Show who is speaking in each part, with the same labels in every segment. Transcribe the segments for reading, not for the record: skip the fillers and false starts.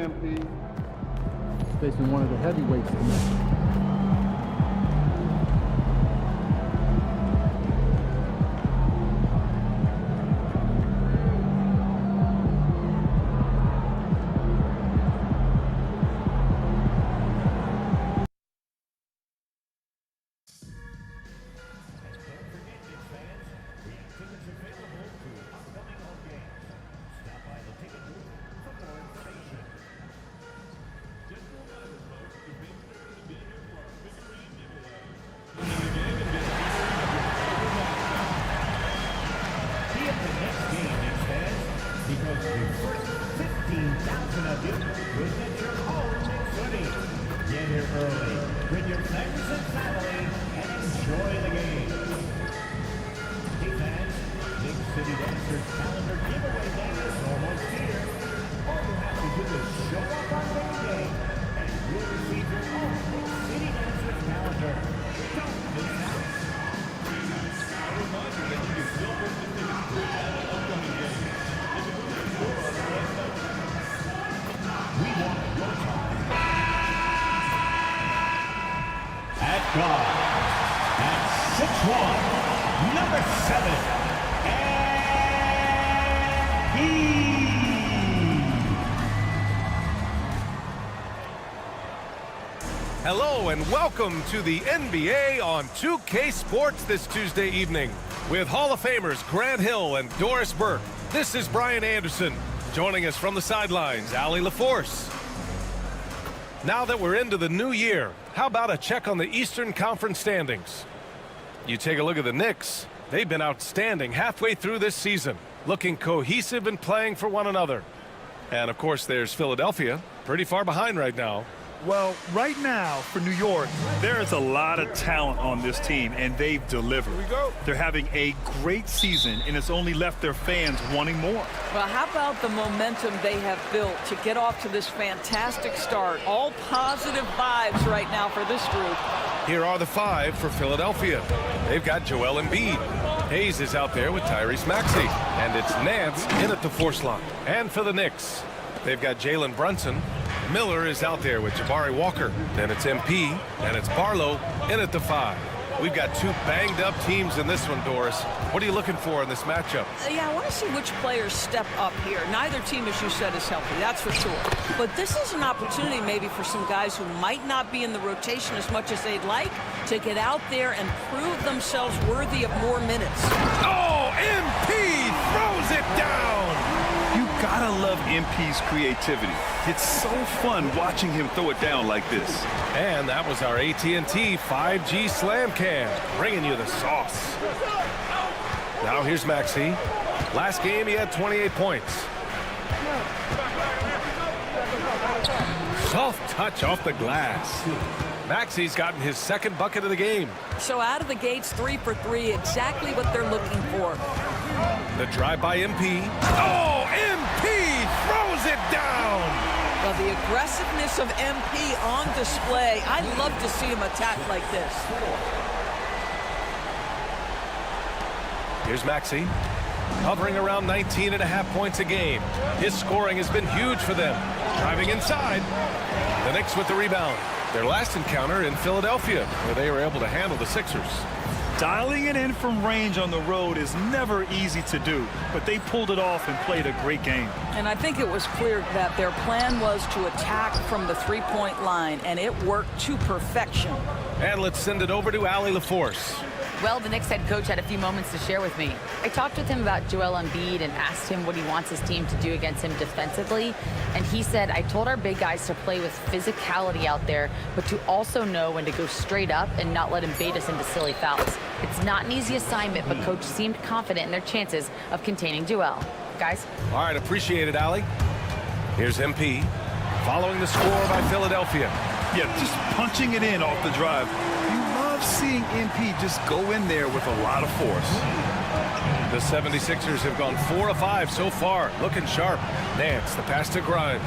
Speaker 1: MP.
Speaker 2: Facing one of the heavyweights tonight.
Speaker 3: Because the first 15,000 of you will get your own Xfinity. Get here early with your friends and family and enjoy the game. Hey fans, Big City Dancers calendar giveaway day is almost here. All you have to do is show up on race day and you'll receive your own Big City Dancers calendar. Don't miss out. A reminder that you can still book the tickets for all upcoming games. At guard, at 6'1", number 7,
Speaker 4: Hello and welcome to the NBA on 2K Sports this Tuesday evening with Hall of Famers Grant Hill and Doris Burke. This is Brian Anderson. Joining us from the sidelines, Allie LaForce. Now that we're into the new year, how about a check on the Eastern Conference standings? You take a look at the Knicks. They've been outstanding halfway through this season, looking cohesive and playing for one another. And of course, there's Philadelphia, pretty far behind right now.
Speaker 5: Well, right now for New York, there is a lot of talent on this team, and they've delivered.
Speaker 4: Here we go.
Speaker 5: They're having a great season, and it's only left their fans wanting more.
Speaker 6: Well, how about the momentum they have built to get off to this fantastic start? All positive vibes right now for this group.
Speaker 4: Here are the 5 for Philadelphia. They've got Joel Embiid. Hayes is out there with Tyrese Maxey. And it's Nance in at the force line. And for the Knicks, they've got Jalen Brunson. Miller is out there with Jabari Walker. Then it's MP, and it's Barlow in at the 5. We've got 2 banged-up teams in this one, Doris. What are you looking for in this matchup?
Speaker 6: Yeah, I want to see which players step up here. Neither team, as you said, is healthy, that's for sure. But this is an opportunity maybe for some guys who might not be in the rotation as much as they'd like to get out there and prove themselves worthy of more minutes.
Speaker 4: Oh, MP throws it down!
Speaker 5: You gotta love MP's creativity. It's so fun watching him throw it down like this.
Speaker 4: And that was our AT&T 5G Slam Cam, bringing you the sauce. Now here's Maxey. Last game he had 28 points. Soft touch off the glass. Maxey's gotten his 2nd bucket of the game.
Speaker 6: So out of the gates, 3 for 3, exactly what they're looking for.
Speaker 4: The drive by MP. Oh, MP throws it down!
Speaker 6: Well, the aggressiveness of MP on display. I love to see him attack like this.
Speaker 4: Here's Maxey, hovering around 19.5 points a game. His scoring has been huge for them. Driving inside. The Knicks with the rebound. Their last encounter in Philadelphia, where they were able to handle the Sixers.
Speaker 5: Dialing it in from range on the road is never easy to do, but they pulled it off and played a great game.
Speaker 6: And I think it was clear that their plan was to attack from the three-point line, and it worked to perfection.
Speaker 4: And let's send it over to Allie LaForce.
Speaker 7: Well, the Knicks head coach had a few moments to share with me. I talked with him about Joel Embiid and asked him what he wants his team to do against him defensively. And he said, I told our big guys to play with physicality out there, but to also know when to go straight up and not let him bait us into silly fouls. It's not an easy assignment, but coach seemed confident in their chances of containing Joel. Guys?
Speaker 4: All right, appreciate it, Allie. Here's MP, following the score by Philadelphia.
Speaker 5: Yeah, just punching it in off the drive. You love seeing MP just go in there with a lot of force.
Speaker 4: The 76ers have gone 4 of 5 so far, looking sharp. Nance, the pass to Grimes.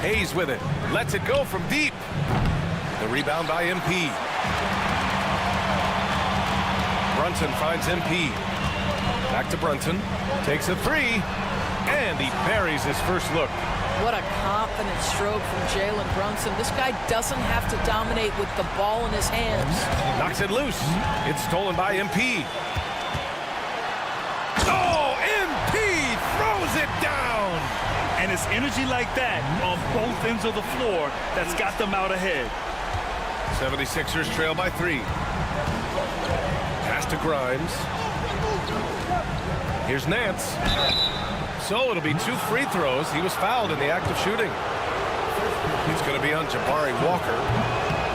Speaker 4: Hayes with it, lets it go from deep. The rebound by MP. Brunson finds MP. Back to Brunson. Takes a three. And he buries his first look.
Speaker 6: What a confident stroke from Jalen Brunson. This guy doesn't have to dominate with the ball in his hands.
Speaker 4: Knocks it loose. It's stolen by MP. Oh, MP throws it down.
Speaker 5: And it's energy like that on both ends of the floor that's got them out ahead.
Speaker 4: 76ers trail by 3. Pass to Grimes. Here's Nance. So it'll be 2 free throws. He was fouled in the act of shooting. He's going to be on Jabari Walker.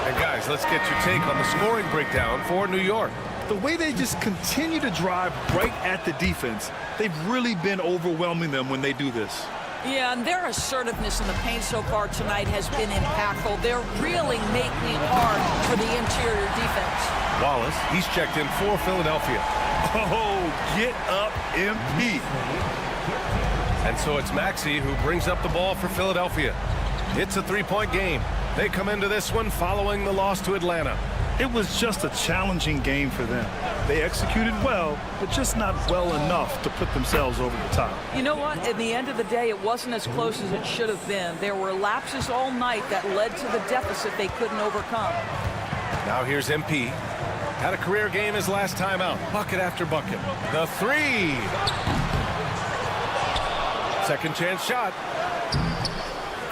Speaker 4: And guys, let's get your take on the scoring breakdown for New York.
Speaker 5: The way they just continue to drive right at the defense, they've really been overwhelming them when they do this.
Speaker 6: Yeah, and their assertiveness in the paint so far tonight has been impactful. They're really making it hard for the interior defense.
Speaker 4: Wallace, he's checked in for Philadelphia.
Speaker 5: Oh, get up, MP.
Speaker 4: And so it's Maxey who brings up the ball for Philadelphia. It's a 3-point game. They come into this one following the loss to Atlanta.
Speaker 5: It was just a challenging game for them. They executed well, but just not well enough to put themselves over the top.
Speaker 6: You know what? At the end of the day, it wasn't as close as it should have been. There were lapses all night that led to the deficit they couldn't overcome.
Speaker 4: Now here's MP. Had a career game his last time out. Bucket after bucket. The 3. Second chance shot.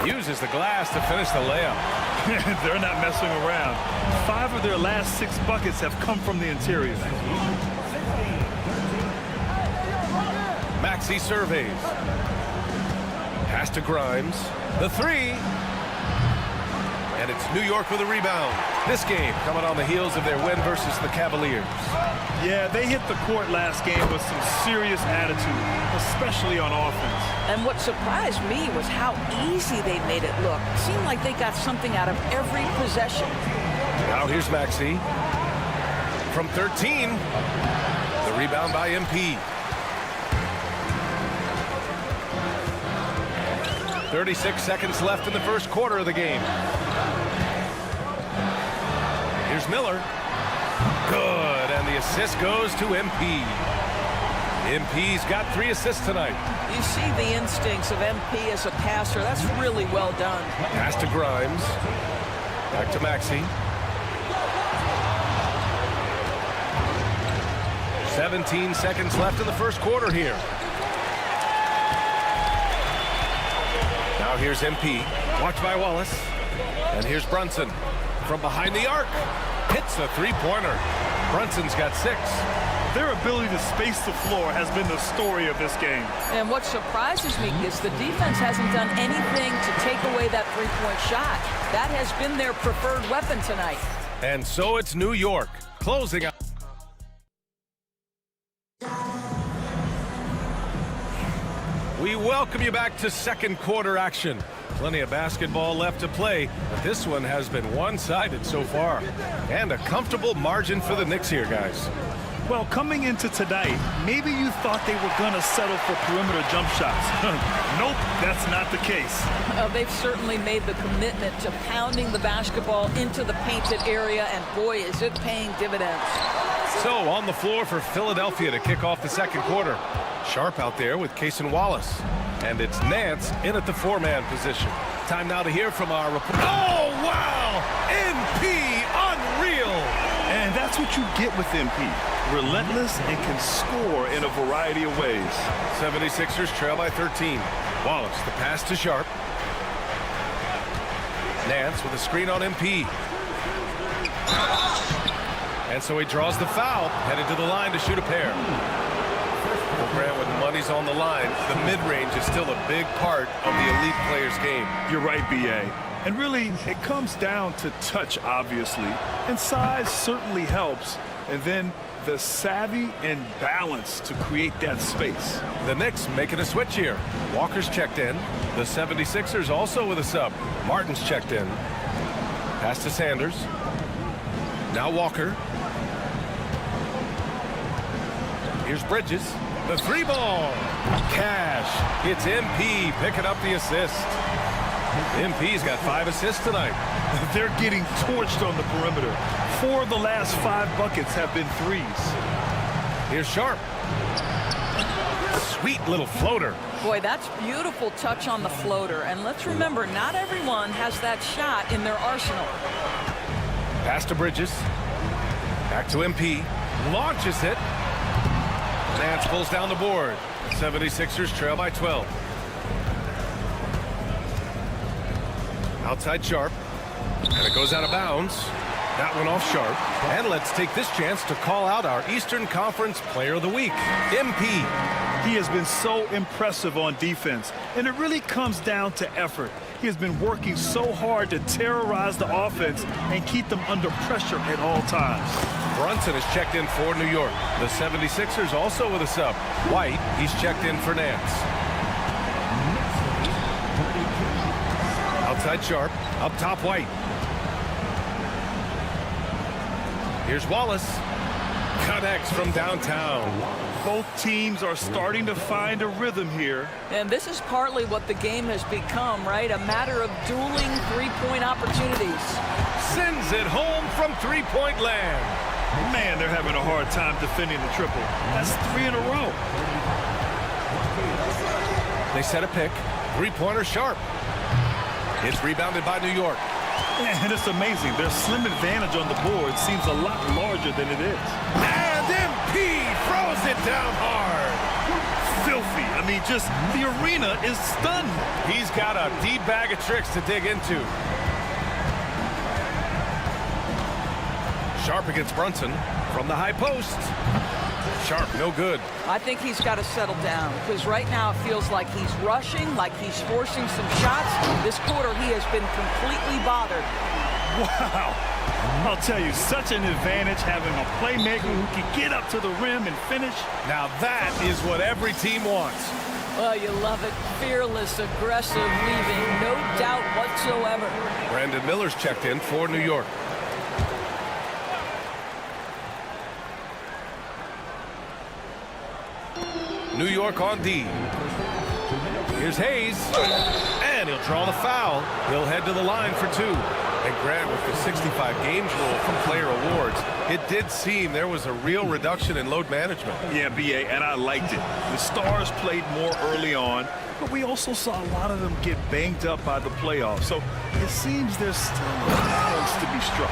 Speaker 4: Uses the glass to finish the layup.
Speaker 5: They're not messing around. 5 of their last 6 buckets have come from the interior.
Speaker 4: Maxey surveys. Pass to Grimes. The 3. And it's New York with a rebound. This game coming on the heels of their win versus the Cavaliers.
Speaker 5: Yeah, they hit the court last game with some serious attitude, especially on offense.
Speaker 6: And what surprised me was how easy they made it look. It seemed like they got something out of every possession.
Speaker 4: Now here's Maxey. From 13. The rebound by MP. 36 seconds left in the first quarter of the game. Here's Miller. Good, and the assist goes to MP. MP's got 3 assists tonight.
Speaker 6: You see the instincts of MP as a passer. That's really well done.
Speaker 4: Pass to Grimes. Back to Maxey. 17 seconds left in the first quarter here. Now here's MP. Watched by Wallace. And here's Brunson. From behind the arc. Hits a 3-pointer. Brunson's got 6.
Speaker 5: Their ability to space the floor has been the story of this game.
Speaker 6: And what surprises me is the defense hasn't done anything to take away that 3-point shot. That has been their preferred weapon tonight.
Speaker 4: And so it's New York closing out. We welcome you back to second quarter action. Plenty of basketball left to play, but this one has been one-sided so far. And a comfortable margin for the Knicks here, guys.
Speaker 5: Well, coming into tonight, maybe you thought they were going to settle for perimeter jump shots. Nope, that's not the case.
Speaker 6: They've certainly made the commitment to pounding the basketball into the painted area, and boy, is it paying dividends.
Speaker 4: So on the floor for Philadelphia to kick off the second quarter. Sharp out there with Cason Wallace. And it's Nance in at the 4-man position. Time now to hear from our reporter. Oh, wow! MP, unreal!
Speaker 5: And that's what you get with MP. Relentless and can score in a variety of ways.
Speaker 4: 76ers trail by 13. Wallace, the pass to Sharp. Nance with a screen on MP. And so he draws the foul, headed to the line to shoot a pair. Well, Grant, when money's on the line, the mid-range is still a big part of the elite player's game.
Speaker 5: You're right, B.A. And really, it comes down to touch, obviously. And size certainly helps. And then the savvy and balance to create that space.
Speaker 4: The Knicks making a switch here. Walker's checked in. The 76ers also with a sub. Martin's checked in. Pass to Sanders. Now Walker. Here's Bridges. The 3-ball. Cash. It's MP picking up the assist. MP's got 5 assists tonight.
Speaker 5: They're getting torched on the perimeter. 4 of the last 5 buckets have been threes.
Speaker 4: Here's Sharp. Sweet little floater.
Speaker 6: Boy, that's beautiful touch on the floater. And let's remember, not everyone has that shot in their arsenal.
Speaker 4: Pass to Bridges. Back to MP. Launches it. Nance pulls down the board. 76ers trail by 12. Outside Sharp. And it goes out of bounds. That one off Sharp. And let's take this chance to call out our Eastern Conference Player of the Week, MP.
Speaker 5: He has been so impressive on defense, and it really comes down to effort. He has been working so hard to terrorize the offense and keep them under pressure at all times.
Speaker 4: Brunson is checked in for New York. The 76ers also with a sub. White, he's checked in for Nance. Outside Sharp, up top White. Here's Wallace. Connects from downtown.
Speaker 5: Both teams are starting to find a rhythm here.
Speaker 6: And this is partly what the game has become, right? A matter of dueling three-point opportunities.
Speaker 4: Sends it home from three-point land.
Speaker 5: Man, they're having a hard time defending the triple. That's 3 in a row.
Speaker 4: They set a pick. Three-pointer Sharp. It's rebounded by New York.
Speaker 5: And it's amazing. Their slim advantage on the board seems a lot larger than it is.
Speaker 4: And MP throws it down hard.
Speaker 5: Filthy. I mean, just the arena is stunned.
Speaker 4: He's got a deep bag of tricks to dig into. Sharp against Brunson from the high post. Sharp, no good.
Speaker 6: I think he's got to settle down because right now it feels like he's rushing, like he's forcing some shots. This quarter he has been completely bothered.
Speaker 5: Wow. I'll tell you, such an advantage having a playmaker who can get up to the rim and finish.
Speaker 4: Now that is what every team wants.
Speaker 6: Well, you love it. Fearless, aggressive, leaving no doubt whatsoever.
Speaker 4: Brandon Miller's checked in for New York. New York on D. Here's Hayes. And he'll draw the foul. He'll head to the line for two. And Grant, with the 65 games rule from player awards, it did seem there was a real reduction in load management.
Speaker 5: Yeah, BA, and I liked it. The Stars played more early on, but we also saw a lot of them get banged up by the playoffs. So it seems there's still a balance to be struck.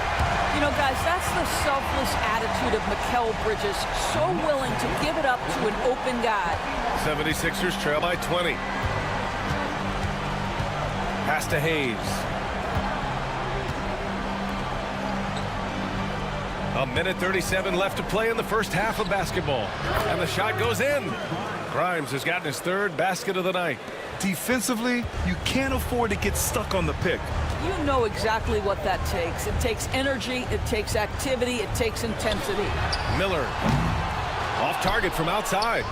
Speaker 6: You know, guys, that's the selfless attitude of Mikal Bridges. So willing to give it up to an open guy.
Speaker 4: 76ers trail by 20. Pass to Hayes. A minute 37 left to play in the first half of basketball. And the shot goes in. Grimes has gotten his third basket of the night.
Speaker 5: Defensively, you can't afford to get stuck on the pick.
Speaker 6: You know exactly what that takes. It takes energy, it takes activity, it takes intensity.
Speaker 4: Miller off target from outside.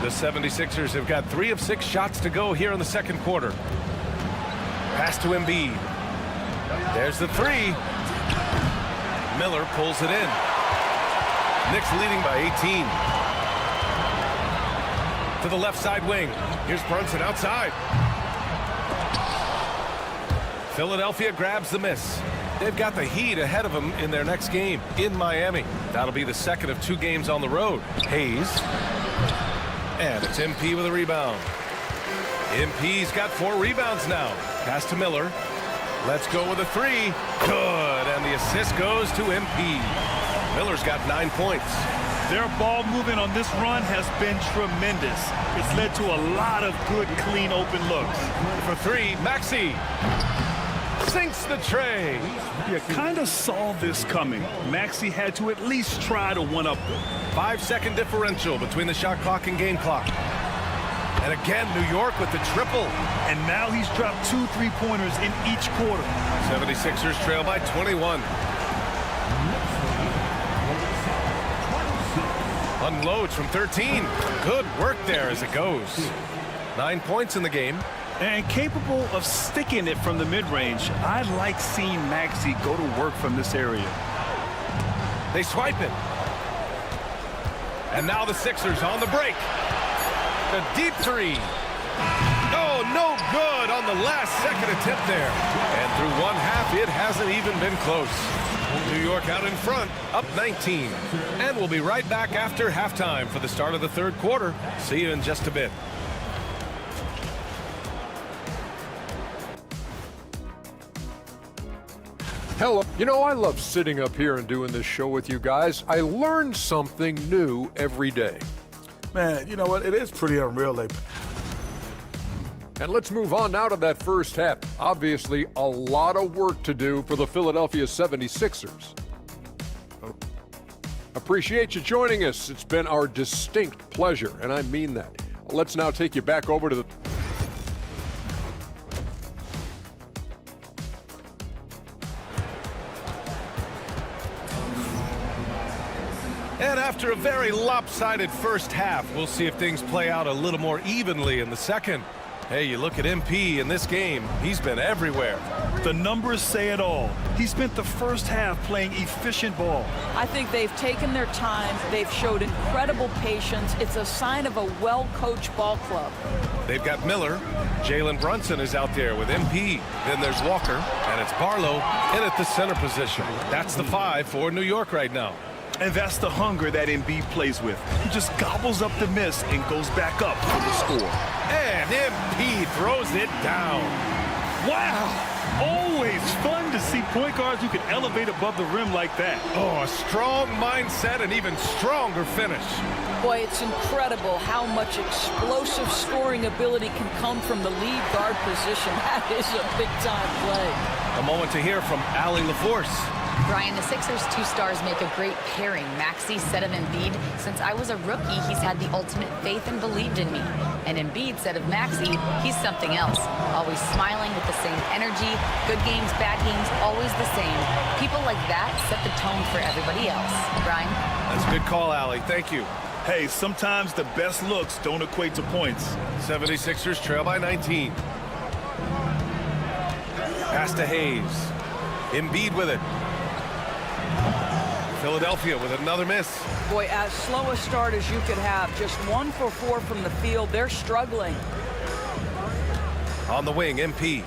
Speaker 4: The 76ers have got 3 of 6 shots to go here in the second quarter. Pass to Embiid. There's the three. Miller pulls it in. Knicks leading by 18. To the left side wing. Here's Brunson outside. Philadelphia grabs the miss. They've got the Heat ahead of them in their next game in Miami. That'll be the second of 2 games on the road. Hayes. And it's MP with a rebound. MP's got 4 rebounds now. Pass to Miller. Let's go with a 3. Good. And the assist goes to MP. Miller's got 9 points.
Speaker 5: Their ball movement on this run has been tremendous. It's led to a lot of good, clean, open looks.
Speaker 4: For 3, Maxey sinks the tray.
Speaker 5: You kind of saw this coming. Maxey had to at least try to one-up them.
Speaker 4: 5-second differential between the shot clock and game clock. And again, New York with the triple.
Speaker 5: And now he's dropped 2 3-pointers in each quarter.
Speaker 4: 76ers trail by 21. Unloads from 13. Good work there as it goes. 9 points in the game.
Speaker 5: And capable of sticking it from the mid-range. I like seeing Maxey go to work from this area.
Speaker 4: They swipe it. And now the Sixers on the break. The deep 3. Oh, no good on the last second attempt there. And through one half, it hasn't even been close. New York out in front, up 19. And we'll be right back after halftime for the start of the third quarter. See you in just a bit.
Speaker 1: Hello. You know, I love sitting up here and doing this show with you guys. I learn something new every day.
Speaker 8: Man, you know what? It is pretty unreal.
Speaker 1: And let's move on now to that first half. Obviously, a lot of work to do for the Philadelphia 76ers. Appreciate you joining us. It's been our distinct pleasure, and I mean that. Let's now take you back over to the...
Speaker 4: And after a very lopsided first half, we'll see if things play out a little more evenly in the second. Hey, you look at MP in this game, he's been everywhere.
Speaker 5: The numbers say it all. He spent the first half playing efficient ball.
Speaker 6: I think they've taken their time. They've showed incredible patience. It's a sign of a well-coached ball club.
Speaker 4: They've got Miller. Jalen Brunson is out there with MP. Then there's Walker, and it's Barlow in at the center position. That's the 5 for New York right now.
Speaker 5: And that's the hunger that Embiid plays with. He just gobbles up the miss and goes back up for the score.
Speaker 4: And MP throws it down.
Speaker 5: Wow! Always fun to see point guards who can elevate above the rim like that.
Speaker 4: Oh, a strong mindset and even stronger finish.
Speaker 6: Boy, it's incredible how much explosive scoring ability can come from the lead guard position. That is a big-time play.
Speaker 4: A moment to hear from Allie LaForce.
Speaker 7: Brian, the Sixers' two stars make a great pairing. Maxey said of Embiid, since I was a rookie, he's had the ultimate faith and believed in me. And Embiid said of Maxey, he's something else. Always smiling with the same energy, good games, bad games, always the same. People like that set the tone for everybody else. Brian?
Speaker 4: That's a good call, Allie. Thank you.
Speaker 5: Hey, sometimes the best looks don't equate to points.
Speaker 4: 76ers trail by 19. Pass to Hayes. Embiid with it. Philadelphia with another miss.
Speaker 6: Boy, as slow a start as you could have. Just 1 for 4 from the field. They're struggling.
Speaker 4: On the wing, MP.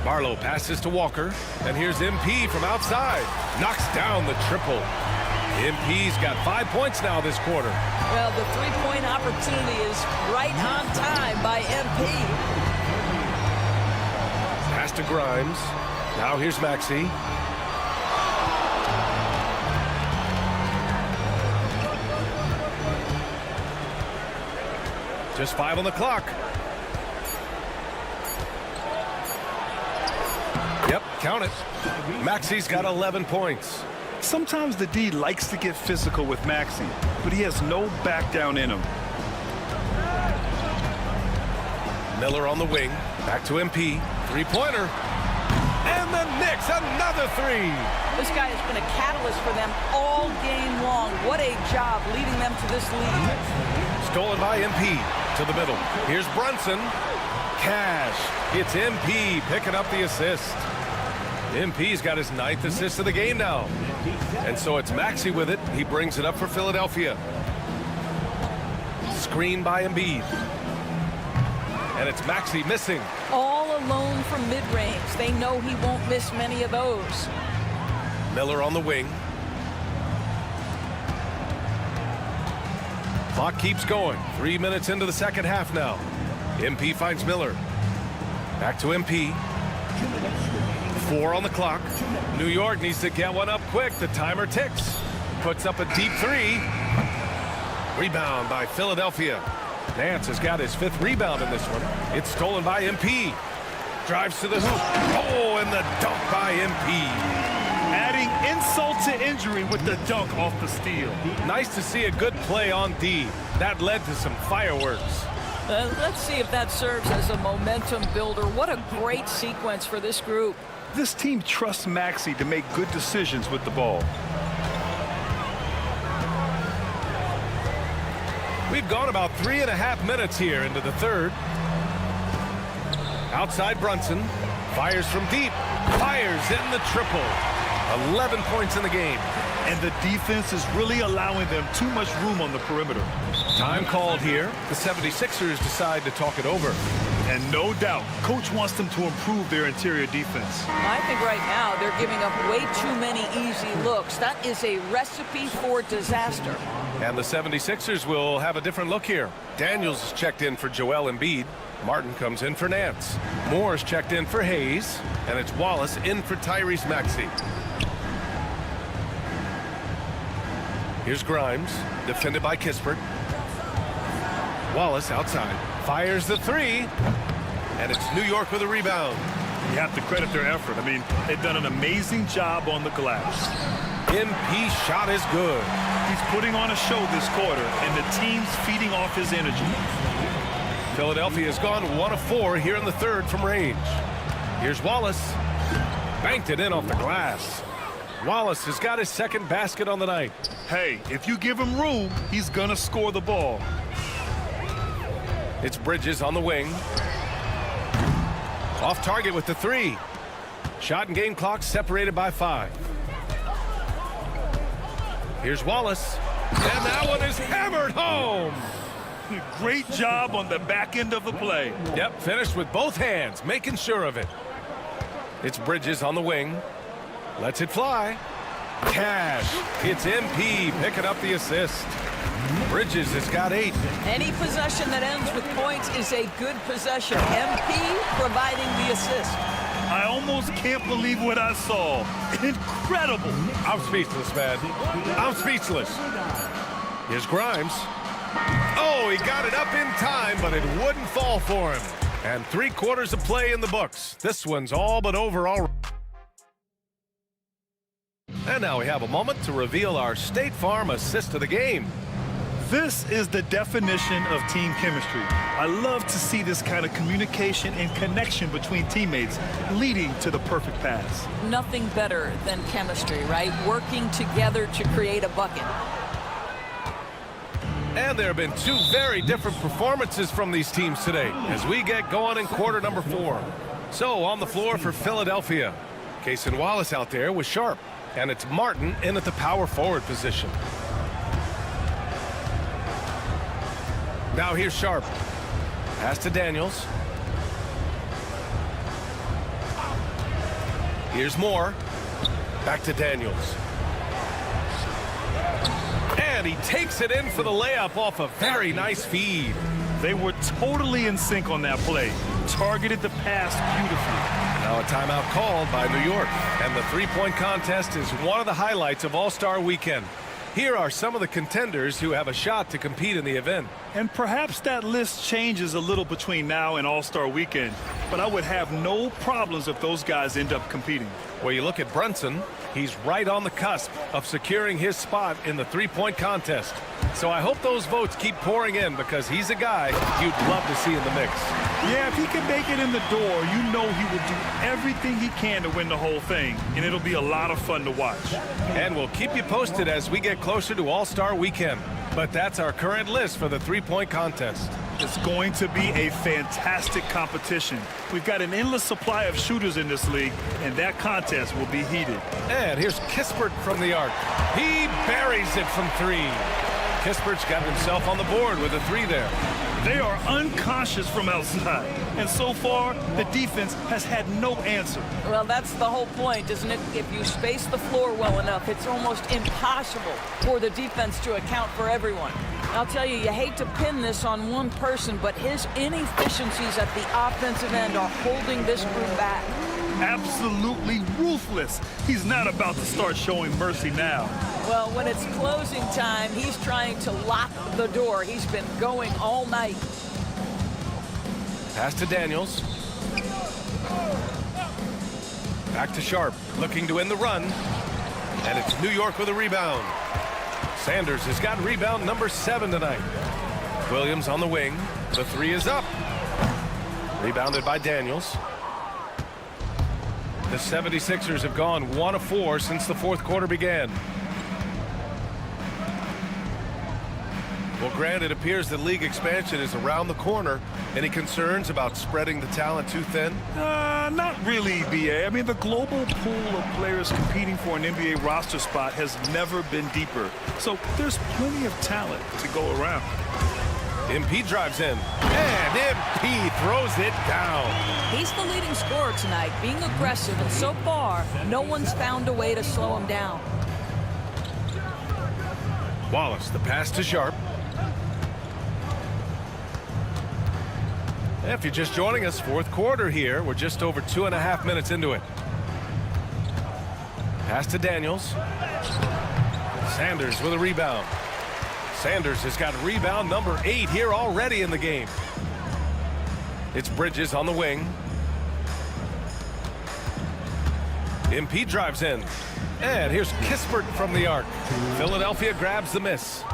Speaker 4: Barlow passes to Walker. And here's MP from outside. Knocks down the triple. MP's got 5 points now this quarter.
Speaker 6: Well, the three-point opportunity is right on time by MP.
Speaker 4: Pass to Grimes. Now here's Maxey. Just 5 on the clock. Yep, count it. Maxey's got 11 points.
Speaker 5: Sometimes the D likes to get physical with Maxey, but he has no back down in him.
Speaker 4: Miller on the wing. Back to MP. Three-pointer. And the Knicks, another 3.
Speaker 6: This guy has been a catalyst for them all game long. What a job leading them to this lead.
Speaker 4: Stolen by MP. To the middle. Here's Brunson. Cash. It's MP picking up the assist. MP's got his 9th assist of the game now. And so it's Maxey with it. He brings it up for Philadelphia. Screen by Embiid. And it's Maxey missing.
Speaker 6: All alone from mid-range. They know he won't miss many of those.
Speaker 4: Miller on the wing. Clock keeps going. 3 minutes into the second half now. MP finds Miller. Back to MP. 4 on the clock. New York needs to get one up quick. The timer ticks. Puts up a deep 3. Rebound by Philadelphia. Nance has got his 5th rebound in this one. It's stolen by MP. Drives to the hoop. Oh, and the dunk by MP.
Speaker 5: Adding insult to injury with the dunk off the steal.
Speaker 4: Nice to see a good play on D. That led to some fireworks.
Speaker 6: Let's see if that serves as a momentum builder. What a great sequence for this group.
Speaker 5: This team trusts Maxey to make good decisions with the ball.
Speaker 4: We've gone about 3.5 minutes here into the third. Outside Brunson. Fires from deep. Fires in the triple. 11 points in the game.
Speaker 5: and the defense is really allowing them too much room on the perimeter.
Speaker 4: Time called here. The 76ers decide to talk it over.
Speaker 5: And no doubt, coach wants them to improve their interior defense.
Speaker 6: I think right now they're giving up way too many easy looks. That is a recipe for disaster.
Speaker 4: And the 76ers will have a different look here. Daniels is checked in for Joel Embiid. Martin comes in for Nance. Moore's checked in for Hayes. And it's Wallace in for Tyrese Maxey. Here's Grimes, defended by Kispert. Wallace outside, fires the three, and it's New York with a rebound.
Speaker 5: You have to credit their effort. I mean, they've done an amazing job on the glass.
Speaker 4: MP shot is good.
Speaker 5: He's putting on a show this quarter, and the team's feeding off his energy.
Speaker 4: Philadelphia has gone 1 of 4 here in the third from range. Here's Wallace, banked it in off the glass. Wallace has got his second basket on the night.
Speaker 5: Hey, if you give him room, he's gonna score the ball.
Speaker 4: It's Bridges on the wing. Off target with the three. Shot and game clock separated by 5. Here's Wallace. And that one is hammered home.
Speaker 5: Great job on the back end of the play.
Speaker 4: Yep, finished with both hands, making sure of it. It's Bridges on the wing. Lets it fly. Cash. It's MP picking up the assist. Bridges has got 8.
Speaker 6: Any possession that ends with points is a good possession. MP providing the assist.
Speaker 5: I almost can't believe what I saw. Incredible.
Speaker 4: I'm speechless, man. I'm speechless. Here's Grimes. Oh, he got it up in time, but it wouldn't fall for him. And 3 quarters of play in the books. This one's all but over already. And now we have a moment to reveal our State Farm assist of the game.
Speaker 5: This is the definition of team chemistry. I love to see this kind of communication and connection between teammates leading to the perfect pass.
Speaker 6: Nothing better than chemistry, right? Working together to create a bucket.
Speaker 4: And there have been 2 very different performances from these teams today as we get going in quarter number 4. So on the floor for Philadelphia, Cason Wallace out there with Sharp. And it's Martin in at the power forward position. Now here's Sharp. Pass to Daniels. Here's Moore. Back to Daniels. And he takes it in for the layup off a very nice feed.
Speaker 5: They were totally in sync on that play. Targeted the pass beautifully.
Speaker 4: Now a timeout called by New York. And the three-point contest is one of the highlights of All-Star Weekend. Here are some of the contenders who have a shot to compete in the event.
Speaker 5: And perhaps that list changes a little between now and All-Star Weekend, but I would have no problems if those guys end up competing.
Speaker 4: Well, you look at Brunson, he's right on the cusp of securing his spot in the three-point contest. So I hope those votes keep pouring in because he's a guy you'd love to see in the mix.
Speaker 5: Yeah, if he can make it in the door, you know he will do everything he can to win the whole thing, and it'll be a lot of fun to watch.
Speaker 4: And we'll keep you posted as we get closer to All-Star Weekend. But that's our current list for the three-point contest.
Speaker 5: It's going to be a fantastic competition. We've got an endless supply of shooters in this league, and that contest will be heated.
Speaker 4: And here's Kispert from the arc. He buries it from 3. Kispert's got himself on the board with a 3 there.
Speaker 5: They are unconscious from outside, and so far, the defense has had no answer.
Speaker 6: Well, that's the whole point, isn't it? If you space the floor well enough, it's almost impossible for the defense to account for everyone. I'll tell you, you hate to pin this on one person, but his inefficiencies at the offensive end are holding this group back.
Speaker 5: Absolutely ruthless. He's not about to start showing mercy now.
Speaker 6: Well, when it's closing time, he's trying to lock the door. He's been going all night.
Speaker 4: Pass to Daniels. Back to Sharp, looking to end the run. And it's New York with a rebound. Sanders has got rebound number 7 tonight. Williams on the wing. The 3 is up. Rebounded by Daniels. The 76ers have gone 1 of 4 since the fourth quarter began. We'll Grant, it appears that league expansion is around the corner. Any concerns about spreading the talent too thin?
Speaker 5: Not really, BA. I mean, the global pool of players competing for an NBA roster spot has never been deeper. So there's plenty of talent to go around.
Speaker 4: MP drives in, and MP throws it down.
Speaker 6: He's the leading scorer tonight, being aggressive, and so far, no one's found a way to slow him down.
Speaker 4: Wallace, the pass to Sharp. If you're just joining us, fourth quarter here. We're just over 2.5 minutes into it. Pass to Daniels. Sanders with a rebound. Sanders has got rebound number 8 here already in the game. It's Bridges on the wing. MP drives in. And here's Kispert from the arc. Philadelphia grabs the miss.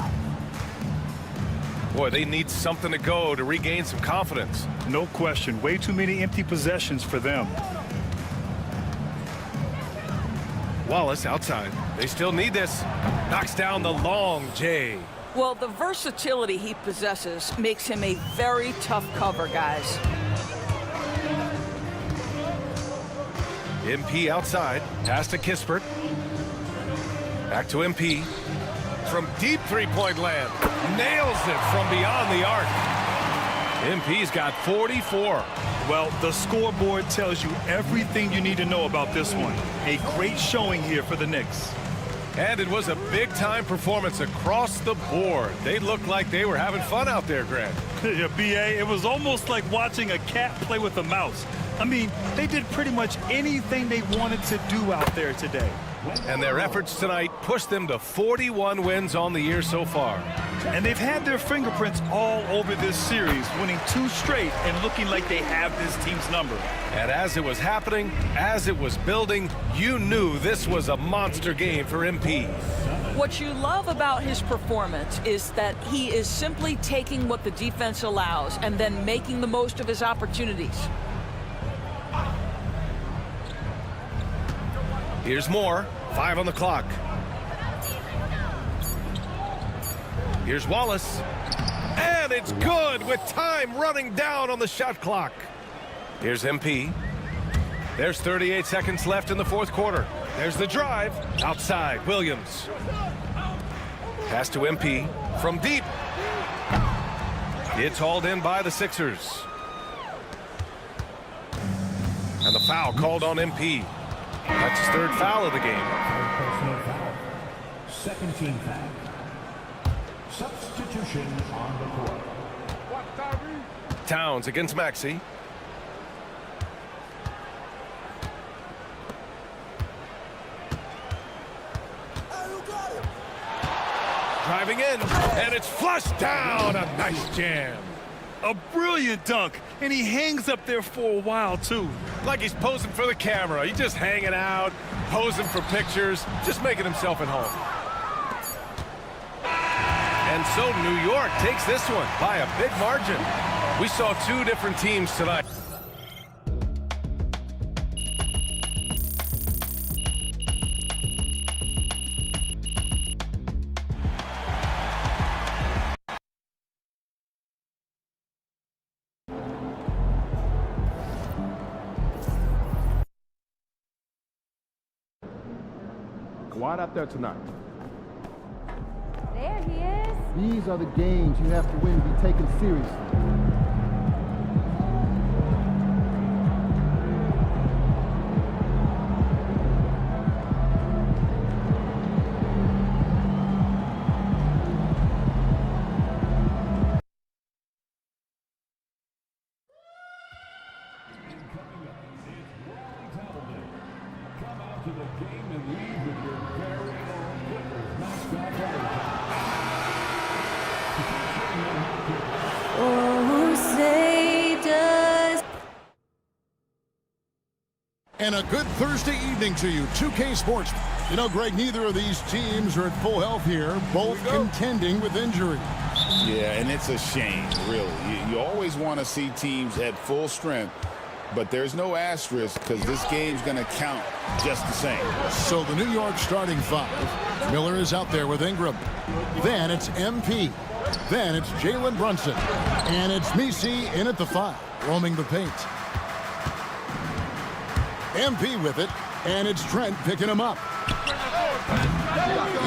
Speaker 4: Boy, they need something to go to regain some confidence.
Speaker 5: No question. Way too many empty possessions for them.
Speaker 4: Wallace outside. They still need this. Knocks down the long J.
Speaker 6: Well, the versatility he possesses makes him a very tough cover, guys.
Speaker 4: MP outside. Pass to Kispert. Back to MP. From deep three-point land. Nails it from beyond the arc. MP's got 44.
Speaker 5: Well, the scoreboard tells you everything you need to know about this one. A great showing here for the Knicks.
Speaker 4: And it was a big-time performance across the board. They looked like they were having fun out there, Grant.
Speaker 5: Yeah, BA, it was almost like watching a cat play with a mouse. I mean, they did pretty much anything they wanted to do out there today.
Speaker 4: And their efforts tonight pushed them to 41 wins on the year so far.
Speaker 5: And they've had their fingerprints all over this series, winning 2 straight and looking like they have this team's number.
Speaker 4: And as it was happening, as it was building, you knew this was a monster game for MP.
Speaker 6: What you love about his performance is that he is simply taking what the defense allows and then making the most of his opportunities.
Speaker 4: Here's more. 5 on the clock. Here's Wallace. And it's good with time running down on the shot clock. Here's MP. There's 38 seconds left in the fourth quarter. There's the drive. Outside, Williams. Pass to MP. From deep. It's hauled in by the Sixers. And the foul called on MP. That's his 3rd foul of the game.
Speaker 3: Personal foul. Second team foul. Substitution on the court.
Speaker 4: Towns against Maxey. Driving in, and it's flushed down. A nice jam.
Speaker 5: A brilliant dunk, and he hangs up there for a while, too.
Speaker 4: Like he's posing for the camera. He's just hanging out, posing for pictures, just making himself at home. And so New York takes this one by a big margin. We saw 2 different teams tonight.
Speaker 2: Wide out there tonight.
Speaker 9: There he is.
Speaker 2: These are the games you have to win to be taken seriously.
Speaker 10: And a good Thursday evening to you, 2K Sports. You know, Greg, neither of these teams are at full health here, both contending with injury.
Speaker 11: Yeah, and it's a shame, really. You always want to see teams at full strength, but there's no asterisk because this game's going to count just the same.
Speaker 10: So the New York starting 5. Miller is out there with Ingram. Then it's MP. Then it's Jalen Brunson. And it's Messi in at the 5, roaming the paint. MP with it, and it's Trent picking him up.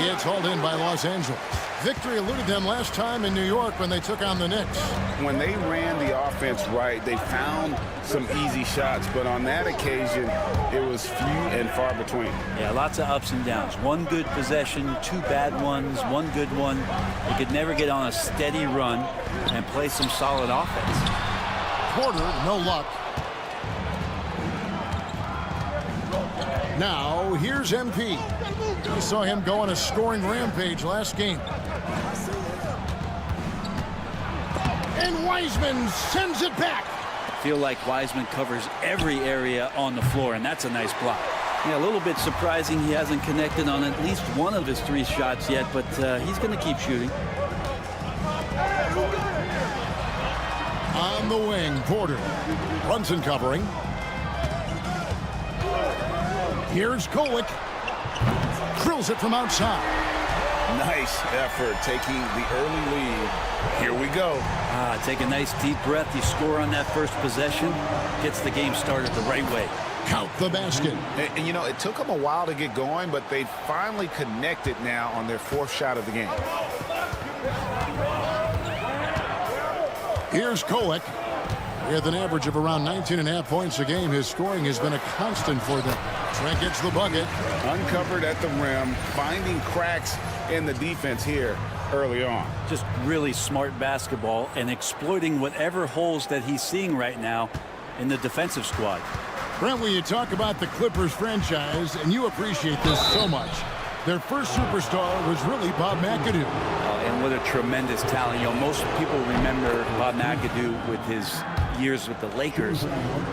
Speaker 10: It's hauled in by Los Angeles. Victory eluded them last time in New York when they took on the Knicks.
Speaker 11: When they ran the offense right, they found some easy shots, but on that occasion, it was few and far between.
Speaker 9: Yeah, lots of ups and downs. One good possession, 2 bad ones, 1 good one. They could never get on a steady run and play some solid offense.
Speaker 10: Porter, no luck. Now, here's MP. We saw him go on a scoring rampage last game. And Wiseman sends it back.
Speaker 9: I feel like Wiseman covers every area on the floor, and that's a nice block. Yeah, a little bit surprising he hasn't connected on at least one of his 3 shots yet, but he's going to keep shooting.
Speaker 10: On the wing, Porter. Brunson covering. Here's Kolek. Drills it from outside.
Speaker 11: Nice effort taking the early lead. Here we go.
Speaker 9: Take a nice deep breath. You score on that first possession. Gets the game started the right way.
Speaker 10: Count the basket.
Speaker 11: And you know, it took them a while to get going, but they finally connected now on their 4th shot of the game.
Speaker 10: Here's Kolek. With an average of around 19.5 points a game, his scoring has been a constant for them. Trent gets the bucket.
Speaker 11: Uncovered at the rim, finding cracks in the defense here early on.
Speaker 9: Just really smart basketball and exploiting whatever holes that he's seeing right now in the defensive squad.
Speaker 10: Brent, when you talk about the Clippers franchise, and you appreciate this so much, their first superstar was really Bob McAdoo.
Speaker 9: And what a tremendous talent. You know, most people remember Bob McAdoo with his years with the Lakers,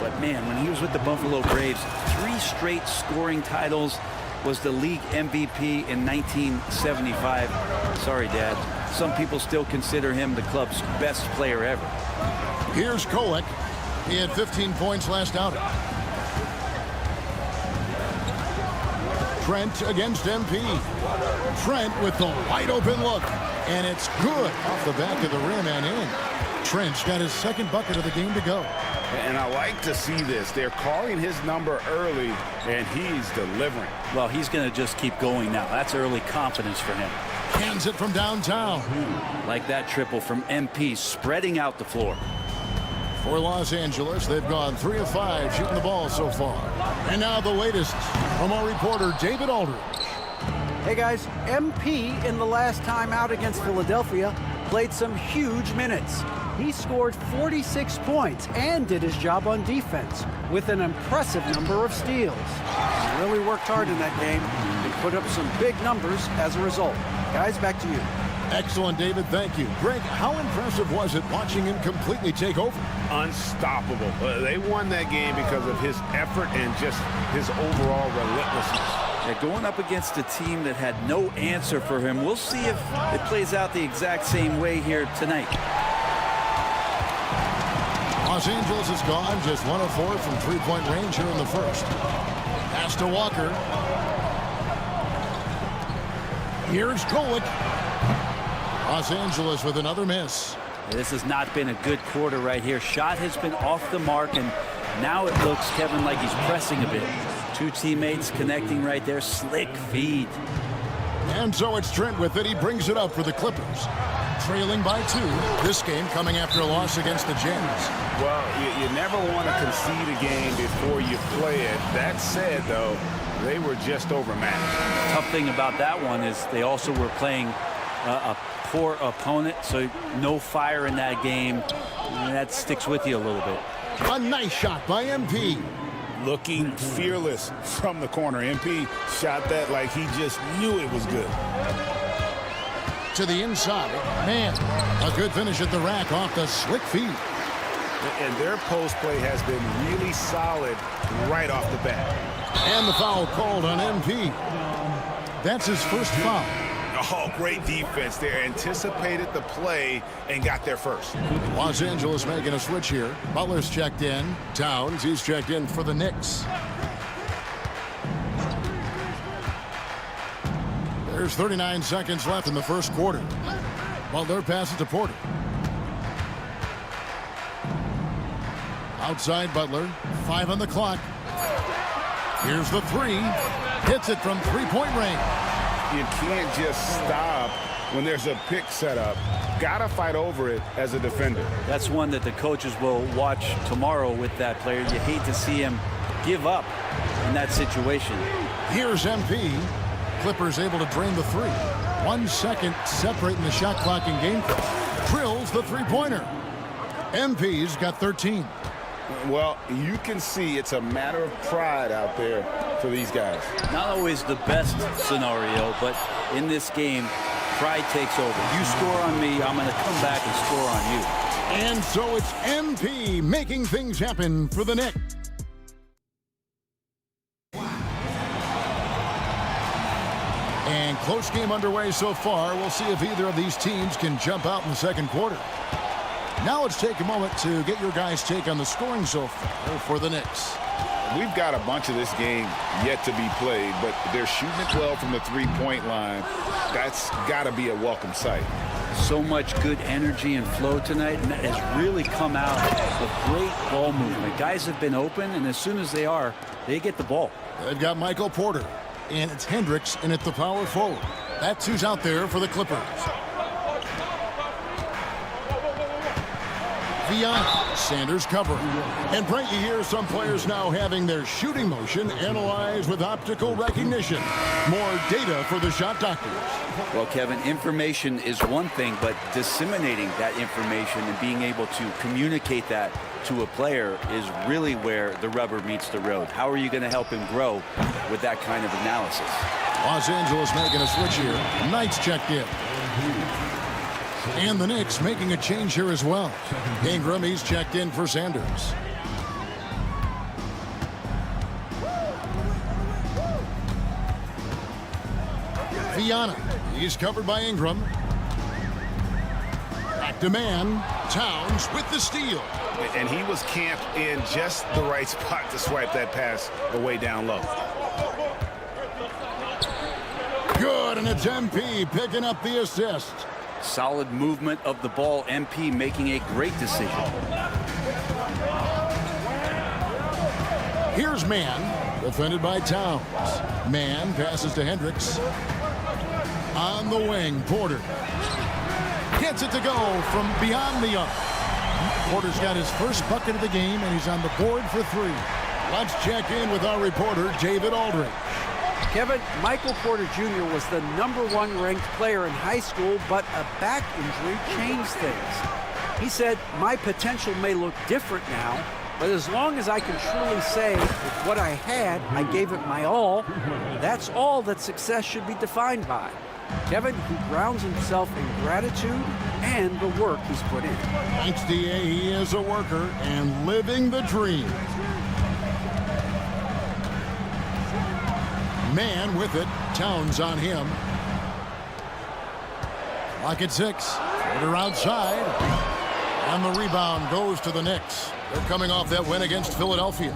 Speaker 9: but man, when he was with the Buffalo Braves, 3 straight scoring titles, was the league MVP in 1975. Sorry, Dad. Some people still consider him the club's best player ever.
Speaker 10: Here's Kolek. He had 15 points last outing. Trent against MP. Trent with the wide open look, and it's good off the back of the rim and in. Trent's got his 2nd bucket of the game to go.
Speaker 11: And I like to see this. They're calling his number early, and he's delivering.
Speaker 9: Well, he's going to just keep going now. That's early confidence for him.
Speaker 10: Hands it from downtown.
Speaker 9: Like that triple from MP, spreading out the floor.
Speaker 10: For Los Angeles, they've gone 3 of 5 shooting the ball so far. And now the latest from our reporter, David Aldridge.
Speaker 12: Hey guys, MP in the last time out against Philadelphia played some huge minutes. He scored 46 points and did his job on defense with an impressive number of steals. He really worked hard in that game and put up some big numbers as a result. Guys, back to you.
Speaker 10: Excellent, David. Thank you. Greg, how impressive was it watching him completely take over?
Speaker 11: Unstoppable. They won that game because of his effort and just his overall relentlessness.
Speaker 9: Yeah, going up against a team that had no answer for him. We'll see if it plays out the exact same way here tonight.
Speaker 10: Los Angeles is gone, just 1 of 4 from 3-point range here in the first. Pass to Walker. Here's Kolek. Los Angeles with another miss.
Speaker 9: This has not been a good quarter right here. Shot has been off the mark, and now it looks, Kevin, like he's pressing a bit. 2 teammates connecting right there. Slick feed.
Speaker 10: And so it's Trent with it. He brings it up for the Clippers. Trailing by 2. This game coming after a loss against the Jazz.
Speaker 11: Well, you never want to concede a game before you play it. That said, though, they were just overmatched.
Speaker 9: Tough thing about that one is they also were playing a poor opponent, so no fire in that game. And that sticks with you a little bit.
Speaker 10: A nice shot by MP.
Speaker 11: Looking fearless from the corner. MP shot that like he just knew it was good.
Speaker 10: To the inside. Man, a good finish at the rack off the slick feed.
Speaker 11: And their post play has been really solid right off the bat.
Speaker 10: And the foul called on MP. That's his first foul.
Speaker 11: Oh, great defense there. Anticipated the play and got there first.
Speaker 10: Los Angeles making a switch here. Butler's checked in. Towns, he's checked in for the Knicks. There's 39 seconds left in the first quarter. Butler passes to Porter. Outside Butler. 5 on the clock. Here's the three. Hits it from three-point range.
Speaker 11: You can't just stop when there's a pick set up. Gotta fight over it as a defender.
Speaker 9: That's one that the coaches will watch tomorrow with that player. You hate to see him give up in that situation.
Speaker 10: Here's MP. Clippers able to drain the three. 1 second separating the shot clock and game clock. Drills the three-pointer. MP's got 13.
Speaker 11: Well, you can see it's a matter of pride out there for these guys.
Speaker 9: Not always the best scenario, but in this game, pride takes over. You score on me, I'm going to come back and score on you.
Speaker 10: And so it's MP making things happen for the Knicks. And close game underway so far. We'll see if either of these teams can jump out in the second quarter. Now let's take a moment to get your guys' take on the scoring so far for the Knicks.
Speaker 11: We've got a bunch of this game yet to be played, but they're shooting it well from the three-point line. That's got to be a welcome sight.
Speaker 9: So much good energy and flow tonight, and that has really come out with great ball movement. Guys have been open, and as soon as they are, they get the ball.
Speaker 10: They've got Michael Porter, and it's Hendricks in at the power forward. That's who's out there for the Clippers. Viana, Sanders covering. And Brent, you hear some players now having their shooting motion analyzed with optical recognition. More data for the shot doctors.
Speaker 9: Well, Kevin, information is one thing, but disseminating that information and being able to communicate that to a player is really where the rubber meets the road. How are you going to help him grow with that kind of analysis?
Speaker 10: Los Angeles making a switch here. Knights checked in. And the Knicks making a change here as well. Ingram, he's checked in for Sanders. Viana, he's covered by Ingram. Back to man. Towns with the steal.
Speaker 11: And he was camped in just the right spot to swipe that pass away down low.
Speaker 10: Good, and it's MP picking up the assist.
Speaker 9: Solid movement of the ball. MP making a great decision.
Speaker 10: Here's Man, defended by Towns. Man passes to Hendricks. On the wing, Porter. Gets it to go from beyond the arc. Porter's got his first bucket of the game, and he's on the board for three. Let's check in with our reporter, David Aldridge.
Speaker 12: Kevin, Michael Porter Jr. was the #1 ranked player in high school, but a back injury changed things. He said, "My potential may look different now, but as long as I can truly say with what I had, I gave it my all, that's all that success should be defined by." Kevin, he grounds himself in gratitude and the work he's put in.
Speaker 10: Thanks, DA. He is a worker and living the dream. Man with it. Towns on him. Clock at 6. Porter outside. And the rebound goes to the Knicks. They're coming off that win against Philadelphia.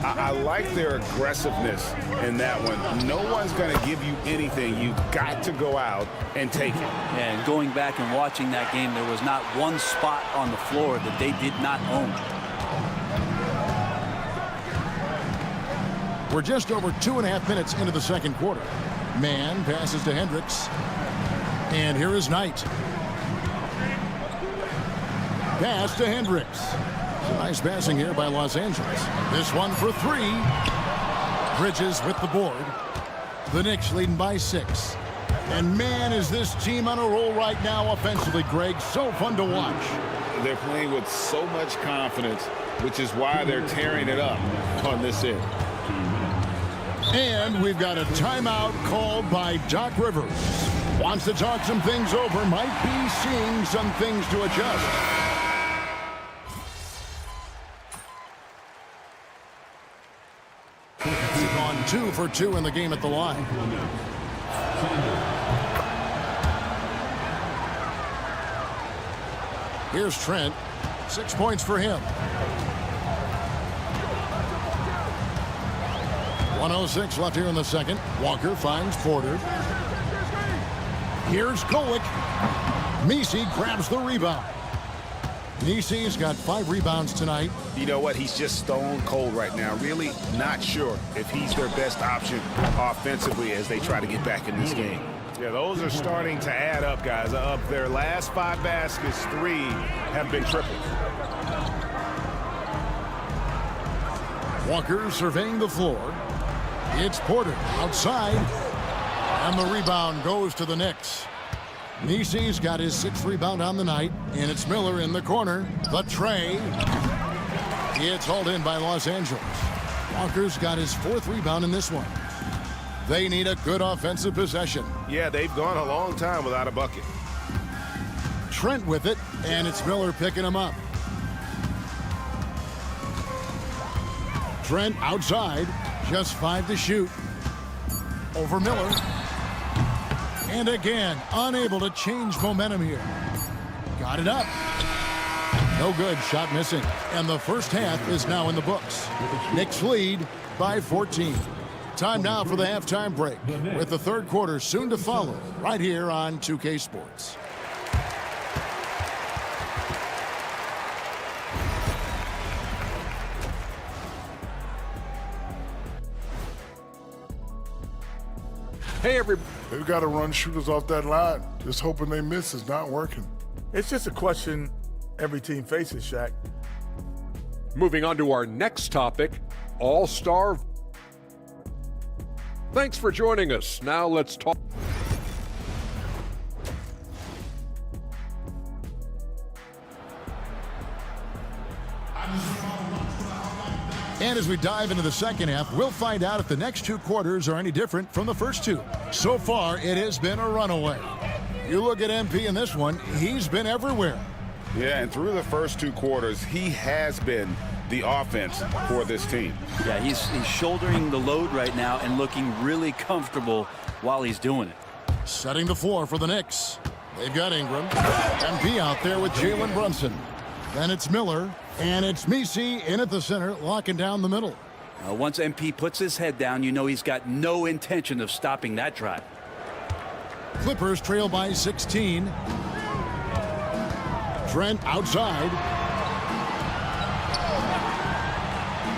Speaker 11: I like their aggressiveness in that one. No one's going to give you anything. You've got to go out and take it.
Speaker 9: And going back and watching that game, there was not one spot on the floor that they did not own.
Speaker 10: We're just over 2.5 minutes into the second quarter. Man passes to Hendricks. And here is Knight. Pass to Hendricks. Nice passing here by Los Angeles. This one for three. Bridges with the board. The Knicks leading by 6. And man, is this team on a roll right now offensively, Greg. So fun to watch.
Speaker 11: They're playing with so much confidence, which is why they're tearing it up on this end.
Speaker 10: And we've got a timeout called by Doc Rivers. Wants to talk some things over. Might be seeing some things to adjust. He's gone 2 for 2 in the game at the line. Here's Trent. 6 points for him. 1:06 left here in the second. Walker finds Porter. Here's Golick. Messi grabs the rebound. Messi's got 5 rebounds tonight.
Speaker 11: You know what? He's just stone cold right now. Really not sure if he's their best option offensively as they try to get back in this game.
Speaker 5: Yeah, those are starting to add up, guys. Of their last 5 baskets, 3 have been triples.
Speaker 10: Walker surveying the floor. It's Porter outside. And the rebound goes to the Knicks. Messi's got his 6th rebound on the night, and it's Miller in the corner. The tray. It's hauled in by Los Angeles. Walker's got his 4th rebound in this one. They need a good offensive possession.
Speaker 5: Yeah, they've gone a long time without a bucket.
Speaker 10: Trent with it, and it's Miller picking him up. Trent outside, just 5 to shoot. Over Miller. And again, unable to change momentum here. Got it up. No good, shot missing. And the first half is now in the books. Knicks lead by 14. Time now for the halftime break, with the third quarter soon to follow, right here on 2K Sports.
Speaker 1: Hey, everybody.
Speaker 8: They've got to run shooters off that line. Just hoping they miss is not working.
Speaker 5: It's just a question every team faces, Shaq.
Speaker 1: Moving on to our next topic, All-Star. Thanks for joining us. Now let's talk.
Speaker 10: And as we dive into the second half, we'll find out if the next 2 quarters are any different from the first 2. So far, it has been a runaway. You look at MP in this one, he's been everywhere.
Speaker 11: Yeah, and through the first 2 quarters, he has been the offense for this team.
Speaker 9: Yeah, he's shouldering the load right now and looking really comfortable while he's doing it.
Speaker 10: Setting the floor for the Knicks. They've got Ingram. MP out there with Jalen Brunson. Then it's Miller, and it's Messi in at the center, locking down the middle.
Speaker 9: Once MP puts his head down, you know he's got no intention of stopping that drive.
Speaker 10: Clippers trail by 16. Trent outside.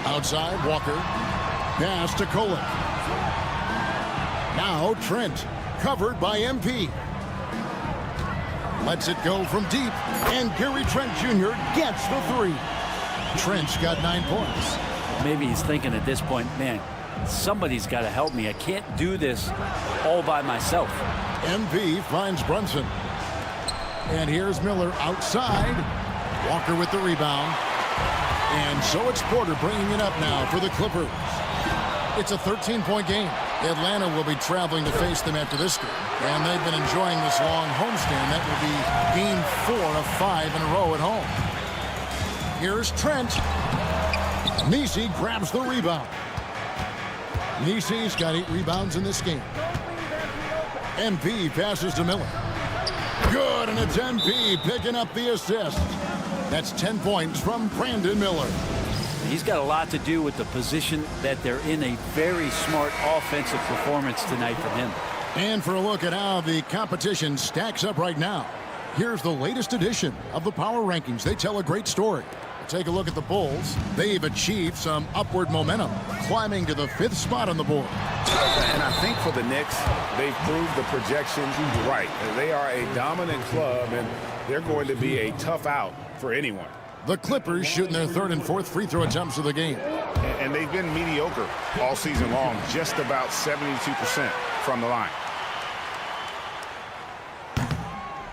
Speaker 10: Outside, Walker. Pass to Kolek. Now Trent, covered by MP. Lets it go from deep, and Gary Trent Jr. gets the 3. Trent's got 9 points.
Speaker 9: Maybe he's thinking at this point, man, somebody's got to help me. I can't do this all by myself.
Speaker 10: MP finds Brunson. And here's Miller outside. Walker with the rebound. And so it's Porter bringing it up now for the Clippers. It's a 13-point game. Atlanta will be traveling to face them after this game. And they've been enjoying this long homestand. That will be game 4 of 5 in a row at home. Here's Trent. Messi grabs the rebound. Messi's got 8 rebounds in this game. MP passes to Miller. Good, and it's MP picking up the assist. That's 10 points from Brandon Miller.
Speaker 9: He's got a lot to do with the position that they're in. A very smart offensive performance tonight from him.
Speaker 10: And for a look at how the competition stacks up right now, here's the latest edition of the Power Rankings. They tell a great story. Take a look at the Bulls. They've achieved some upward momentum, climbing to the 5th spot on the board.
Speaker 11: And I think for the Knicks, they've proved the projections right. They are a dominant club, and they're going to be a tough out for anyone.
Speaker 10: The Clippers shooting their 3rd and 4th free throw attempts of the game.
Speaker 11: And they've been mediocre all season long, just about 72% from the line.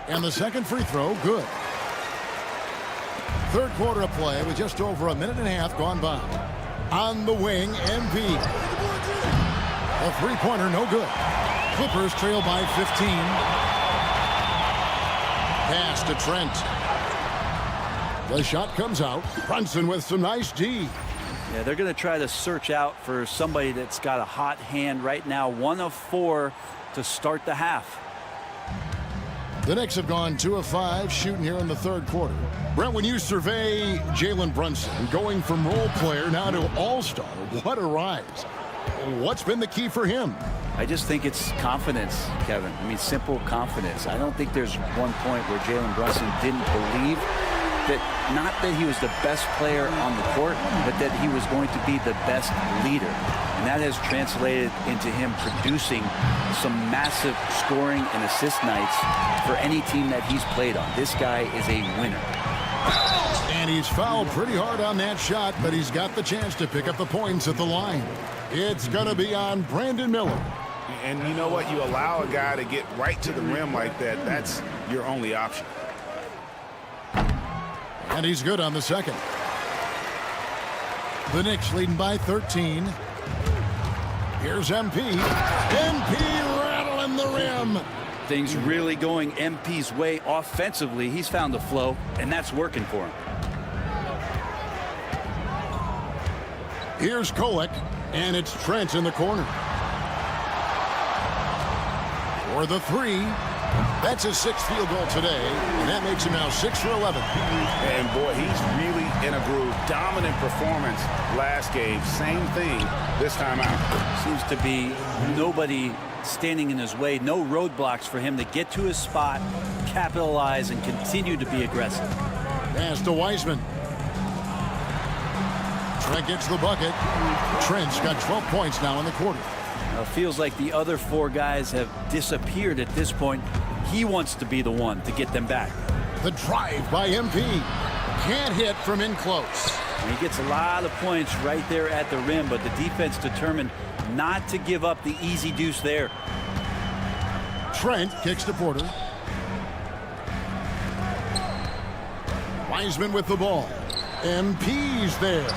Speaker 10: And the second free throw, good. Third quarter of play with just over a minute and a half gone by. On the wing, MP. A three-pointer, no good. Clippers trail by 15. Pass to Trent. The shot comes out. Brunson with some nice D.
Speaker 9: Yeah, they're going to try to search out for somebody that's got a hot hand right now. 1 of 4 to start the half.
Speaker 10: The Knicks have gone 2 of 5 shooting here in the third quarter. Brent, when you survey Jalen Brunson going from role player now to all-star, what a rise. What's been the key for him?
Speaker 9: I just think it's confidence, Kevin. I mean, simple confidence. I don't think there's one point where Jalen Brunson didn't believe that, not that he was the best player on the court, but that he was going to be the best leader. And that has translated into him producing some massive scoring and assist nights for any team that he's played on. This guy is a winner.
Speaker 10: And he's fouled pretty hard on that shot, but he's got the chance to pick up the points at the line. It's going to be on Brandon Miller.
Speaker 11: And you know what? You allow a guy to get right to the rim like that, that's your only option.
Speaker 10: And he's good on the second. The Knicks leading by 13. Here's MP. MP rattling the rim.
Speaker 9: Things really going MP's way offensively. He's found the flow, and that's working for him.
Speaker 10: Here's Kolek, and it's Trent in the corner. For the three. That's his 6th field goal today, and that makes him now 6 for 11.
Speaker 11: And boy, he's really in a groove. Dominant performance last game. Same thing this time out.
Speaker 9: Seems to be nobody standing in his way. No roadblocks for him to get to his spot, capitalize, and continue to be aggressive.
Speaker 10: Pass to Wiseman. Trent gets the bucket. Trent's got 12 points now in the quarter.
Speaker 9: Now, it feels like the other 4 guys have disappeared at this point. He wants to be the one to get them back.
Speaker 10: The drive by MP. Can't hit from in close.
Speaker 9: And he gets a lot of points right there at the rim, but the defense determined not to give up the easy deuce there.
Speaker 10: Trent kicks to Porter. Wiseman with the ball. MP's there.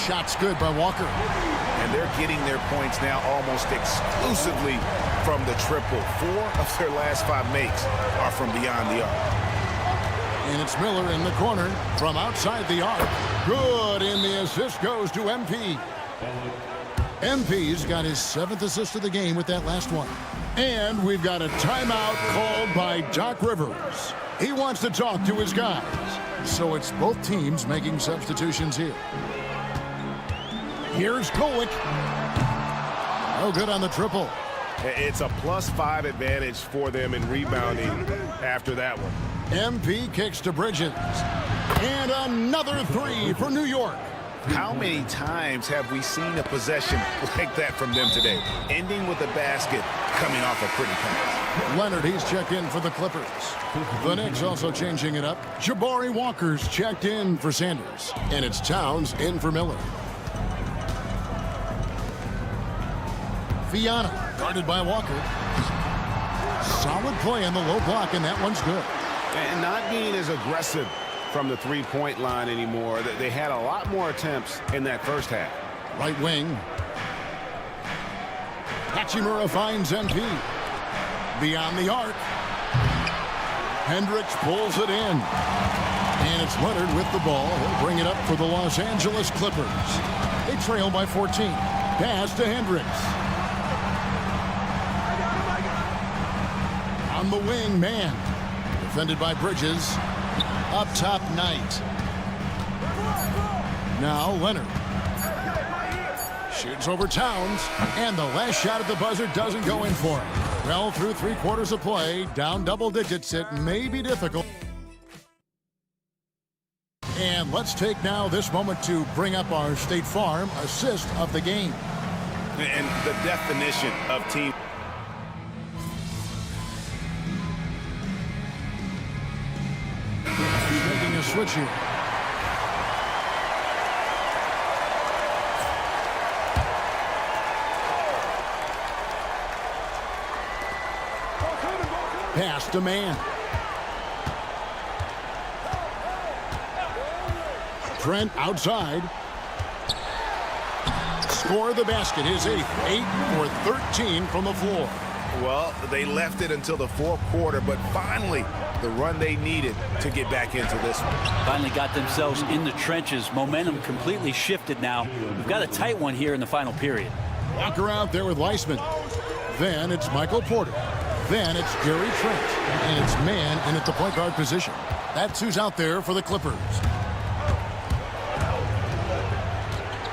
Speaker 10: Shot's good by Walker.
Speaker 11: And they're getting their points now almost exclusively from the triple. 4 of their last 5 makes are from beyond the arc.
Speaker 10: And it's Miller in the corner from outside the arc. Good, and the assist goes to MP. MP's got his 7th assist of the game with that last one. And we've got a timeout called by Doc Rivers. He wants to talk to his guys. So it's both teams making substitutions here. Here's Kolek. No good on the triple.
Speaker 11: It's a +5 advantage for them in rebounding after that one.
Speaker 10: MP kicks to Bridges. And another 3 for New York.
Speaker 11: How many times have we seen a possession like that from them today? Ending with a basket, coming off a pretty pass.
Speaker 10: Leonard, he's checked in for the Clippers. The Knicks also changing it up. Jabari Walker's checked in for Sanders. And it's Towns in for Miller. Fiana, guarded by Walker. Solid play on the low block, and that one's good.
Speaker 11: And not being as aggressive from the three-point line anymore. They had a lot more attempts in that first half.
Speaker 10: Right wing. Hachimura finds MP. Beyond the arc. Hendricks pulls it in. And it's Leonard with the ball. He'll bring it up for the Los Angeles Clippers. They trail by 14. Pass to Hendricks. On the wing, man. Defended by Bridges. Up top, Knight. Now Leonard. Shoots over Towns. And the last shot at the buzzer doesn't go in for him. Well, through 3/4 of play, down double digits, it may be difficult. And let's take now this moment to bring up our State Farm assist of the game.
Speaker 11: And the definition of team.
Speaker 10: Making a switch here. Pass to man. Trent outside. Score the basket, his 8th. 8 for 13 from the floor.
Speaker 11: Well, they left it until the 4th quarter, but finally the run they needed to get back into this one.
Speaker 9: Finally got themselves in the trenches. Momentum completely shifted now. We've got a tight one here in the final period.
Speaker 10: Walker out there with Weissman. Then it's Michael Porter. Then it's Gary Trent. And it's man in at the point guard position. That's who's out there for the Clippers.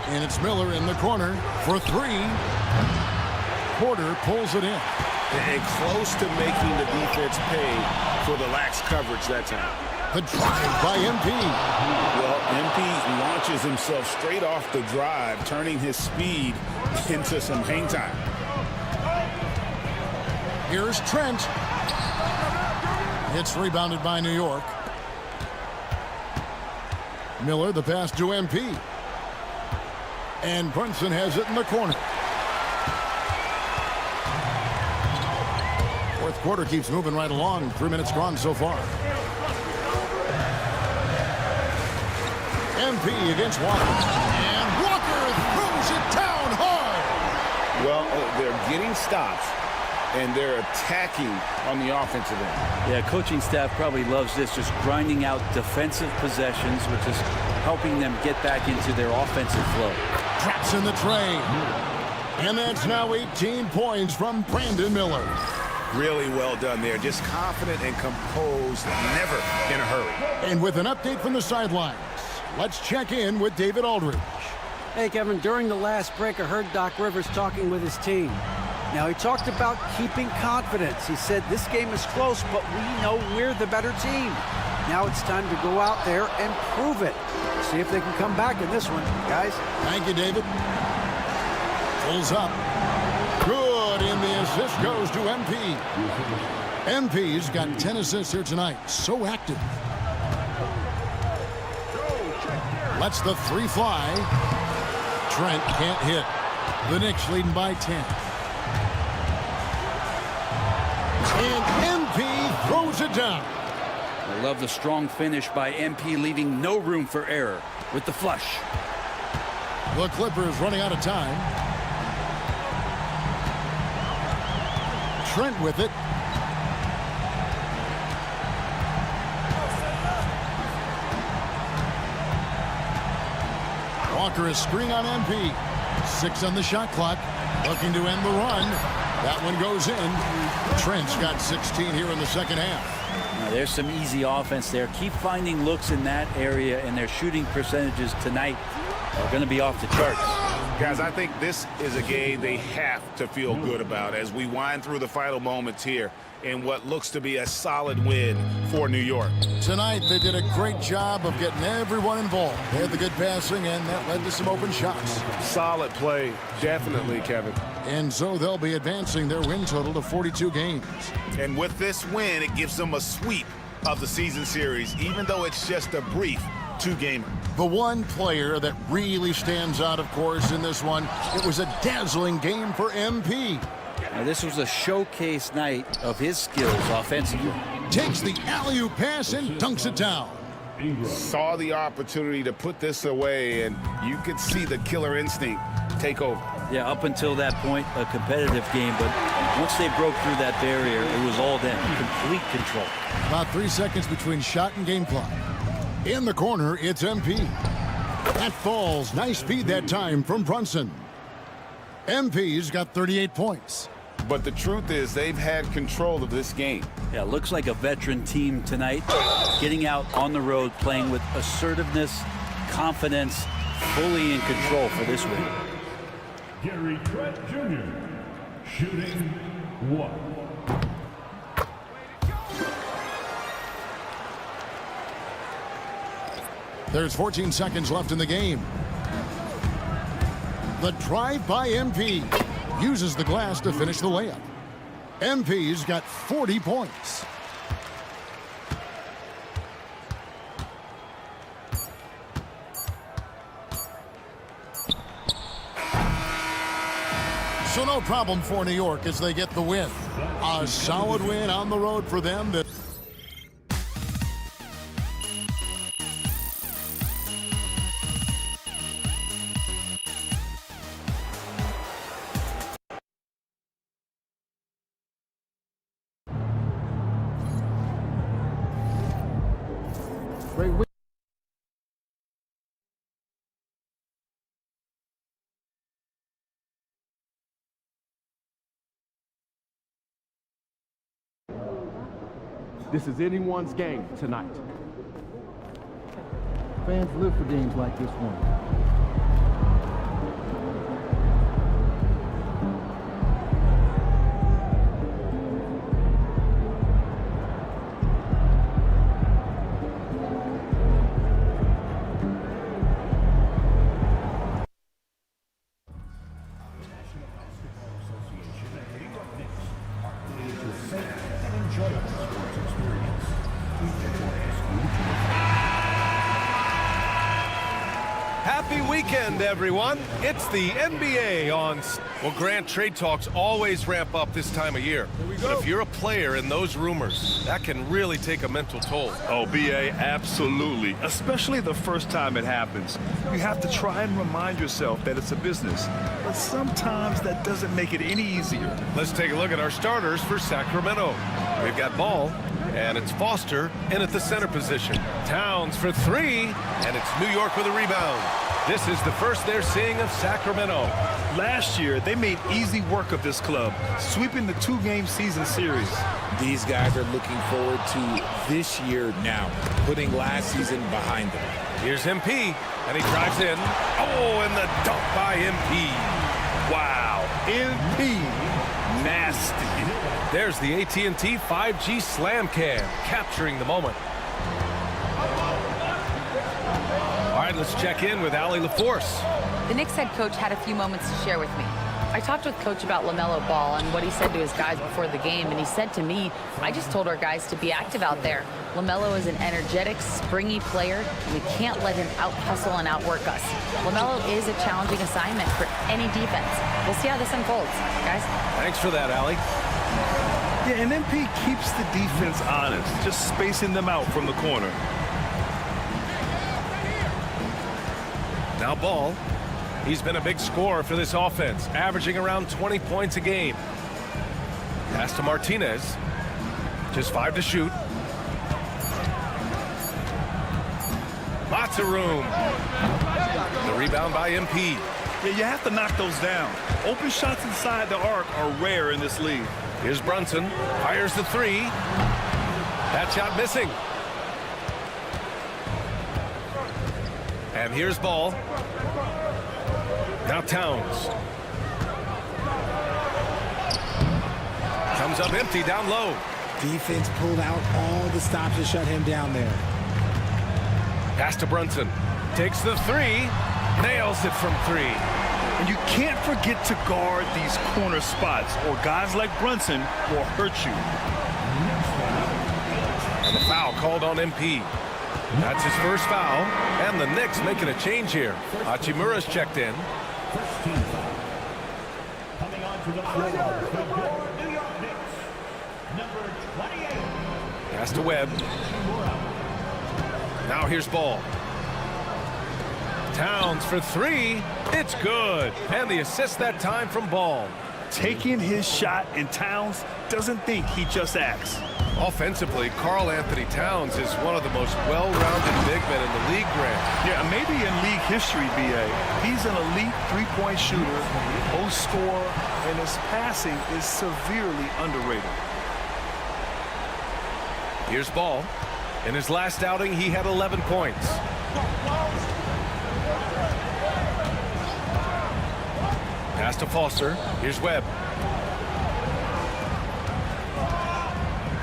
Speaker 10: And it's Miller in the corner for three. Porter pulls it in.
Speaker 11: And close to making the defense pay for the lax coverage that time.
Speaker 10: The drive by MP.
Speaker 11: Well, MP launches himself straight off the drive, turning his speed into some hang time.
Speaker 10: Here's Trent. It's rebounded by New York. Miller, the pass to MP. And Brunson has it in the corner. Fourth quarter keeps moving right along. 3 minutes gone so far. MP against Walker. And Walker throws it down hard.
Speaker 11: Well, they're getting stops, and they're attacking on the offensive end.
Speaker 9: Yeah, coaching staff probably loves this, just grinding out defensive possessions, which is helping them get back into their offensive flow.
Speaker 10: Traps in the tray. And that's now 18 points from Brandon Miller.
Speaker 11: Really well done there. Just confident and composed, never in a hurry.
Speaker 10: And with an update from the sidelines, let's check in with David Aldridge.
Speaker 12: Hey, Kevin, during the last break, I heard Doc Rivers talking with his team. Now, he talked about keeping confidence. He said this game is close, but we know we're the better team. Now it's time to go out there and prove it. See if they can come back in this one, guys.
Speaker 10: Thank you, David. Pulls up. Good, and the assist goes to MP. MP's got 10 assists here tonight. So active. Lets the three fly. Trent can't hit. The Knicks leading by 10. And MP throws it down.
Speaker 9: I love the strong finish by MP, leaving no room for error with the flush.
Speaker 10: The Clippers running out of time. Trent with it. Walker is screen on MP. 6 on the shot clock. Looking to end the run. That one goes in. Trent's got 16 here in the second half.
Speaker 9: Now, there's some easy offense there. Keep finding looks in that area, and their shooting percentages tonight are going to be off the charts.
Speaker 11: Guys, I think this is a game they have to feel good about as we wind through the final moments here in what looks to be a solid win for New York.
Speaker 10: Tonight, they did a great job of getting everyone involved. They had the good passing, and that led to some open shots.
Speaker 11: Solid play, definitely, Kevin.
Speaker 10: And so they'll be advancing their win total to 42 games.
Speaker 11: And with this win, it gives them a sweep of the season series, even though it's just a brief two-gamer.
Speaker 10: The one player that really stands out, of course, in this one, it was a dazzling game for MP.
Speaker 9: Now, this was a showcase night of his skills offensively.
Speaker 10: Takes the alley-oop pass and dunks it down.
Speaker 11: Saw the opportunity to put this away, and you could see the killer instinct take over.
Speaker 9: Yeah, up until that point, a competitive game, but once they broke through that barrier, it was all them, complete control.
Speaker 10: About 3 seconds between shot and game clock. In the corner, it's MP. That falls. Nice speed that time from Brunson. MP's got 38 points.
Speaker 11: But the truth is they've had control of this game.
Speaker 9: Yeah, looks like a veteran team tonight, getting out on the road, playing with assertiveness, confidence, fully in control for this win.
Speaker 3: Gary Trent Jr. shooting 1.
Speaker 10: There's 14 seconds left in the game. The drive by MP. Uses the glass to finish the layup. MP's got 40 points. So no problem for New York as they get the win. A solid win on the road for them.
Speaker 2: Great win.
Speaker 13: This is anyone's game tonight.
Speaker 2: Fans live for games like this one.
Speaker 4: Happy weekend, everyone. It's the NBA on... Well, Grant, trade talks always ramp up this time of year. But if you're a player in those rumors, that can really take a mental toll.
Speaker 5: Oh, B.A., absolutely. Especially the first time it happens. You have to try and remind yourself that it's a business. But sometimes that doesn't make it any easier.
Speaker 4: Let's take a look at our starters for Sacramento. We've got Ball, and it's Foster in at the center position. Towns for three, and it's New York with a rebound. This is the first they're seeing of Sacramento.
Speaker 5: Last year, they made easy work of this club, sweeping the two-game season series.
Speaker 14: These guys are looking forward to this year now, putting last season behind them.
Speaker 4: Here's MP, and he drives in. Oh, and the dunk by MP.
Speaker 5: Wow, MP, nasty.
Speaker 4: There's the AT&T 5G Slam Cam, capturing the moment. All right, let's check in with Allie LaForce.
Speaker 7: The Knicks head coach had a few moments to share with me. I talked with Coach about LaMelo Ball and what he said to his guys before the game, and he said to me, I just told our guys to be active out there. LaMelo is an energetic, springy player, and we can't let him out-hustle and outwork us. LaMelo is a challenging assignment for any defense. We'll see how this unfolds, guys.
Speaker 4: Thanks for that, Allie.
Speaker 5: Yeah, and MP keeps the defense honest, just spacing them out from the corner.
Speaker 4: Now Ball. He's been a big scorer for this offense, averaging around 20 points a game. Pass to Martinez. Just 5 to shoot. Lots of room. The rebound by MP.
Speaker 5: Yeah, you have to knock those down. Open shots inside the arc are rare in this league.
Speaker 4: Here's Brunson. Fires the three. That shot missing. And here's Ball. Now Towns. Comes up empty down low.
Speaker 14: Defense pulled out all the stops to shut him down there.
Speaker 4: Pass to Brunson. Takes the three. Nails it from three.
Speaker 5: And you can't forget to guard these corner spots, or guys like Brunson will hurt you.
Speaker 4: And the foul called on MP. That's his first foul. And the Knicks making a change here. Hachimura's checked in.
Speaker 3: Coming on to the floor for your New York Knicks, number 28.
Speaker 4: Pass to Webb. Now here's Ball. Towns for three. It's good. And the assist that time from Ball.
Speaker 5: Taking his shot, and Towns doesn't think, he just acts.
Speaker 4: Offensively, Karl Anthony Towns is one of the most well-rounded big men in the league, Grant.
Speaker 5: Yeah, maybe in league history, B.A. He's an elite three-point shooter, post scorer, and his passing is severely underrated.
Speaker 4: Here's Ball. In his last outing, he had 11 points. Pass to Foster. Here's Webb.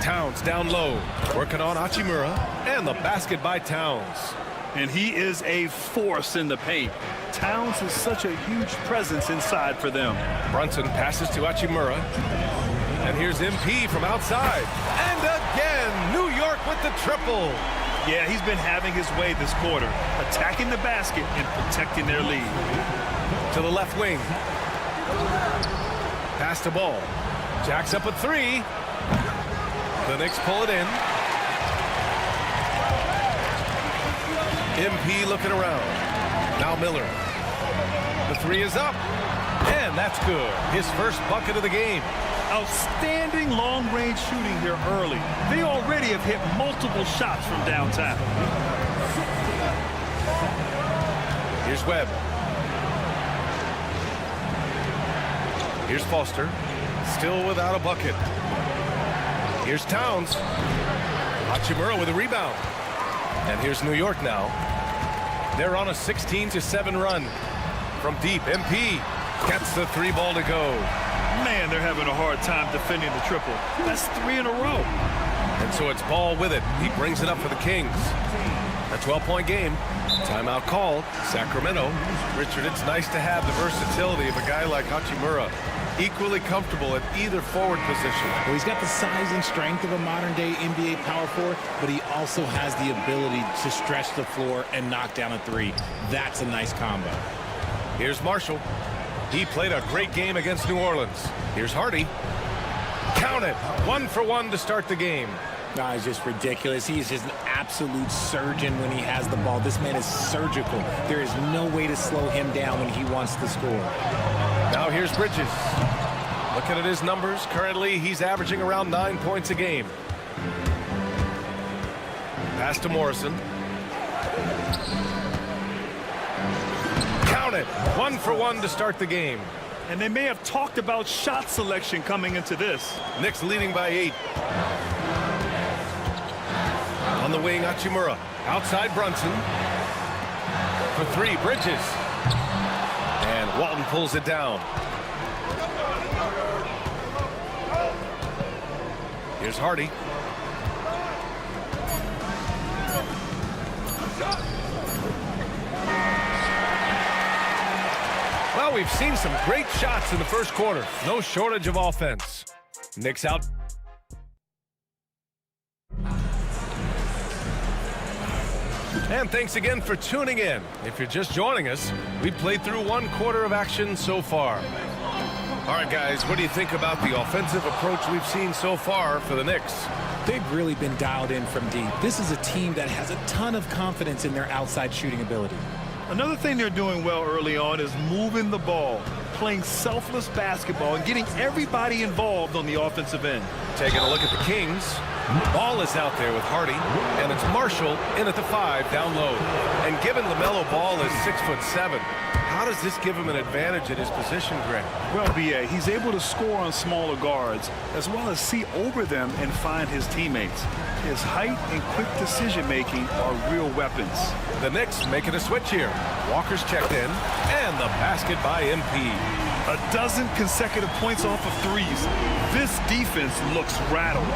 Speaker 4: Towns down low, working on Hachimura, and the basket by Towns.
Speaker 5: And he is a force in the paint. Towns is such a huge presence inside for them.
Speaker 4: Brunson passes to Hachimura. And here's MP from outside. And again, New York with the triple.
Speaker 5: Yeah, he's been having his way this quarter, attacking the basket and protecting their lead.
Speaker 4: To the left wing. Pass to Ball. Jacks up a three. The Knicks pull it in. MP looking around. Now Miller. The three is up. And that's good. His first bucket of the game.
Speaker 5: Outstanding long-range shooting here early. They already have hit multiple shots from downtown.
Speaker 4: Here's Webb. Here's Foster. Still without a bucket. Here's Towns. Hachimura with a rebound. And here's New York now. They're on a 16-7 run. From deep, MP gets the three ball to go.
Speaker 5: Man, they're having a hard time defending the triple. That's 3 in a row.
Speaker 4: And so it's Ball with it. He brings it up for the Kings. A 12-point game. Timeout called. Sacramento. Richard, it's nice to have the versatility of a guy like Hachimura. equally comfortable at either forward position.
Speaker 14: Well, he's got the size and strength of a modern-day NBA power forward, but he also has the ability to stretch the floor and knock down a three. That's a nice combo.
Speaker 4: Here's Marshall. He played a great game against New Orleans. Here's Hardy. Count it. 1 for 1 to start the game.
Speaker 14: No, it's just ridiculous. He's just an absolute surgeon when he has the ball. This man is surgical. There is no way to slow him down when he wants to score.
Speaker 4: Now here's Bridges. Looking at his numbers, currently he's averaging around 9 points a game. Pass to Morrison. Count it. 1 for 1 to start the game.
Speaker 5: And they may have talked about shot selection coming into this.
Speaker 4: Knicks leading by 8. On the wing, Hachimura. Outside Brunson. For 3, Bridges. And Walton pulls it down. Here's Hardy. Well, we've seen some great shots in the first quarter. No shortage of offense. Knicks out. And thanks again for tuning in. If you're just joining us, we played through 1 quarter of action so far. All right, guys, what do you think about the offensive approach we've seen so far for the Knicks?
Speaker 14: They've really been dialed in from deep. This is a team that has a ton of confidence in their outside shooting ability.
Speaker 5: Another thing they're doing well early on is moving the ball, playing selfless basketball, and getting everybody involved on the offensive end.
Speaker 4: Taking a look at the Kings. Ball is out there with Hardy, and it's Marshall in at the 5 down low. And given LaMelo Ball is 6'7", how does this give him an advantage at his position, Greg?
Speaker 5: Well, B.A., he's able to score on smaller guards, as well as see over them and find his teammates. His height and quick decision-making are real weapons.
Speaker 4: The Knicks making a switch here. Walker's checked in, and the basket by MP.
Speaker 5: A dozen consecutive points off of threes. This defense looks rattled.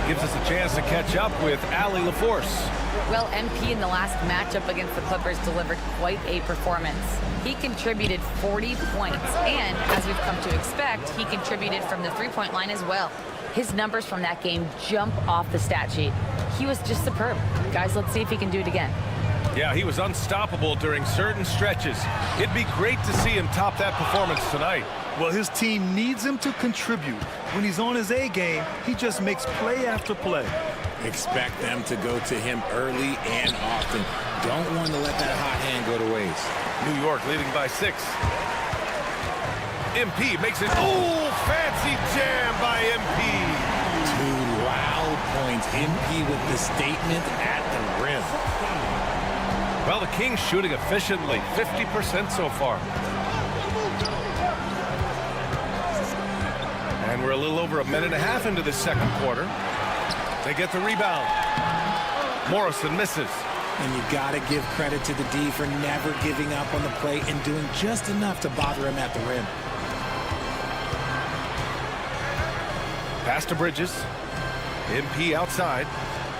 Speaker 4: Gives us a chance to catch up with Allie LaForce.
Speaker 7: Well, MP in the last matchup against the Clippers delivered quite a performance. He contributed 40 points, and as we've come to expect, he contributed from the three-point line as well. His numbers from that game jump off the stat sheet. He was just superb. Guys, let's see if he can do it again.
Speaker 4: Yeah, he was unstoppable during certain stretches. It'd be great to see him top that performance tonight.
Speaker 5: Well, his team needs him to contribute. When he's on his A game, he just makes play after play.
Speaker 14: Expect them to go to him early and often. Don't want to let that hot hand go to waste.
Speaker 4: New York leading by 6. MP makes it. Oh, fancy jam by MP.
Speaker 14: 2 loud points. MP with the statement at the rim.
Speaker 4: Well, the Kings shooting efficiently, 50% so far. And we're a little over a minute and a half into this second quarter. They get the rebound. Morrison misses.
Speaker 14: And you got to give credit to the D for never giving up on the play and doing just enough to bother him at the rim.
Speaker 4: Pass to Bridges. MP outside.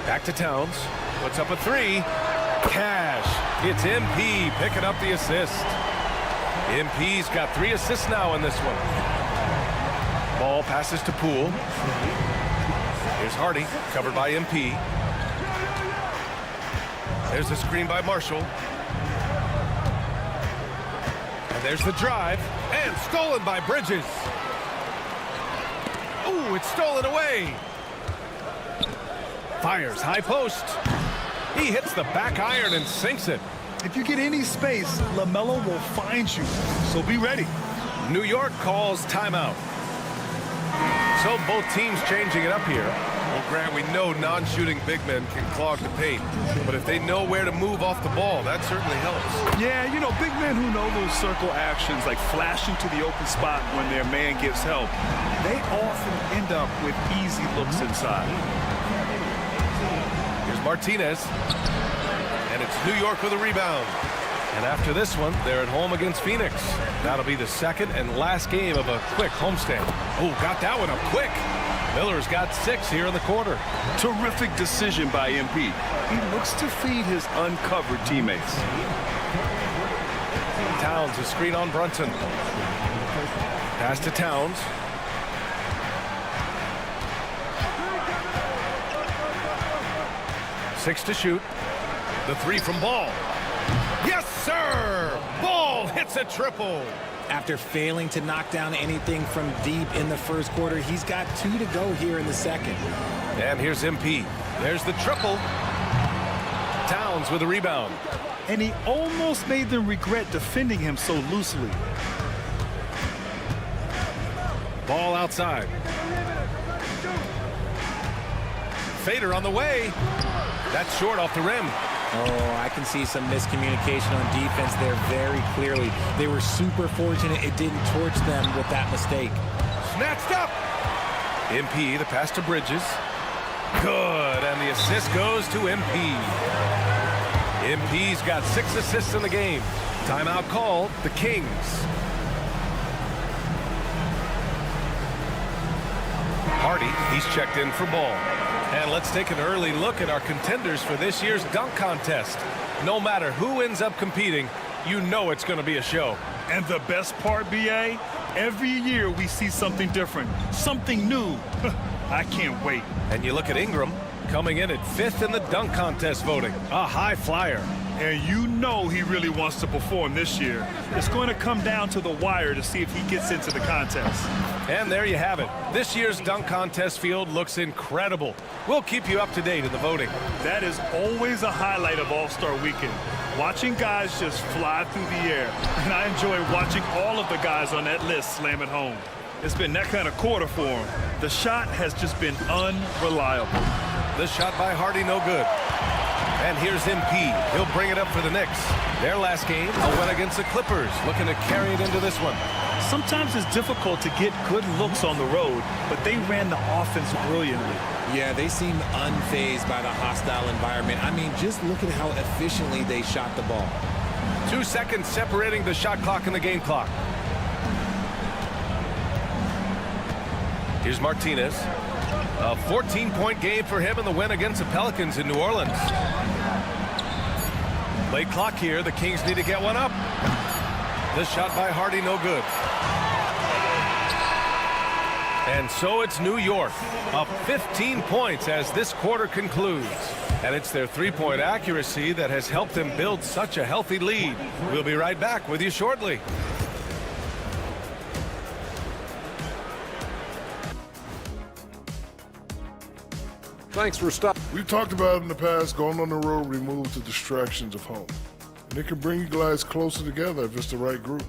Speaker 4: Back to Towns. Puts up a 3. Cash. It's MP picking up the assist. MP's got 3 assists now in this one. Ball passes to Poole. Here's Hardy, covered by MP. There's a screen by Marshall. And there's the drive. And stolen by Bridges. Ooh, it's stolen away. Fires high post. He hits the back iron and sinks it.
Speaker 5: If you get any space, LaMelo will find you, so be ready.
Speaker 4: New York calls timeout. So both teams changing it up here. Well, Grant, we know non-shooting big men can clog the paint, but if they know where to move off the ball, that certainly helps.
Speaker 5: Yeah, you know, big men who know those circle actions, like flashing to the open spot when their man gives help, they often end up with easy looks inside.
Speaker 4: Here's Martinez, and it's New York with a rebound. And after this one, they're at home against Phoenix. That'll be the second and last game of a quick homestand. Oh, got that one up quick. Miller's got 6 here in the quarter.
Speaker 5: Terrific decision by MP. He looks to feed his uncovered teammates.
Speaker 4: Towns Towns, a screen on Brunson. Pass to Towns. Six to shoot. The three from Ball. Yes, sir! Ball hits a triple.
Speaker 14: After failing to knock down anything from deep in the first quarter, he's got 2 to go here in the second.
Speaker 4: And here's MP. There's the triple. Towns with a rebound.
Speaker 5: And he almost made them regret defending him so loosely.
Speaker 4: Ball outside. Fader on the way. That's short off the rim.
Speaker 14: Oh, I can see some miscommunication on defense there very clearly. They were super fortunate it didn't torch them with that mistake.
Speaker 4: Snatched up. MP, the pass to Bridges. Good, and the assist goes to MP. MP's got 6 assists in the game. Timeout called, the Kings. Hardy, he's checked in for Ball. And let's take an early look at our contenders for this year's dunk contest. No matter who ends up competing, you know it's going to be a show.
Speaker 5: And the best part, BA, every year we see something different, something new. I can't wait.
Speaker 4: And you look at Ingram, coming in at 5th in the dunk contest voting, a high flyer.
Speaker 5: And you know he really wants to perform this year. It's going to come down to the wire to see if he gets into the contest.
Speaker 4: And there you have it. This year's dunk contest field looks incredible. We'll keep you up to date in the voting.
Speaker 5: That is always a highlight of All-Star Weekend. Watching guys just fly through the air. And I enjoy watching all of the guys on that list slam it home. It's been that kind of quarter for him. The shot has just been unreliable.
Speaker 4: The shot by Hardy, no good. And here's MP. He'll bring it up for the Knicks. Their last game, a win against the Clippers, looking to carry it into this one.
Speaker 5: Sometimes it's difficult to get good looks on the road, but they ran the offense brilliantly.
Speaker 14: Yeah, they seemed unfazed by the hostile environment. I mean, just look at how efficiently they shot the ball.
Speaker 4: 2 seconds separating the shot clock and the game clock. Here's Martinez. A 14-point game for him in the win against the Pelicans in New Orleans. Late clock here. The Kings need to get one up. This shot by Hardy, no good. And so it's New York, up 15 points as this quarter concludes. And it's their three-point accuracy that has helped them build such a healthy lead. We'll be right back with you shortly.
Speaker 1: Thanks for stopping.
Speaker 8: We've talked about in the past, going on the road removes the distractions of home. And it can bring you guys closer together if it's the right group.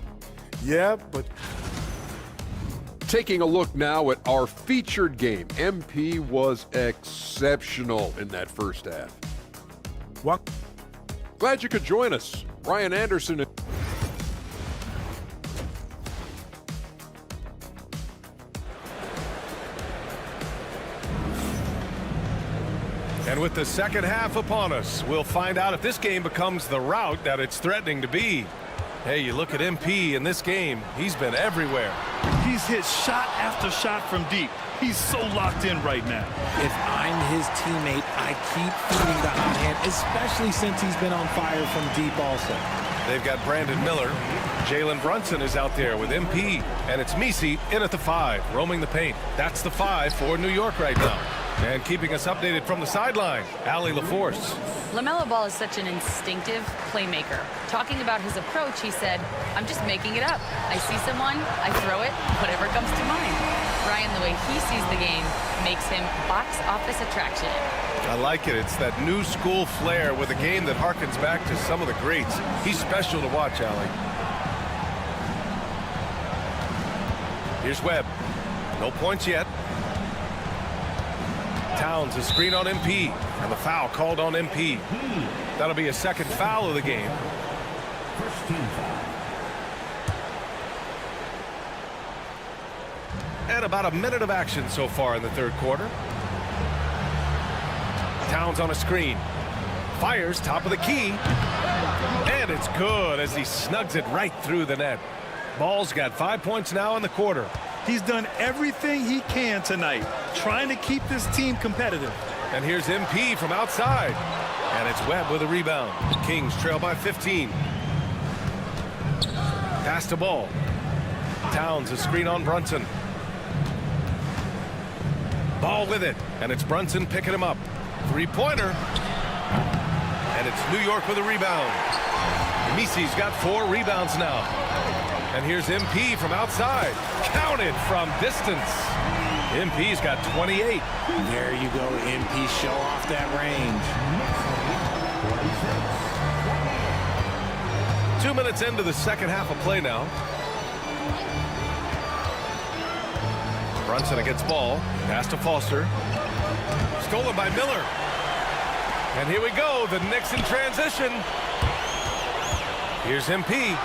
Speaker 1: Yeah, but taking a look now at our featured game, MP was exceptional in that first half.
Speaker 2: What?
Speaker 1: Glad you could join us. Ryan Anderson.
Speaker 4: And with the second half upon us, we'll find out if this game becomes the rout that it's threatening to be. Hey, you look at MP in this game, he's been everywhere.
Speaker 5: He's hit shot after shot from deep. He's so locked in right now.
Speaker 14: If I'm his teammate, I keep feeding the hot hand, especially since he's been on fire from deep also.
Speaker 4: They've got Brandon Miller. Jalen Brunson is out there with MP. And it's Misi in at the 5, roaming the paint. That's the 5 for New York right now. And keeping us updated from the sideline, Allie LaForce.
Speaker 7: LaMelo Ball is such an instinctive playmaker. Talking about his approach, he said, I'm just making it up. I see someone, I throw it, whatever comes to mind. Ryan, the way he sees the game makes him box office attraction.
Speaker 4: I like it. It's that new school flair with a game that harkens back to some of the greats. He's special to watch, Allie. Here's Webb. No points yet. Towns, a screen on MP, and the foul called on MP. That'll be a second foul of the game.
Speaker 3: First team foul.
Speaker 4: And about a minute of action so far in the third quarter. Towns on a screen. Fires top of the key. And it's good as he snugs it right through the net. Ball's got 5 points now in the quarter.
Speaker 5: He's done everything he can tonight, trying to keep this team competitive.
Speaker 4: And here's MP from outside. And it's Webb with a rebound. The Kings trail by 15. pass to Ball. Towns a screen on Brunson. Ball with it, and it's Brunson picking him up. Three-pointer. And it's New York with a rebound. Misi's got 4 rebounds now. And here's MP from outside. Counted from distance. MP's got 28.
Speaker 14: There you go, MP. Show off that range.
Speaker 4: 2 minutes into the second half of play now. Brunson against Ball. Pass to Foster. Stolen by Miller. And here we go. The Knicks in transition. Here's MP.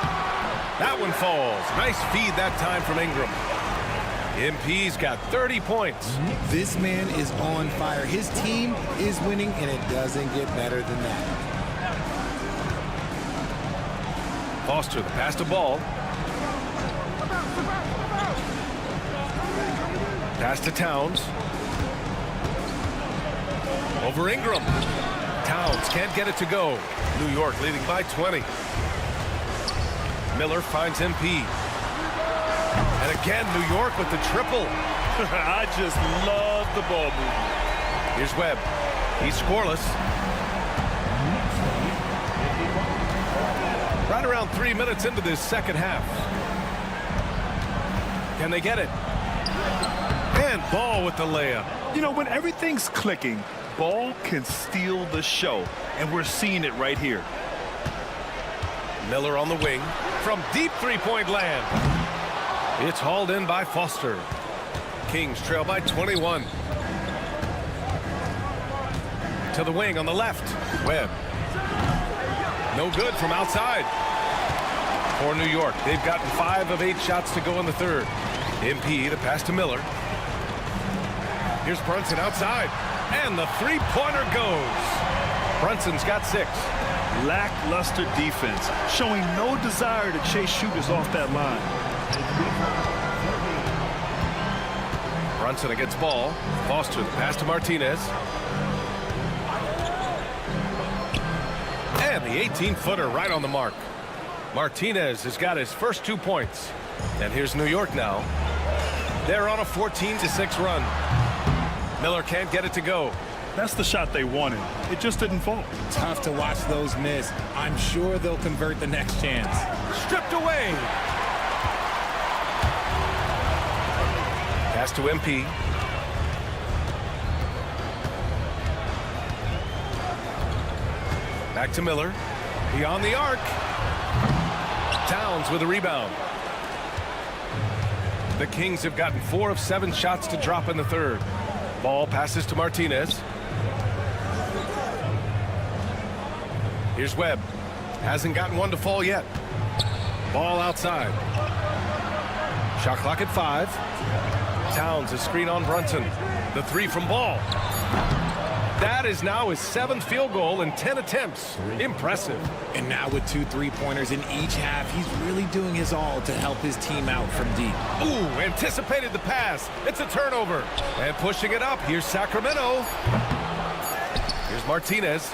Speaker 4: That one falls. Nice feed that time from Ingram. MP's got 30 points.
Speaker 14: This man is on fire. His team is winning, and it doesn't get better than that.
Speaker 4: Foster, the pass to Ball. Pass to Towns. Over Ingram. Towns can't get it to go. New York leading by 20. Miller finds MP. And again, New York with the triple.
Speaker 5: I just love the ball movement.
Speaker 4: Here's Webb. He's scoreless. Right around 3 minutes into this second half. Can they get it? And Ball with the layup.
Speaker 5: You know, when everything's clicking, Ball can steal the show, and we're seeing it right here.
Speaker 4: Miller on the wing from deep three-point land. It's hauled in by Foster. Kings trail by 21. To the wing on the left. Webb. No good from outside. For New York, they've gotten 5 of 8 shots to go in the third. MP, the pass to Miller. Here's Brunson outside. And the three-pointer goes. Brunson's got 6.
Speaker 5: Lackluster defense, showing no desire to chase shooters off that line.
Speaker 4: Brunson against Ball. Foster, the pass to Martinez. And the 18-footer right on the mark. Martinez has got his first 2 points. And here's New York now. They're on a 14-6 run. Miller can't get it to go.
Speaker 5: That's the shot they wanted. It just didn't fall.
Speaker 14: Tough to watch those miss. I'm sure they'll convert the next chance.
Speaker 4: Stripped away. Pass to MP. Back to Miller. Beyond the arc. Towns with a rebound. The Kings have gotten 4 of 7 shots to drop in the third. Ball passes to Martinez. Here's Webb. Hasn't gotten one to fall yet. Ball outside. Shot clock at 5. Towns a screen on Brunson. The 3 from Ball. That is now his 7th field goal in 10 attempts. Impressive.
Speaker 14: And now with 2 3-pointers in each half, he's really doing his all to help his team out from deep.
Speaker 4: Ooh, anticipated the pass. It's a turnover. And pushing it up, here's Sacramento. Here's Martinez.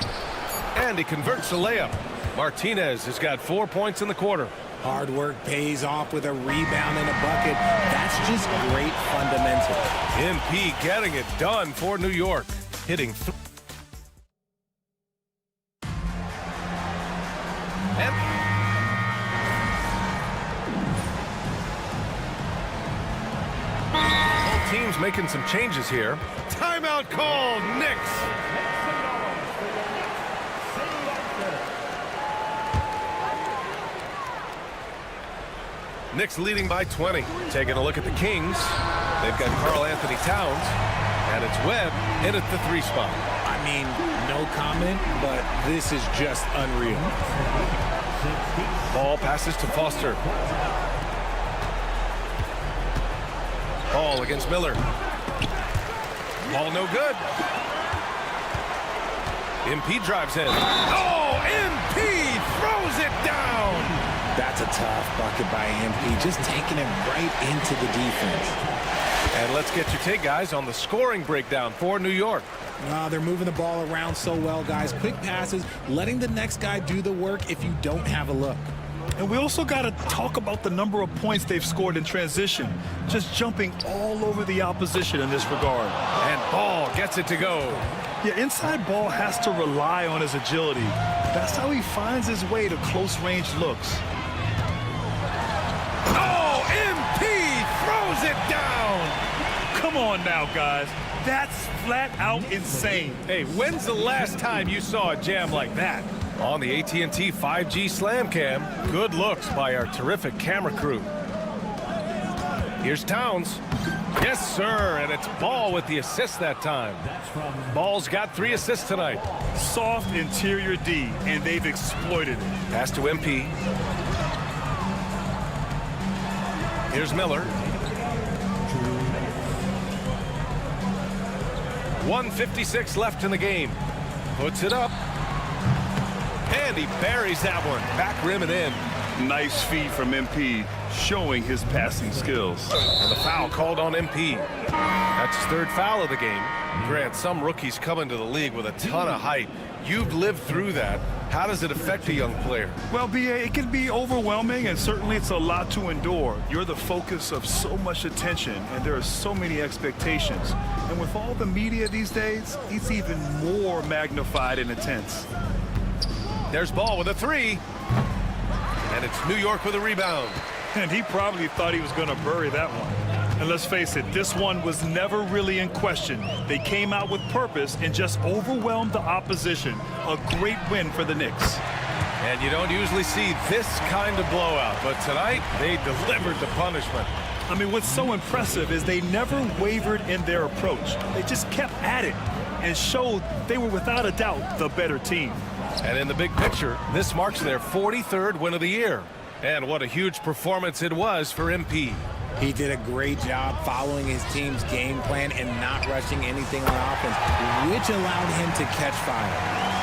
Speaker 4: And he converts the layup. Martinez has got 4 points in the quarter.
Speaker 14: Hard work pays off with a rebound and a bucket. That's just great fundamentals.
Speaker 4: MP getting it done for New York. Hitting both teams making some changes here. Timeout called, Knicks. Knicks leading by 20. Taking a look at the Kings. They've got Karl Anthony Towns. And it's Webb in at the 3 spot.
Speaker 14: I mean, no comment, but this is just unreal.
Speaker 4: Ball passes to Foster. Ball against Miller. Ball no good. MP drives in. Oh, MP throws it down.
Speaker 14: That's a tough bucket by MP, just taking it right into the defense.
Speaker 4: And let's get your take, guys, on the scoring breakdown for New York.
Speaker 14: They're moving the ball around so well, guys. Quick passes, letting the next guy do the work if you don't have a look.
Speaker 5: And we also got to talk about the number of points they've scored in transition, just jumping all over the opposition in this regard.
Speaker 4: And Ball gets it to go.
Speaker 5: Yeah, inside Ball has to rely on his agility. That's how he finds his way to close-range looks.
Speaker 4: Oh, MP throws it down.
Speaker 5: Come on now, guys. That's flat out insane.
Speaker 4: Hey, when's the last time you saw a jam like that? On the AT&T 5G Slam Cam, good looks by our terrific camera crew. Here's Towns. Yes, sir, and it's Ball with the assist that time. Ball's got 3 assists tonight.
Speaker 5: Soft interior D, and they've exploited it.
Speaker 4: Pass to MP. Here's Miller. 1:56 left in the game. Puts it up. And he buries that one. Back rim and in.
Speaker 5: Nice feed from MP, showing his passing skills.
Speaker 4: And the foul called on MP. That's his 3rd foul of the game. Grant, some rookies come into the league with a ton of hype. You've lived through that. How does it affect a young player?
Speaker 5: Well, BA, it can be overwhelming, and certainly it's a lot to endure. You're the focus of so much attention, and there are so many expectations. And with all the media these days, it's even more magnified and intense.
Speaker 4: There's Ball with a 3. And it's New York with a rebound.
Speaker 5: And he probably thought he was going to bury that one. And let's face it, this one was never really in question. They came out with purpose and just overwhelmed the opposition. A great win for the Knicks.
Speaker 4: And you don't usually see this kind of blowout, but tonight they delivered the punishment.
Speaker 5: I mean, what's so impressive is they never wavered in their approach. They just kept at it and showed they were without a doubt the better team.
Speaker 4: And in the big picture, this marks their 43rd win of the year. And what a huge performance it was for MP.
Speaker 14: He did a great job following his team's game plan and not rushing anything on offense, which allowed him to catch fire.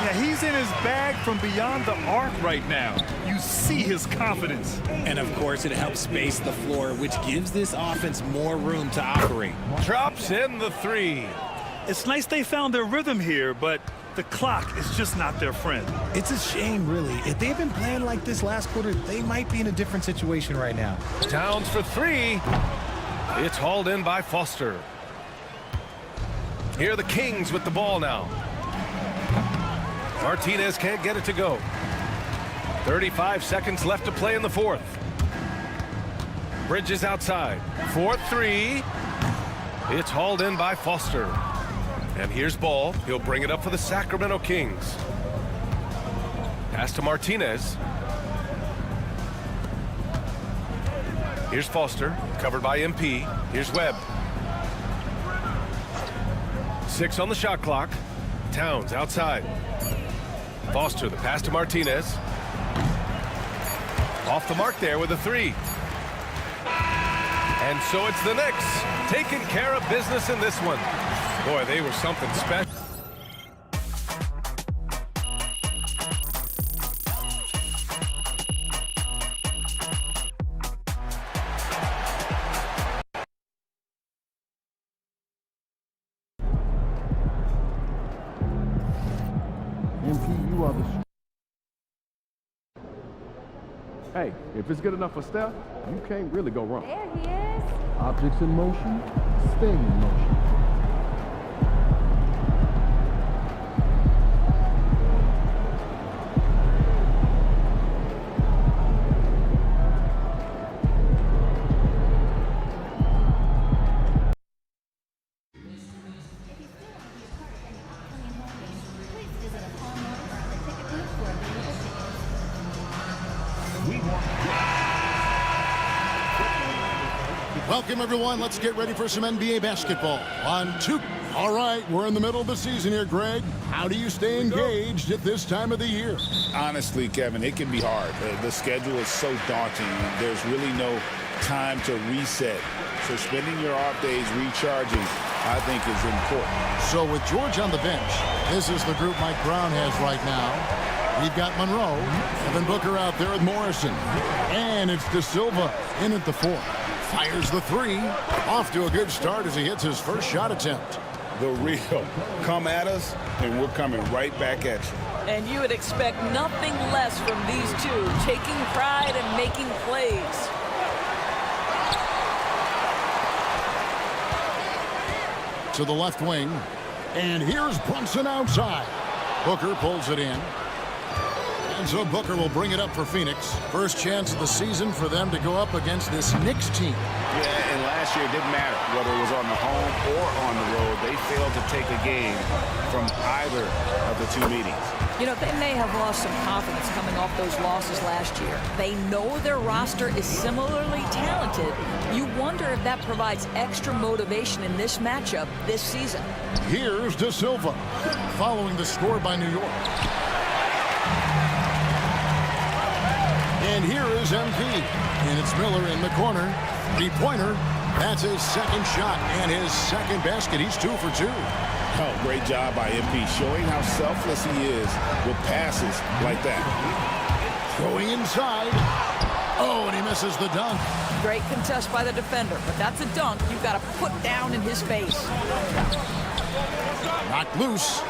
Speaker 5: Yeah, he's in his bag from beyond the arc right now. You see his confidence.
Speaker 14: And of course, it helps space the floor, which gives this offense more room to operate.
Speaker 4: Drops in the 3.
Speaker 5: It's nice they found their rhythm here, but the clock is just not their friend.
Speaker 14: It's a shame, really. If they've been playing like this last quarter, they might be in a different situation right now.
Speaker 4: Towns for 3. It's hauled in by Foster. Here are the Kings with the ball now. Martinez can't get it to go. 35 seconds left to play in the 4th. Bridges outside. 4-3. It's hauled in by Foster. And here's Ball. He'll bring it up for the Sacramento Kings. Pass to Martinez. Here's Foster, covered by MP. Here's Webb. 6 on the shot clock. Towns outside. Foster, the pass to Martinez. Off the mark there with a 3. And so it's the Knicks taking care of business in this one. Boy, they were something special.
Speaker 2: MP, you are the...
Speaker 13: Hey, if it's good enough for Steph, you can't really go wrong.
Speaker 15: There he is.
Speaker 2: Objects in motion, stay in motion.
Speaker 10: Welcome, everyone. Let's get ready for some NBA basketball. 1, 2. All right, we're in the middle of the season here, Greg. How do you stay engaged at this time of the year?
Speaker 11: Honestly, Kevin, it can be hard. The schedule is so daunting. There's really no time to reset. So spending your off days recharging, I think, is important.
Speaker 10: So with George on the bench, this is the group Mike Brown has right now. We've got Monroe, Evan Booker out there with Morrison. And it's De Silva in at the 4. Fires the 3. Off to a good start as he hits his first shot attempt.
Speaker 11: the real. Come at us, and we're coming right back at you.
Speaker 6: And you would expect nothing less from these two, taking pride and making plays.
Speaker 10: To the left wing. And here's Brunson outside. Booker pulls it in. And so Booker will bring it up for Phoenix. First chance of the season for them to go up against this Knicks team.
Speaker 11: Yeah, and last year it didn't matter whether it was on the home or on the road. They failed to take a game from either of the two meetings.
Speaker 6: You know, they may have lost some confidence coming off those losses last year. They know their roster is similarly talented. You wonder if that provides extra motivation in this matchup this season.
Speaker 10: Here's De Silva, following the score by New York. And here is MP. And it's Miller in the corner. Three-pointer. That's his second shot and his second basket. He's 2 for 2.
Speaker 11: Oh, great job by MP, showing how selfless he is with passes like that.
Speaker 10: Going inside. Oh, and he misses the dunk.
Speaker 6: Great contest by the defender, but that's a dunk you've got to put down in his face.
Speaker 10: Knocked loose.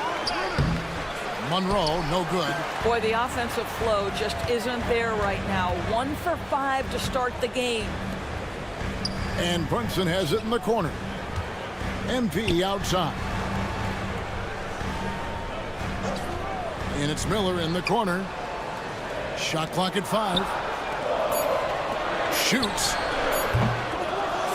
Speaker 10: Monroe, no good.
Speaker 6: Boy, the offensive flow just isn't there right now. 1 for 5 to start the game.
Speaker 10: And Brunson has it in the corner. MP outside. And it's Miller in the corner. Shot clock at 5. Shoots.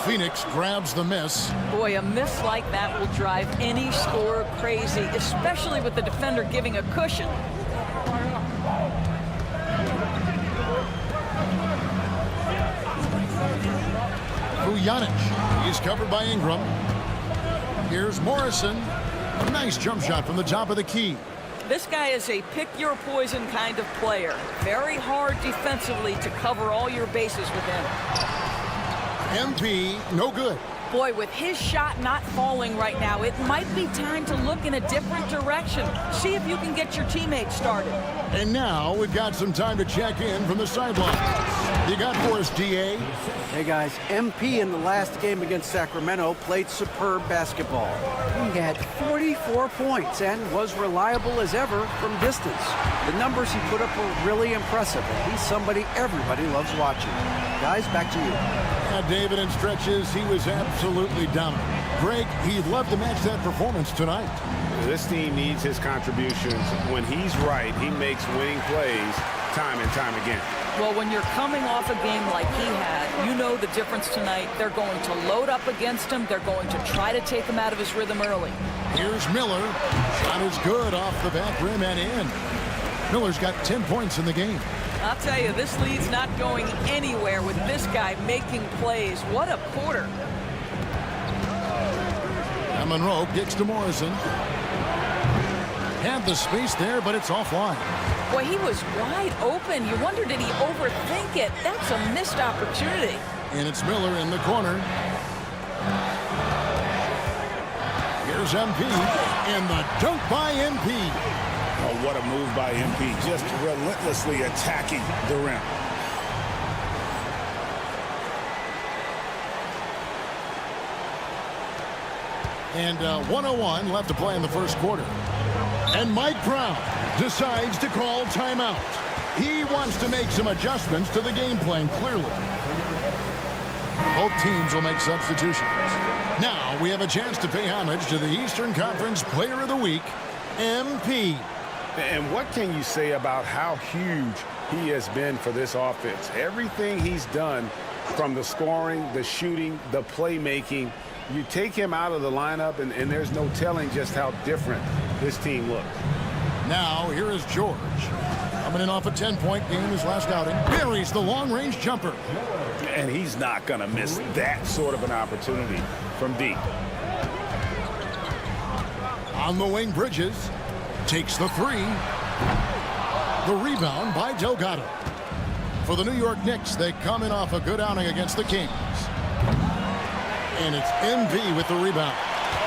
Speaker 10: Phoenix grabs the miss.
Speaker 6: Boy, a miss like that will drive any scorer crazy, especially with the defender giving a cushion.
Speaker 10: Vujanic. He's covered by Ingram. Here's Morrison. A nice jump shot from the top of the key.
Speaker 6: This guy is a pick-your-poison kind of player. Very hard defensively to cover all your bases with him.
Speaker 10: MP, no good.
Speaker 6: Boy, with his shot not falling right now, it might be time to look in a different direction. See if you can get your teammates started.
Speaker 10: And now we've got some time to check in from the sideline. You got for us, DA?
Speaker 12: Hey guys, MP in the last game against Sacramento played superb basketball. He had 44 points and was reliable as ever from distance. The numbers he put up were really impressive. He's somebody everybody loves watching. Guys, back to you.
Speaker 10: Yeah, David, in stretches, he was absolutely dominant. Greg, he'd love to match that performance tonight.
Speaker 11: This team needs his contributions. When he's right, he makes winning plays time and time again.
Speaker 6: Well, when you're coming off a game like he had, you know the difference tonight. They're going to load up against him. They're going to try to take him out of his rhythm early.
Speaker 10: Here's Miller. Shot is good off the back rim and in. Miller's got 10 points in the game.
Speaker 6: I'll tell you, this lead's not going anywhere with this guy making plays. What a quarter.
Speaker 10: And Monroe gets to Morrison. Had the space there, but it's offline.
Speaker 6: Boy, he was wide open. You wonder, did he overthink it? That's a missed opportunity.
Speaker 10: And it's Miller in the corner. Here's MP. And the dunk by MP.
Speaker 11: Oh, what a move by MP. Just relentlessly attacking the rim.
Speaker 10: And 1:01 left to play in the first quarter. And Mike Brown decides to call timeout. He wants to make some adjustments to the game plan, clearly. Both teams will make substitutions. Now we have a chance to pay homage to the Eastern Conference Player of the Week, MP.
Speaker 11: And what can you say about how huge he has been for this offense? Everything he's done, from the scoring, the shooting, the playmaking, you take him out of the lineup, and there's no telling just how different this team looks.
Speaker 10: Now, here is George. Coming in off a 10-point game his last outing. Buries the long-range jumper.
Speaker 11: And he's not going to miss that sort of an opportunity from deep.
Speaker 10: On the wing, Bridges takes the three. The rebound by Delgado. For the New York Knicks, they come in off a good outing against the Kings. And it's MV with the rebound.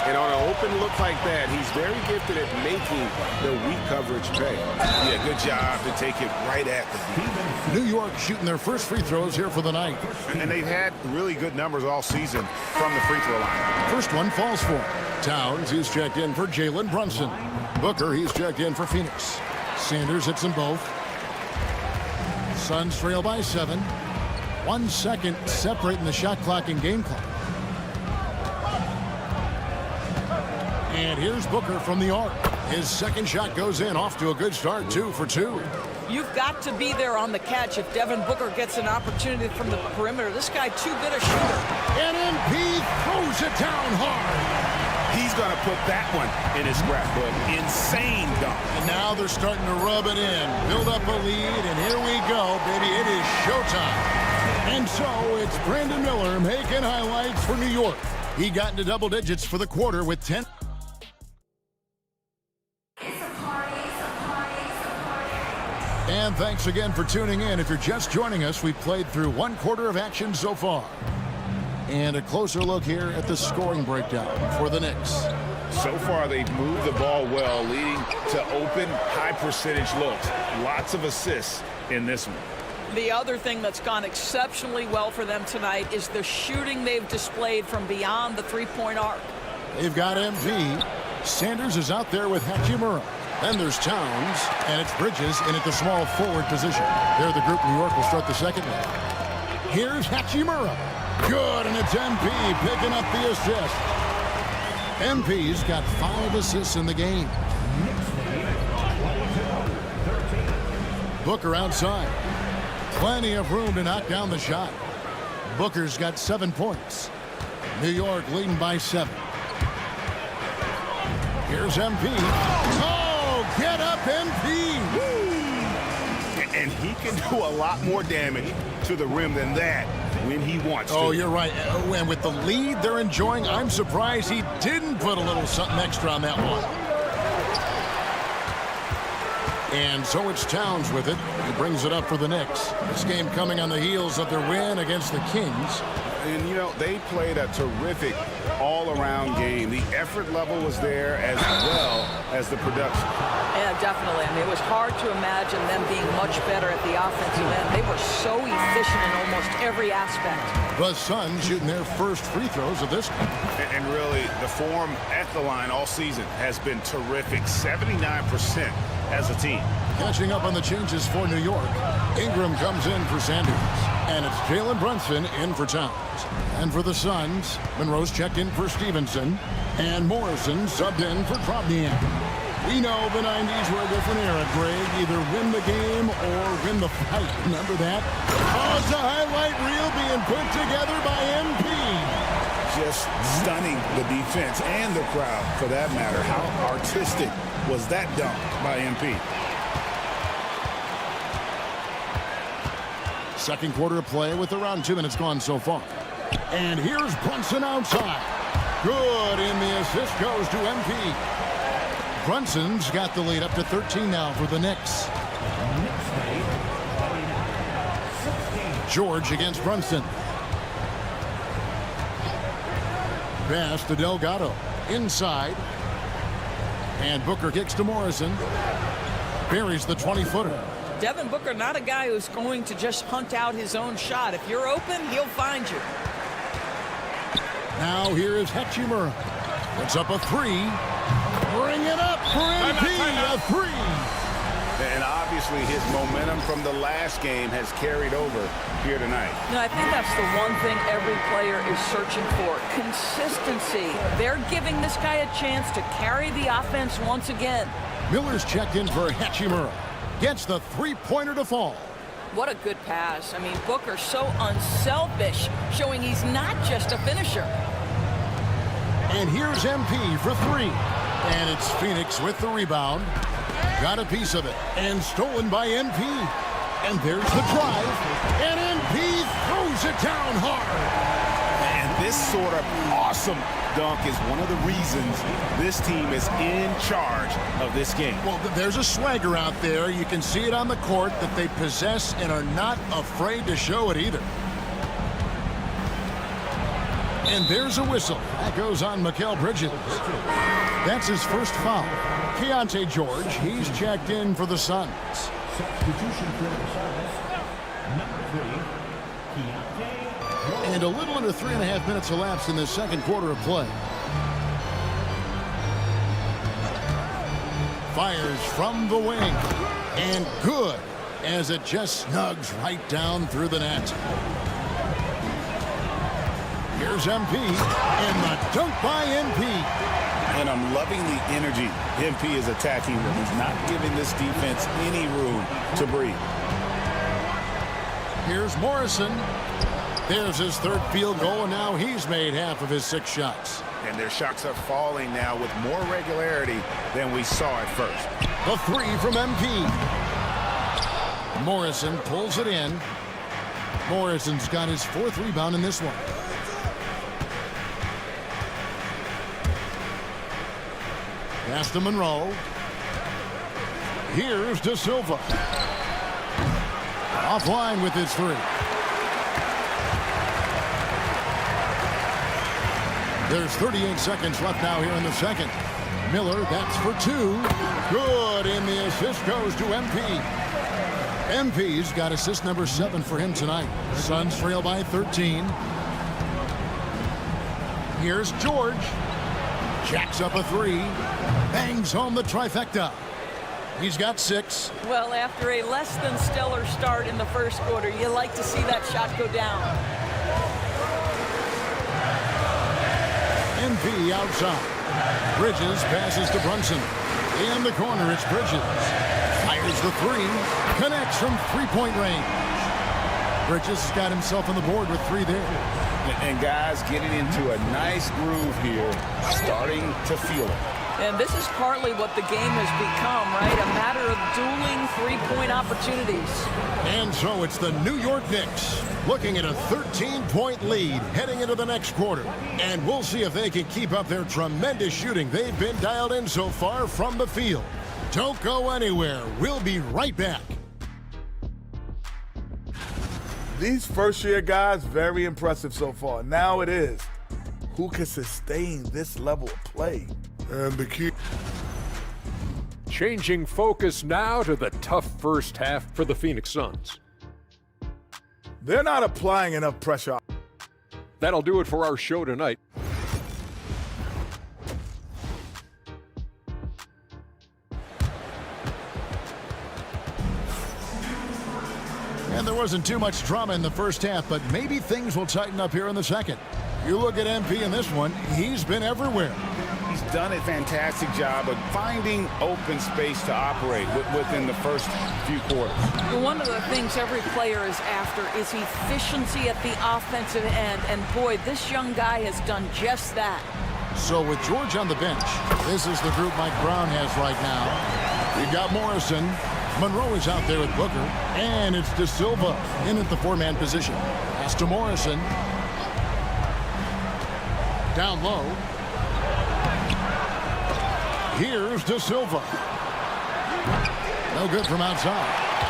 Speaker 11: And on an open look like that, he's very gifted at making the weak coverage pay. Yeah, good job to take it right at the
Speaker 10: New York shooting their first free throws here for the night.
Speaker 11: And they've had really good numbers all season from the free throw line.
Speaker 10: First one falls for him. Towns, he's checked in for Jalen Brunson. Booker, he's checked in for Phoenix. Sanders hits them both. Suns trail by 7. 1 second separating the shot clock and game clock. And here's Booker from the arc. His second shot goes in, off to a good start, 2 for 2.
Speaker 6: You've got to be there on the catch if Devin Booker gets an opportunity from the perimeter. This guy too good a shooter.
Speaker 10: And MP throws it down hard.
Speaker 11: He's going to put that one in his scrapbook. Insane dunk.
Speaker 10: And now they're starting to rub it in, build up a lead, and here we go, baby. It is showtime. And so it's Brandon Miller making highlights for New York. He got into double digits for the quarter with 10. And thanks again for tuning in. If you're just joining us, we've played through 1 quarter of action so far. And a closer look here at the scoring breakdown for the Knicks.
Speaker 11: So far, they've moved the ball well, leading to open, high-percentage looks. Lots of assists in this one.
Speaker 6: The other thing that's gone exceptionally well for them tonight is the shooting they've displayed from beyond the three-point arc.
Speaker 10: They've got MP. Sanders is out there with Hachimura. Then there's Towns, and it's Bridges in at the small forward position. They're the group New York will start the second leg. Here's Hachimura. Good, and it's MP picking up the assist. MP's got 5 assists in the game. Booker outside. Plenty of room to knock down the shot. Booker's got 7 points. New York leading by 7. Here's MP. Oh, get up, MP. Woo!
Speaker 11: And he can do a lot more damage to the rim than that when he wants to.
Speaker 10: Oh, you're right. And with the lead they're enjoying, I'm surprised he didn't put a little something extra on that one. And so it's Towns with it. He brings it up for the Knicks. This game coming on the heels of their win against the Kings.
Speaker 11: And, you know, they played a terrific all-around game. The effort level was there as well as the production.
Speaker 6: Yeah, definitely. I mean, it was hard to imagine them being much better at the offensive end. They were so efficient in almost every aspect.
Speaker 10: The Suns shooting their first free throws of this game.
Speaker 11: And really, the form at the line all season has been terrific. 79% as a team.
Speaker 10: Catching up on the changes for New York. Ingram comes in for Sanders. And it's Jalen Brunson in for Towns. And for the Suns, Monroe's checked in for Stevenson. And Morrison subbed in for Trobniak. We know the 90s were a different era, Greg. Either win the game or win the fight. Remember that? Oh, it's a highlight reel being put together by MP.
Speaker 11: Just stunning the defense and the crowd, for that matter. How artistic was that dunk by MP?
Speaker 10: Second quarter of play with around 2 minutes gone so far. And here's Brunson outside. Good, and the assist goes to MP. Brunson's got the lead up to 13 now for the Knicks. George against Brunson. Pass to Delgado. Inside. And Booker kicks to Morrison. Buries the 20-footer.
Speaker 6: Devin Booker, not a guy who's going to just hunt out his own shot. If you're open, he'll find you.
Speaker 10: Now here is Hachimura. Puts up a 3. Bring it up for MP. A 3.
Speaker 11: And obviously his momentum from the last game has carried over here tonight.
Speaker 6: No, I think that's the one thing every player is searching for. Consistency. They're giving this guy a chance to carry the offense once again.
Speaker 10: Miller's checked in for Hachimura. Gets the 3-pointer to fall.
Speaker 6: What a good pass. I mean, Booker so unselfish, showing he's not just a finisher.
Speaker 10: And here's MP for 3. And it's Phoenix with the rebound. Got a piece of it. And stolen by MP. And there's the drive. And MP throws it down hard.
Speaker 11: And this sort of awesome dunk is one of the reasons this team is in charge of this game.
Speaker 10: Well, there's a swagger out there. You can see it on the court that they possess and are not afraid to show it either. And there's a whistle. That goes on Mikal Bridges. That's his first foul. Keontae George, he's checked in for the Suns.
Speaker 3: Substitution for the Suns, number 3, Keontae.
Speaker 10: And a little under 3.5 minutes elapsed in this second quarter of play. Fires from the wing. And good, as it just snugs right down through the net. Here's MP, and the dunk by MP.
Speaker 11: And I'm loving the energy MP is attacking with. He's not giving this defense any room to breathe.
Speaker 10: Here's Morrison. There's his third field goal, and now he's made half of his 6 shots.
Speaker 11: And their shots are falling now with more regularity than we saw at first.
Speaker 10: The 3 from MP. Morrison pulls it in. Morrison's got his 4th rebound in this one. Pass to Monroe. Here's De Silva. Offline with his 3. There's 38 seconds left now here in the second. Miller, that's for 2. Good, and the assist goes to MP. MP's got assist number 7 for him tonight. Suns trail by 13. Here's George. Jacks up a 3. Bangs home the trifecta. He's got 6.
Speaker 6: Well, after a less than stellar start in the first quarter, you like to see that shot go down.
Speaker 10: MP outside. Bridges passes to Brunson. In the corner, it's Bridges. Fires the 3. Connects from 3-point range. Bridges has got himself on the board with 3 there.
Speaker 11: And guys getting into a nice groove here, starting to feel it.
Speaker 6: And this is partly what the game has become, right? A matter of dueling 3-point opportunities.
Speaker 10: And so it's the New York Knicks looking at a 13-point lead heading into the next quarter. And we'll see if they can keep up their tremendous shooting they've been dialed in so far from the field. Don't go anywhere. We'll be right back.
Speaker 15: These first-year guys, very impressive so far. Now it is, who can sustain this level of play?
Speaker 8: And the key.
Speaker 1: Changing focus now to the tough first half for the Phoenix Suns.
Speaker 15: They're not applying enough pressure.
Speaker 1: That'll do it for our show tonight.
Speaker 10: And there wasn't too much drama in the first half, but maybe things will tighten up here in the second. You look at MP in this one, he's been everywhere.
Speaker 11: He's done a fantastic job of finding open space to operate within the first few quarters.
Speaker 6: One of the things every player is after is efficiency at the offensive end. And boy, this young guy has done just that.
Speaker 10: So with George on the bench, this is the group Mike Brown has right now. We've got Morrison. Monroe is out there with Booker. And it's De Silva in at the 4-man position. Pass to Morrison. Down low. Here's De Silva. No good from outside.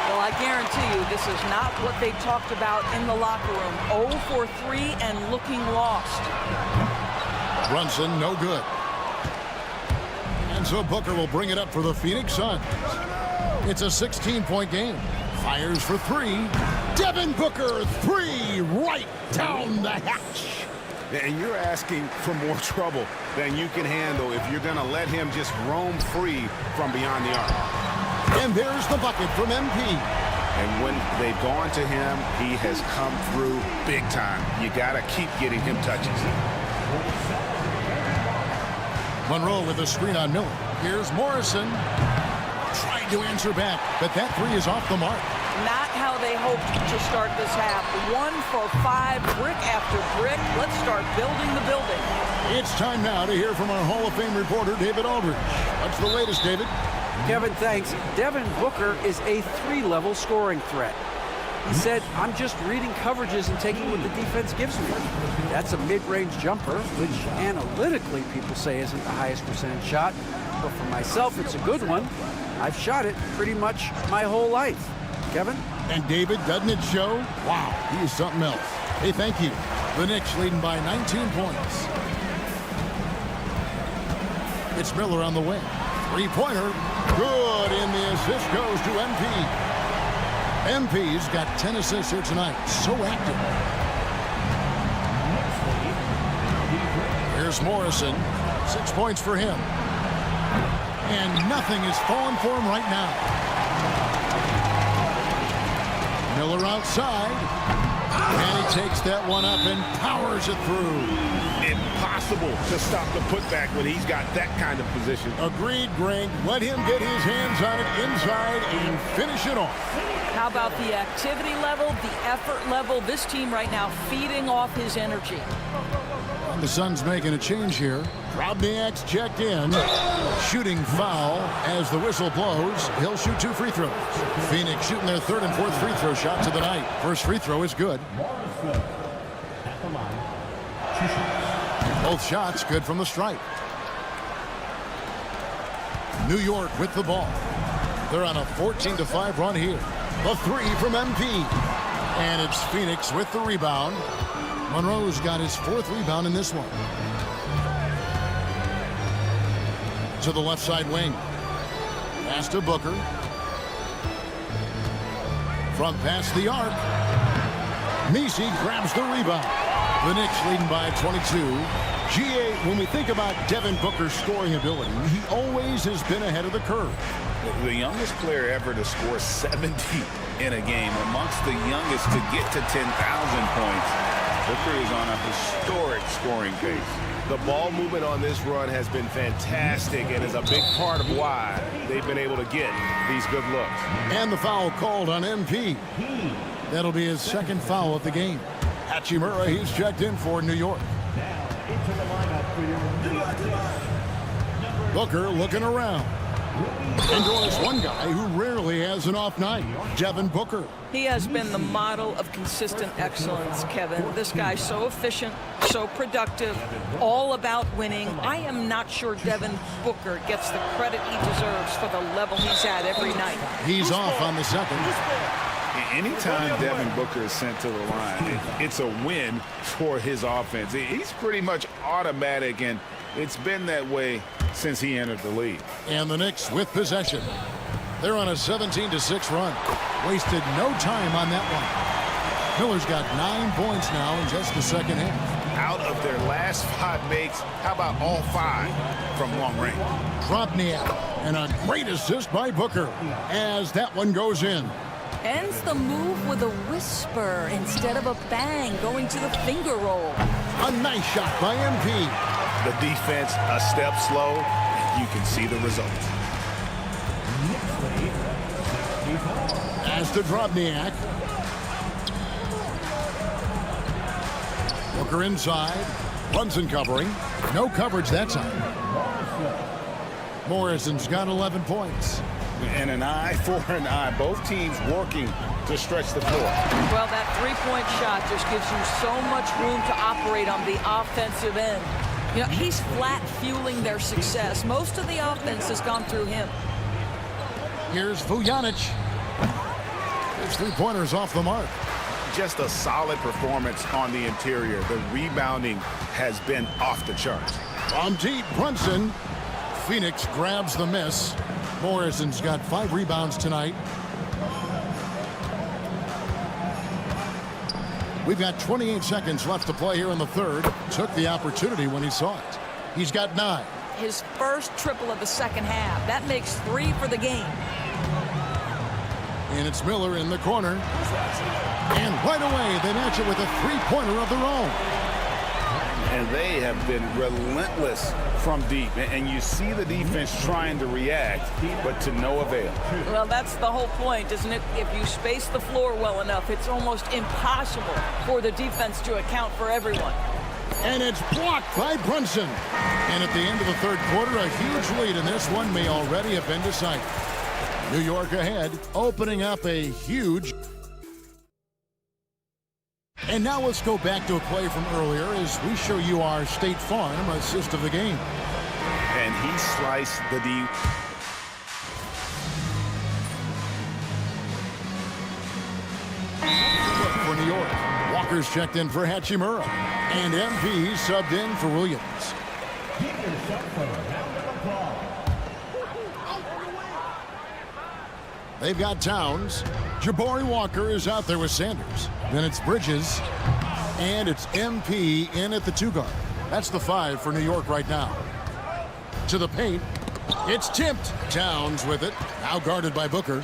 Speaker 6: Well, I guarantee you this is not what they talked about in the locker room. 0 for 3 and looking lost.
Speaker 10: Brunson, no good. And so Booker will bring it up for the Phoenix Suns. It's a 16-point game. Fires for 3. Devin Booker, 3 right down the hatch.
Speaker 11: And you're asking for more trouble than you can handle if you're going to let him just roam free from beyond the arc.
Speaker 10: And there's the bucket from MP.
Speaker 11: And when they've gone to him, he has come through big time. You got to keep getting him touches.
Speaker 10: Monroe with a screen on Miller. Here's Morrison. Tried to answer back, but that 3 is off the mark.
Speaker 6: Not how they hoped to start this half. 1 for 5, brick after brick. Let's start building the building.
Speaker 10: It's time now to hear from our Hall of Fame reporter, David Aldridge. What's the latest, David?
Speaker 12: Kevin, thanks. Devin Booker is a 3-level scoring threat. He said, I'm just reading coverages and taking what the defense gives me. That's a mid-range jumper, which analytically people say isn't the highest percentage shot. But for myself, it's a good one. I've shot it pretty much my whole life. Kevin?
Speaker 10: And David, doesn't it show? Wow, he is something else. Hey, thank you. The Knicks leading by 19 points. It's Miller on the wing. 3-pointer. Good, and the assist goes to MP. MP's got 10 assists here tonight. So active. Here's Morrison. 6 points for him. And nothing is falling for him right now. Miller outside. And he takes that one up and powers it through.
Speaker 11: Impossible to stop the putback when he's got that kind of position.
Speaker 10: Agreed, Greg. Let him get his hands on it inside and finish it off.
Speaker 6: How about the activity level, the effort level? This team right now feeding off his energy.
Speaker 10: And the Suns making a change here. Robniak's checked in. Shooting foul as the whistle blows. He'll shoot 2 free throws. Phoenix shooting their 3rd and 4th free throw shots of the night. First free throw is good. Both shots good from the stripe. New York with the ball. They're on a 14-5 run here. The 3 from MP. And it's Phoenix with the rebound. Monroe's got his 4th rebound in this one. To the left side wing. Pass to Booker. Front pass the arc. Messi grabs the rebound. The Knicks leading by 22. GA, when we think about Devin Booker's scoring ability, he always has been ahead of the curve.
Speaker 9: The youngest player ever to score 70 in a game, amongst the youngest to get to 10,000 points. Booker is on a historic scoring pace.
Speaker 11: The ball movement on this run has been fantastic and is a big part of why they've been able to get these good looks.
Speaker 10: And the foul called on MP. That'll be his 2nd foul of the game. Hachimura, he's checked in for New York. Booker looking around. And there's one guy who rarely has an off night, Devin Booker.
Speaker 6: He has been the model of consistent excellence, Kevin. This guy's so efficient, so productive, all about winning. I am not sure Devin Booker gets the credit he deserves for the level he's at every night.
Speaker 10: He's off on the 2nd.
Speaker 11: Anytime Devin Booker is sent to the line, it's a win for his offense. He's pretty much automatic, and it's been that way since he entered the league.
Speaker 10: And the Knicks with possession. They're on a 17-6 run. Wasted no time on that one. Miller's got 9 points now in just the 2nd half.
Speaker 11: Out of their last 5 makes, how about all 5 from long range?
Speaker 10: Robniak, and a great assist by Booker as that one goes in.
Speaker 6: Ends the move with a whisper instead of a bang, going to the finger roll.
Speaker 10: A nice shot by MP.
Speaker 11: The defense a step slow, and you can see the results.
Speaker 10: As to Drobniak. Booker inside. Brunson covering. No coverage that time. Morrison's got 11 points.
Speaker 11: And an eye for an eye. Both teams working to stretch the floor.
Speaker 6: Well, that 3-point shot just gives you so much room to operate on the offensive end. You know, he's flat fueling their success. Most of the offense has gone through him.
Speaker 10: Here's Vujanic. His 3-pointer's off the mark.
Speaker 11: Just a solid performance on the interior. The rebounding has been off the charts.
Speaker 10: From deep, Brunson. Phoenix grabs the miss. Morrison's got 5 rebounds tonight. We've got 28 seconds left to play here in the 3rd. Took the opportunity when he saw it. He's got 9.
Speaker 6: His first triple of the 2nd half. That makes 3 for the game.
Speaker 10: And it's Miller in the corner. And right away, they match it with a 3-pointer of their own.
Speaker 11: And they have been relentless from deep. And you see the defense trying to react, but to no avail.
Speaker 6: Well, that's the whole point, isn't it? If you space the floor well enough, it's almost impossible for the defense to account for everyone.
Speaker 10: And it's blocked by Brunson. And at the end of the 3rd quarter, a huge lead in this one may already have been decided. New York ahead, opening up a huge. And now let's go back to a play from earlier as we show you our State Farm assist of the game.
Speaker 11: And he sliced the D.
Speaker 10: For New York, Walker's checked in for Hachimura. And MP subbed in for Williams. They've got Towns. Jabari Walker is out there with Sanders. Then it's Bridges. And it's MP in at the 2 guard. That's the 5 for New York right now. To the paint. It's tipped. Towns with it. Now guarded by Booker.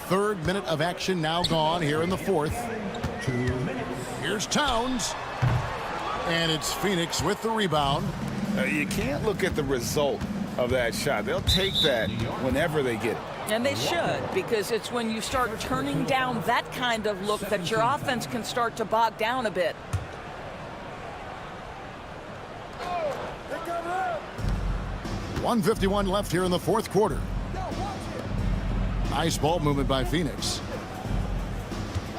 Speaker 10: Third minute of action now gone here in the fourth. Here's Towns. And it's Phoenix with the rebound.
Speaker 11: You can't look at the result of that shot. They'll take that whenever they get it.
Speaker 6: And they should, because it's when you start turning down that kind of look that your offense can start to bog down a bit.
Speaker 10: .151 left here in the fourth quarter. Nice ball movement by Phoenix.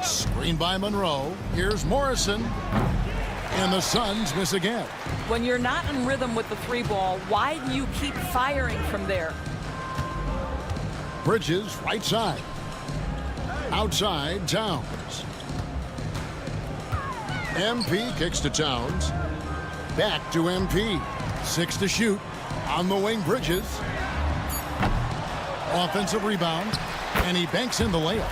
Speaker 10: Screen by Monroe. Here's Morrison. And the Suns miss again.
Speaker 6: When you're not in rhythm with the three ball, why do you keep firing from there?
Speaker 10: Bridges, right side. Outside, Towns. MP kicks to Towns. Back to MP. 6 to shoot. On the wing, Bridges. Offensive rebound. And he banks in the layup.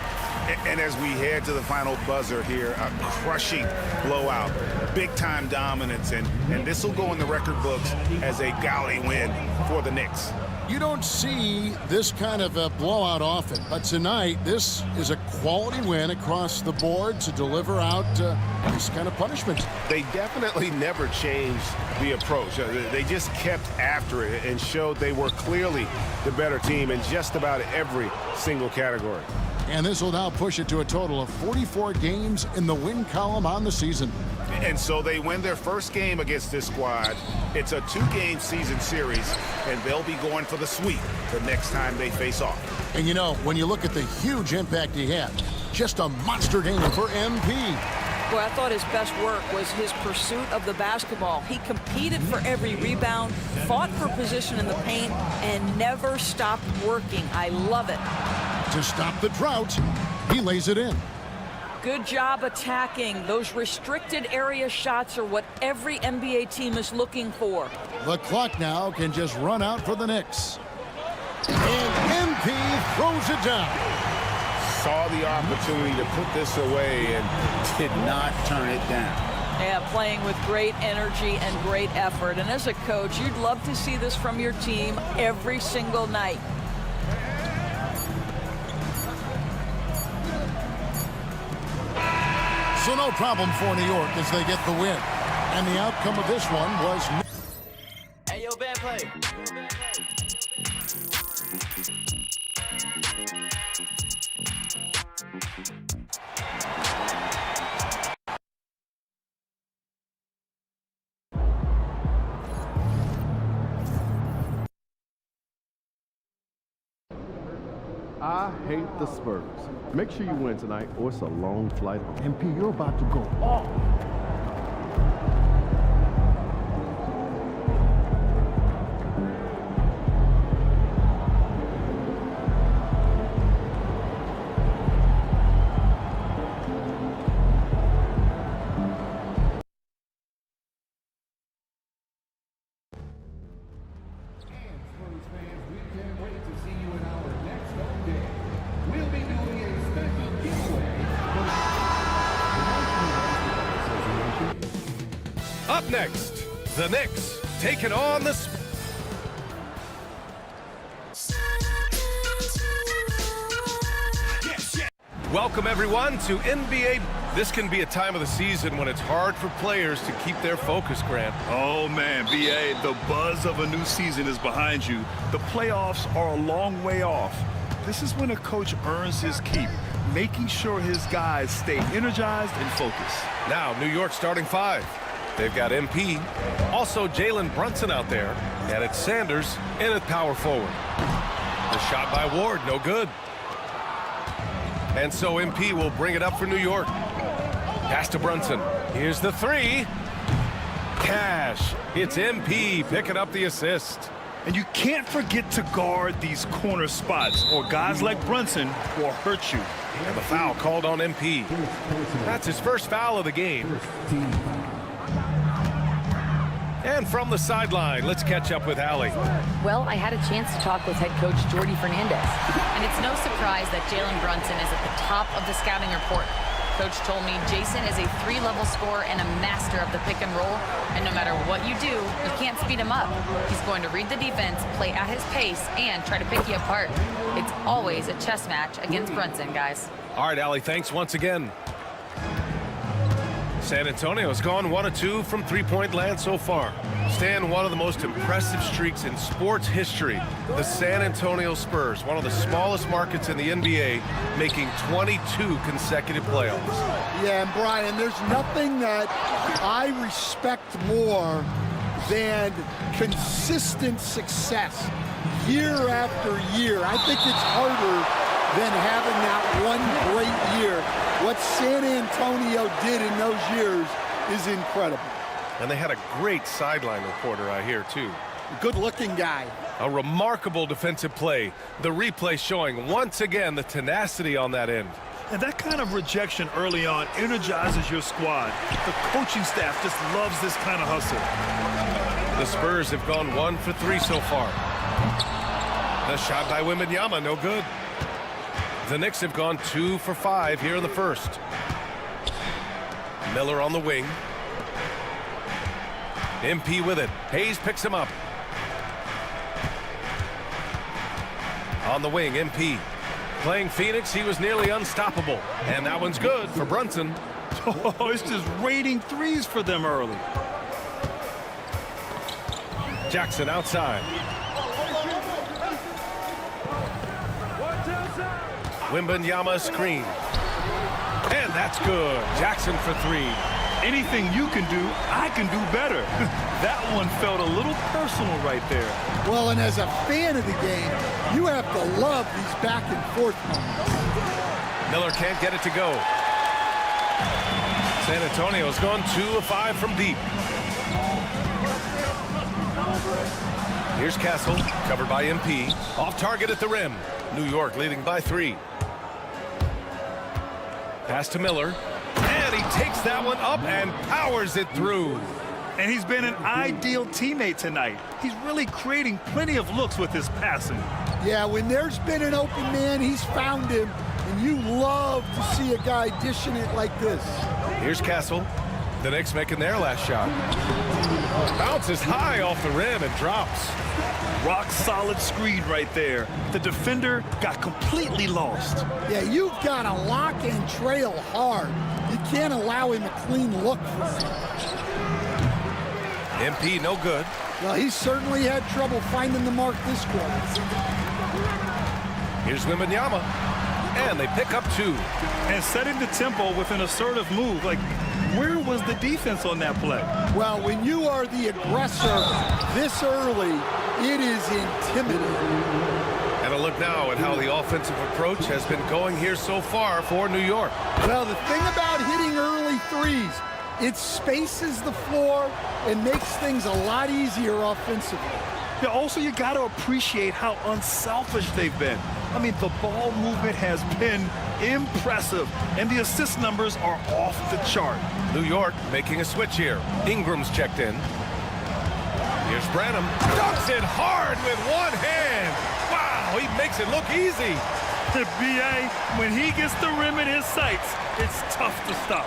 Speaker 11: And as we head to the final buzzer here, a crushing blowout. Big-time dominance, and this will go in the record books as a gaudy win for the Knicks.
Speaker 10: You don't see this kind of a blowout often, but tonight this is a quality win across the board to deliver out this kind of punishment.
Speaker 11: They definitely never changed the approach. They just kept after it and showed they were clearly the better team in just about every single category.
Speaker 10: And this will now push it to a total of 44 games in the win column on the season.
Speaker 11: And so they win their first game against this squad. It's a 2-game season series, and they'll be going for the sweep the next time they face off.
Speaker 10: And you know, when you look at the huge impact he had, just a monster game for MP.
Speaker 6: Boy, I thought his best work was his pursuit of the basketball. He competed for every rebound, fought for position in the paint, and never stopped working. I love it.
Speaker 10: To stop the drought, he lays it in.
Speaker 6: Good job attacking. Those restricted area shots are what every NBA team is looking for.
Speaker 10: The clock now can just run out for the Knicks. And MP throws it down.
Speaker 11: Saw the opportunity to put this away and did not turn it down.
Speaker 6: Yeah, playing with great energy and great effort. And as a coach, you'd love to see this from your team every single night.
Speaker 10: So no problem for New York as they get the win. And the outcome of this one was...
Speaker 16: Hey, yo, bad play.
Speaker 13: I hate the Spurs. Make sure you win tonight, or it's a long flight home.
Speaker 2: MP, you're about to go off.
Speaker 4: Up next, the Knicks taking on the Spurs. Welcome, everyone, to NBA. This can be a time of the season when it's hard for players to keep their focus, Grant.
Speaker 5: Oh, man, B.A., the buzz of a new season is behind you. The playoffs are a long way off. This is when a coach earns his keep, making sure his guys stay energized and focused.
Speaker 4: Now, New York starting 5. They've got MP, also Jalen Brunson out there, and it's Sanders in at power forward. The shot by Ward, no good. And so MP will bring it up for New York. Pass to Brunson. Here's the 3. Cash. It's MP picking up the assist.
Speaker 5: And you can't forget to guard these corner spots, or guys like Brunson will hurt you.
Speaker 4: And the foul called on MP. That's his first foul of the game. And from the sideline, let's catch up with Allie.
Speaker 7: Well, I had a chance to talk with head coach Jordy Fernandez. And it's no surprise that Jalen Brunson is at the top of the scouting report. Coach told me Jason is a 3-level scorer and a master of the pick and roll. And no matter what you do, you can't speed him up. He's going to read the defense, play at his pace, and try to pick you apart. It's always a chess match against Brunson, guys.
Speaker 4: All right, Allie, thanks once again. San Antonio's gone 1 of 2 from three-point land so far. Stan, one of the most impressive streaks in sports history. The San Antonio Spurs, one of the smallest markets in the NBA, making 22 consecutive playoffs.
Speaker 10: Yeah, and Brian, there's nothing that I respect more than consistent success year after year. I think it's harder than having that one great year. What San Antonio did in those years is incredible.
Speaker 4: And they had a great sideline reporter, I hear, too.
Speaker 10: Good-looking guy.
Speaker 4: A remarkable defensive play. The replay showing once again the tenacity on that end.
Speaker 5: And that kind of rejection early on energizes your squad. The coaching staff just loves this kind of hustle.
Speaker 4: The Spurs have gone 1 for 3 so far. The shot by Wembanyama, no good. The Knicks have gone 2 for 5 here in the first. Miller on the wing. MP with it. Hayes picks him up. On the wing, MP. Playing Phoenix, he was nearly unstoppable. And that one's good for Brunson.
Speaker 5: Oh, it's just raining threes for them early.
Speaker 4: Jackson outside. Wembanyama screen. And that's good. Jackson for 3.
Speaker 5: Anything you can do, I can do better. That one felt a little personal right there.
Speaker 10: Well, and as a fan of the game, you have to love these back and forth moments.
Speaker 4: Miller can't get it to go. San Antonio's gone 2 of 5 from deep. Here's Castle, covered by MP. Off target at the rim. New York leading by 3. Pass to Miller. And he takes that one up and powers it through.
Speaker 5: And he's been an ideal teammate tonight. He's really creating plenty of looks with his passing.
Speaker 10: Yeah, when there's been an open man, he's found him. And you love to see a guy dishing it like this.
Speaker 4: Here's Castle. The Knicks making their last shot. Bounces high off the rim and drops.
Speaker 5: Rock solid screen right there. The defender got completely lost.
Speaker 10: Yeah, you've got to lock and trail hard. You can't allow him a clean look for him.
Speaker 4: MP no good.
Speaker 10: Well, he certainly had trouble finding the mark this quarter.
Speaker 4: Here's Wembanyama. And they pick up 2.
Speaker 5: And setting the tempo with an assertive move. Like, where was the defense on that play?
Speaker 10: Well, when you are the aggressor this early, it is intimidating.
Speaker 4: And a look now at how the offensive approach has been going here so far for New York.
Speaker 10: Well, the thing about hitting early threes, it spaces the floor and makes things a lot easier offensively.
Speaker 5: Yeah, also, you got to appreciate how unselfish they've been. I mean, the ball movement has been impressive, and the assist numbers are off the chart.
Speaker 4: New York making a switch here. Ingram's checked in. Here's Branham. Dunks it hard with one hand. Wow, he makes it look easy.
Speaker 5: The BA, when he gets the rim in his sights, it's tough to stop.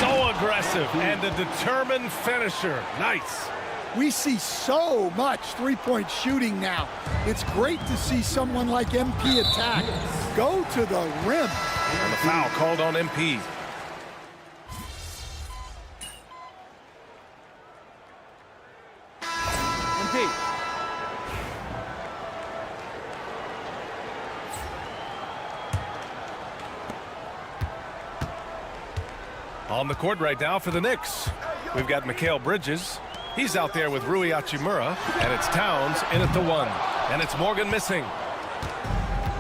Speaker 4: So aggressive and a determined finisher. Nice.
Speaker 10: We see so much three-point shooting now. It's great to see someone like MP attack. Go to the rim.
Speaker 4: And the foul called on MP.
Speaker 12: MP.
Speaker 4: On the court right now for the Knicks. We've got Mikal Bridges. He's out there with Rui Hachimura, and it's Towns in at the 1. And it's Morgan missing.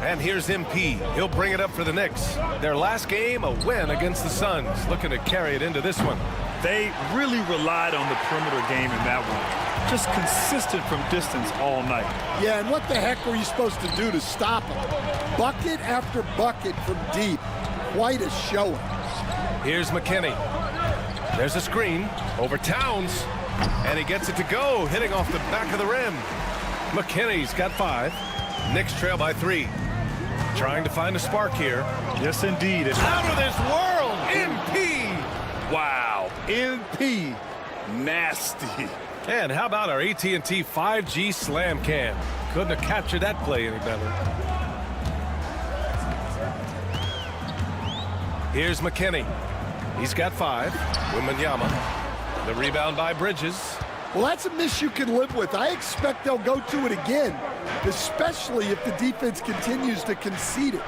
Speaker 4: And here's MP. He'll bring it up for the Knicks. Their last game, a win against the Suns. Looking to carry it into this one.
Speaker 5: They really relied on the perimeter game in that one. Just consistent from distance all night.
Speaker 10: Yeah, and what the heck were you supposed to do to stop him? Bucket after bucket from deep. Quite a showing.
Speaker 4: Here's McKinney. There's a screen over Towns. And he gets it to go, hitting off the back of the rim. McKinney's got 5. Knicks trail by 3. Trying to find a spark here.
Speaker 5: Yes, indeed.
Speaker 4: Out of this world!
Speaker 5: nasty.
Speaker 4: And how about our AT&T 5G Slam Cam? Couldn't have captured that play any better. Here's McKinney. He's got 5. Wembanyama. The rebound by Bridges.
Speaker 17: Well, that's a miss you can live with. I expect they'll go to it again, especially if the defense continues to concede it.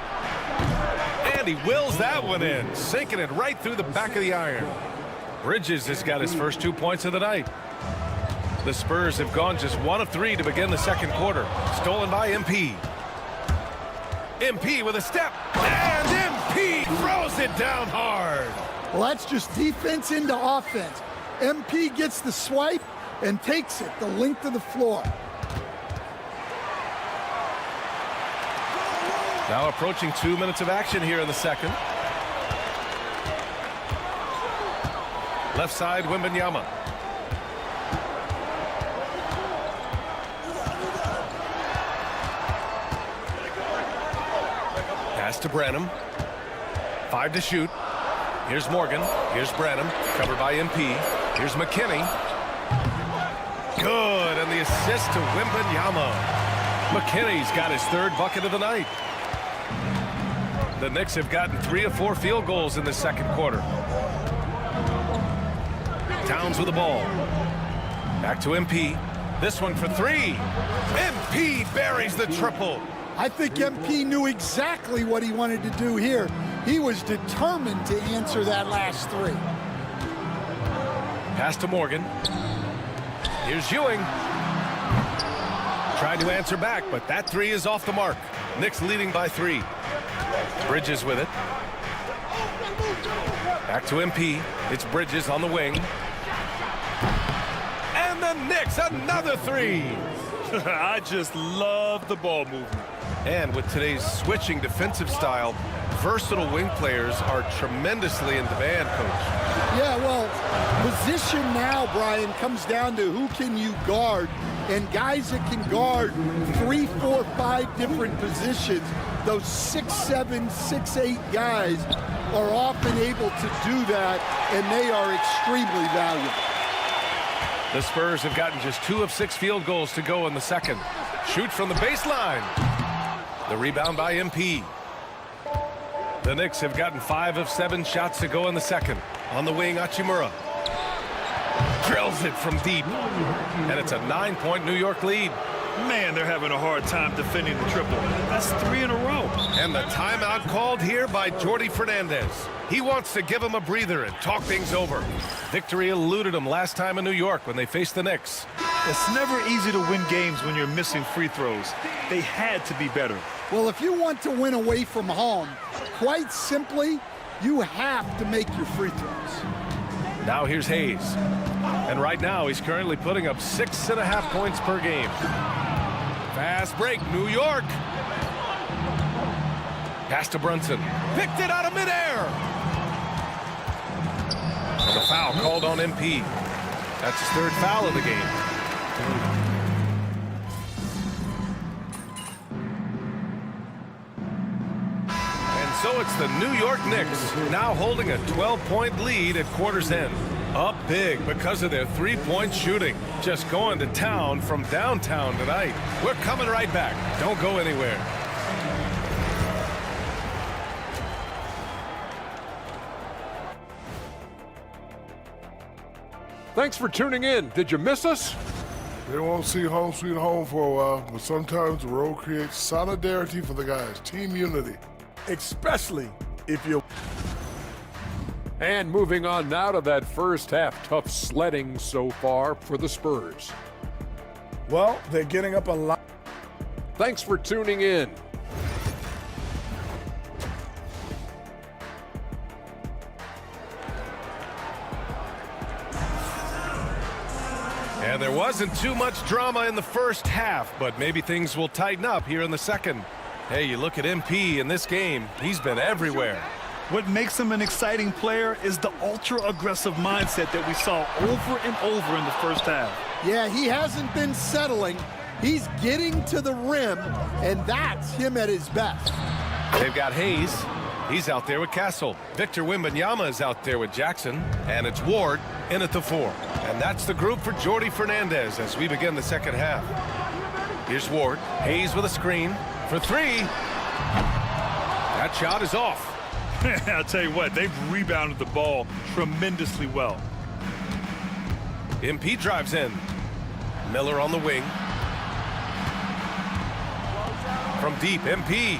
Speaker 4: And he wills that one in, sinking it right through the back of the iron. Bridges has got his first 2 points of the night. The Spurs have gone just 1 of 3 to begin the second quarter. Stolen by MP. MP with a step, and MP throws it down hard.
Speaker 17: Well, that's just defense into offense. MP gets the swipe and takes it the length of the floor.
Speaker 4: Now approaching 2 minutes of action here in the second. Left side, Wembanyama. Pass to Branham. 5 to shoot. Here's Morgan. Here's Branham. Covered by MP. Here's McKinney. Good. And the assist to Wembanyama. McKinney's got his 3rd bucket of the night. The Knicks have gotten 3 of 4 field goals in the second quarter. Towns with the ball. Back to MP. This one for 3. MP buries the triple.
Speaker 17: I think MP knew exactly what he wanted to do here. He was determined to answer that last 3.
Speaker 4: Pass to Morgan. Here's Ewing. Tried to answer back, but that 3 is off the mark. Knicks leading by 3. Bridges with it. Back to MP. It's Bridges on the wing. And the Knicks, another 3.
Speaker 5: I just love the ball movement.
Speaker 4: And with today's switching defensive style, versatile wing players are tremendously in demand, Coach.
Speaker 17: Yeah, well, position now, Brian, comes down to who can you guard. And guys that can guard 3, 4, 5 different positions, those 6'7", 6'8" guys are often able to do that, and they are extremely valuable.
Speaker 4: The Spurs have gotten just 2 of 6 field goals to go in the second. Shoot from the baseline. The rebound by MP. The Knicks have gotten 5 of 7 shots to go in the second. On the wing, Hachimura. Drills it from deep. And it's a 9-point New York lead.
Speaker 5: Man, they're having a hard time defending the triple. That's 3 in a row.
Speaker 4: And the timeout called here by Jordi Fernandez. He wants to give him a breather and talk things over. Victory eluded him last time in New York when they faced the Knicks.
Speaker 5: It's never easy to win games when you're missing free throws. They had to be better.
Speaker 17: Well, if you want to win away from home, quite simply, you have to make your free throws.
Speaker 4: Now here's Hayes. And right now he's currently putting up 6.5 points per game. Fast break, New York. Pass to Brunson. Picked it out of midair. And the foul called on MP. That's his 3rd foul of the game. And so it's the New York Knicks now holding a 12-point lead at quarter's end. Up big because of their 3-point shooting. Just going to town from downtown tonight. We're coming right back. Don't go anywhere.
Speaker 1: Thanks for tuning in. Did you miss us?
Speaker 8: They won't see home sweet home for a while, but sometimes the road creates solidarity for the guys, team unity.
Speaker 15: Especially if you're...
Speaker 1: And moving on now to that first half. Tough sledding so far for the Spurs.
Speaker 15: Well, they're getting up a lot.
Speaker 1: Thanks for tuning in.
Speaker 4: And there wasn't too much drama in the first half, but maybe things will tighten up here in the second. Hey, you look at MP in this game, he's been everywhere.
Speaker 5: What makes him an exciting player is the ultra-aggressive mindset that we saw over and over in the first half.
Speaker 17: Yeah, he hasn't been settling. He's getting to the rim, and that's him at his best.
Speaker 4: They've got Hayes. He's out there with Castle. Victor Wembanyama is out there with Jackson. And it's Ward in at the 4. And that's the group for Jordy Fernandez as we begin the second half. Here's Ward. Hayes with a screen for three. That shot is off.
Speaker 5: I'll tell you what, they've rebounded the ball tremendously well.
Speaker 4: MP drives in. Miller on the wing. From deep, MP.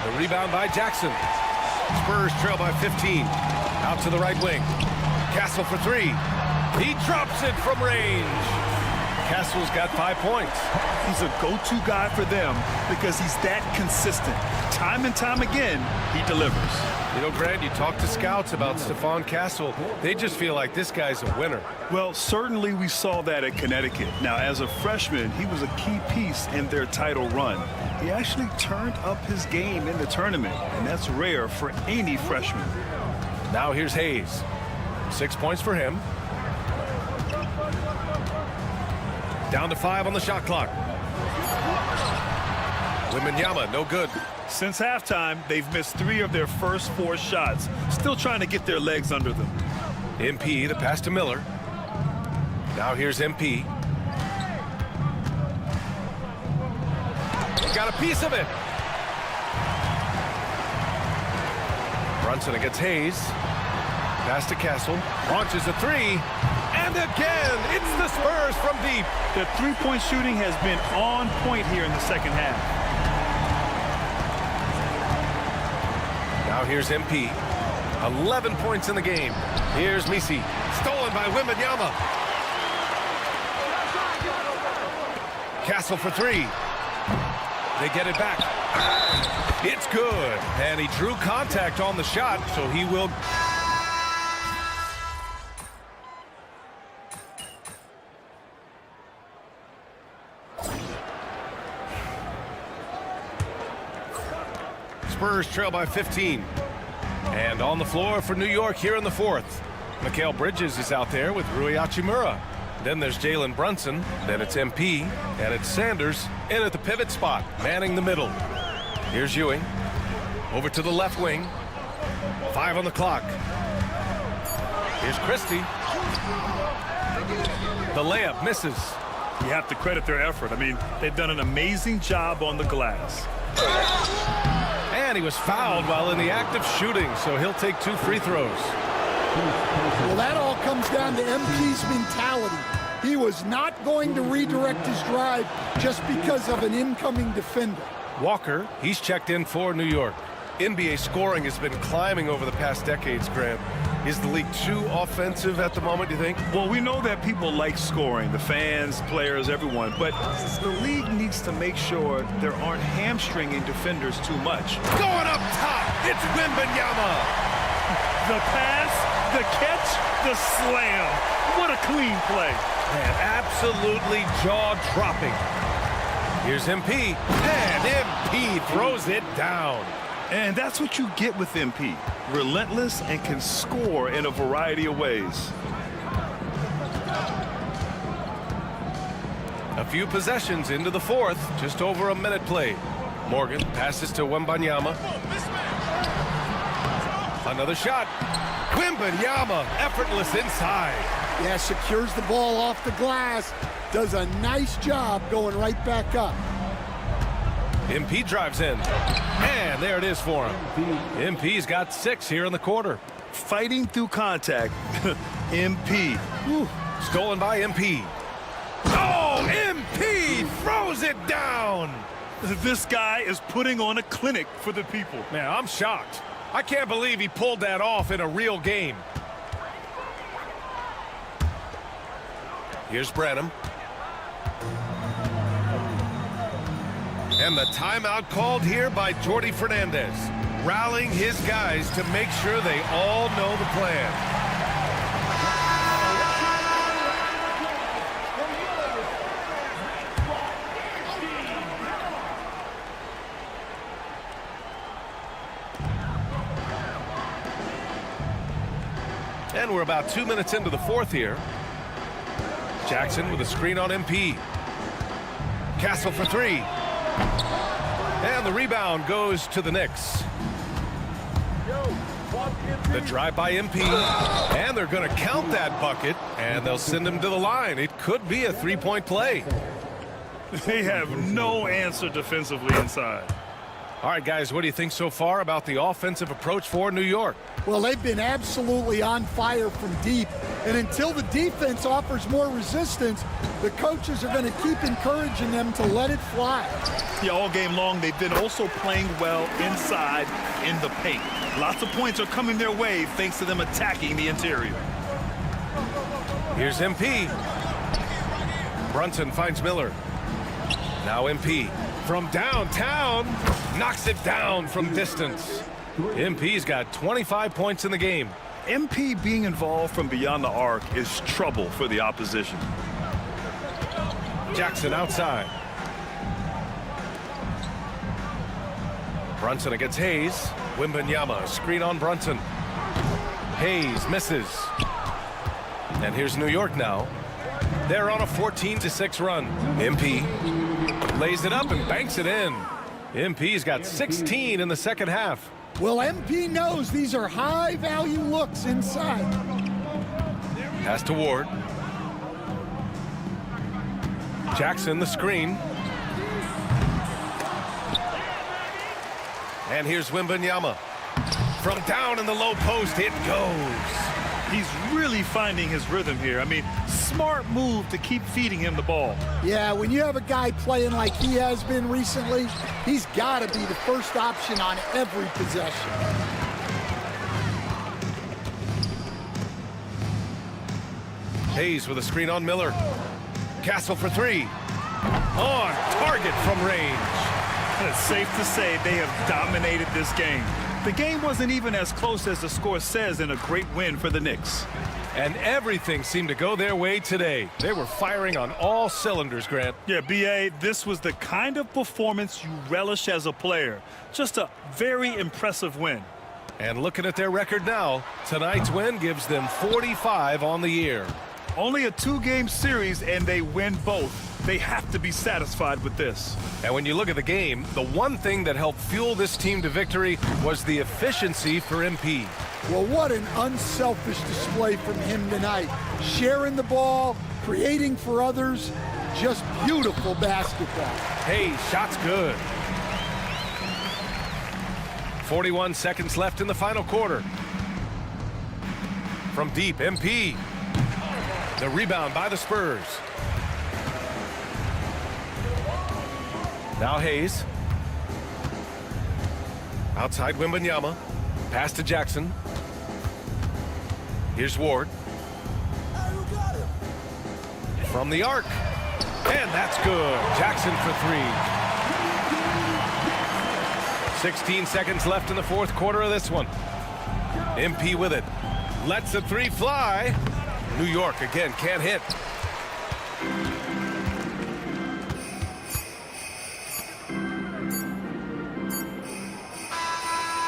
Speaker 4: The rebound by Jackson. Spurs trail by 15. Out to the right wing. Castle for three. He drops it from range. Castle's got 5 points.
Speaker 5: He's a go-to guy for them because he's that consistent. Time and time again, he delivers.
Speaker 4: You know, Grant, you talk to scouts about Stephon Castle. They just feel like this guy's a winner.
Speaker 5: Well, certainly we saw that at Connecticut. Now, as a freshman, he was a key piece in their title run. He actually turned up his game in the tournament, and that's rare for any freshman.
Speaker 4: Now here's Hayes. 6 points for him. Down to 5 on the shot clock. Wembanyama, no good.
Speaker 5: Since halftime, they've missed 3 of their first 4 shots. Still trying to get their legs under them.
Speaker 4: MP, the pass to Miller. Now here's MP. He got a piece of it. Brunson against Hayes. Pass to Castle. Launches a 3. And again, it's the Spurs from deep.
Speaker 5: The three-point shooting has been on point here in the second half.
Speaker 4: Now here's MP. 11 points in the game. Here's Misi. Stolen by Wembanyama. Castle for 3. They get it back. It's good. And he drew contact on the shot, so he will... Spurs trail by 15. And on the floor for New York here in the fourth. Mikal Bridges is out there with Rui Hachimura. Then there's Jalen Brunson. Then it's MP. And it's Sanders in at the pivot spot, manning the middle. Here's Ewing. Over to the left wing. 5 on the clock. Here's Christie. The layup misses.
Speaker 5: You have to credit their effort. I mean, they've done an amazing job on the glass.
Speaker 4: And he was fouled while in the act of shooting, so he'll take 2 free throws.
Speaker 17: Well, that all comes down to MP's mentality. He was not going to redirect his drive just because of an incoming defender.
Speaker 4: Walker, he's checked in for New York. NBA scoring has been climbing over the past decades, Graham. Is the league too offensive at the moment, do you think?
Speaker 5: Well, we know that people like scoring, the fans, players, everyone, but the league needs to make sure there aren't hamstringing defenders too much.
Speaker 4: Going up top, it's Wembanyama.
Speaker 5: The pass, the catch, the slam. What a clean play.
Speaker 4: Man, absolutely jaw-dropping. Here's MP, and MP throws it down.
Speaker 5: And that's what you get with MP. Relentless and can score in a variety of ways.
Speaker 4: A few possessions into the fourth, just over a minute played. Morgan passes to Wembanyama. Another shot. Wembanyama, effortless inside.
Speaker 17: Yeah, secures the ball off the glass. Does a nice job going right back up.
Speaker 4: MP drives in. And there it is for him. MP's got 6 here in the quarter.
Speaker 5: Fighting through contact. MP. Whew.
Speaker 4: Stolen by MP. Oh, MP throws it down.
Speaker 5: This guy is putting on a clinic for the people.
Speaker 4: Man, I'm shocked. I can't believe he pulled that off in a real game. Here's Branham. And the timeout called here by Jordy Fernandez, rallying his guys to make sure they all know the plan. And we're about 2 minutes into the fourth here. Jackson with a screen on MP. Castle for 3. And the rebound goes to the Knicks. The drive by MP, and they're going to count that bucket, and they'll send him to the line. It could be a three-point play.
Speaker 5: They have no answer defensively inside.
Speaker 4: All right, guys, what do you think so far about the offensive approach for New York?
Speaker 17: Well, they've been absolutely on fire from deep. And until the defense offers more resistance, the coaches are going to keep encouraging them to let it fly.
Speaker 5: Yeah, all game long, they've been also playing well inside in the paint. Lots of points are coming their way thanks to them attacking the interior.
Speaker 4: Here's MP. Brunson finds Miller. Now MP from downtown knocks it down from distance. MP's got 25 points in the game.
Speaker 5: MP being involved from beyond the arc is trouble for the opposition.
Speaker 4: Jackson outside. Brunson against Hayes. Wembanyama, screen on Brunson. Hayes misses. And here's New York now. They're on a 14-6 run. MP lays it up and banks it in. MP's got 16 in the second half.
Speaker 17: Well, MP knows these are high-value looks inside.
Speaker 4: Pass to Ward. Jackson, the screen. And here's Wembanyama. From down in the low post, it goes.
Speaker 5: He's really finding his rhythm here. I mean, smart move to keep feeding him the ball.
Speaker 17: Yeah, when you have a guy playing like he has been recently, he's got to be the first option on every possession.
Speaker 4: Hayes with a screen on Miller. Castle for three. On target from range.
Speaker 5: It's safe to say they have dominated this game. The game wasn't even as close as the score says in a great win for the Knicks.
Speaker 4: And everything seemed to go their way today. They were firing on all cylinders, Grant.
Speaker 5: Yeah, B.A., this was the kind of performance you relish as a player. Just a very impressive win.
Speaker 4: And looking at their record now, tonight's win gives them 45 on the year.
Speaker 5: Only a two-game series, and they win both. They have to be satisfied with this.
Speaker 4: And when you look at the game, the one thing that helped fuel this team to victory was the efficiency for MP.
Speaker 17: Well, what an unselfish display from him tonight. Sharing the ball, creating for others, just beautiful basketball.
Speaker 4: Hey, shot's good. 41 seconds left in the final quarter. From deep, MP. The rebound by the Spurs. Now Hayes. Outside Wembanyama. Pass to Jackson. Here's Ward. From the arc. And that's good. Jackson for three. 16 seconds left in the fourth quarter of this one. MP with it. Lets the three fly. New York again can't hit.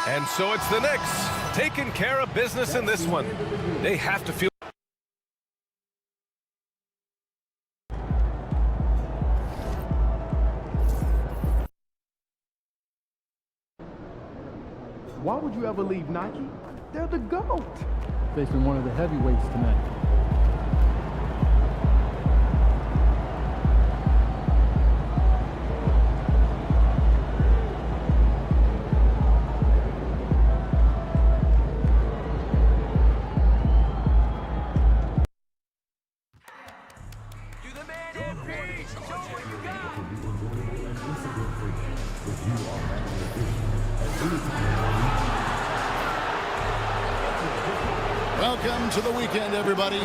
Speaker 4: And so it's the Knicks taking care of business in this one. They have to feel.
Speaker 13: Why would you ever leave Nike? They're the GOAT.
Speaker 2: Facing one of the heavyweights tonight.
Speaker 10: Welcome to the weekend, everybody.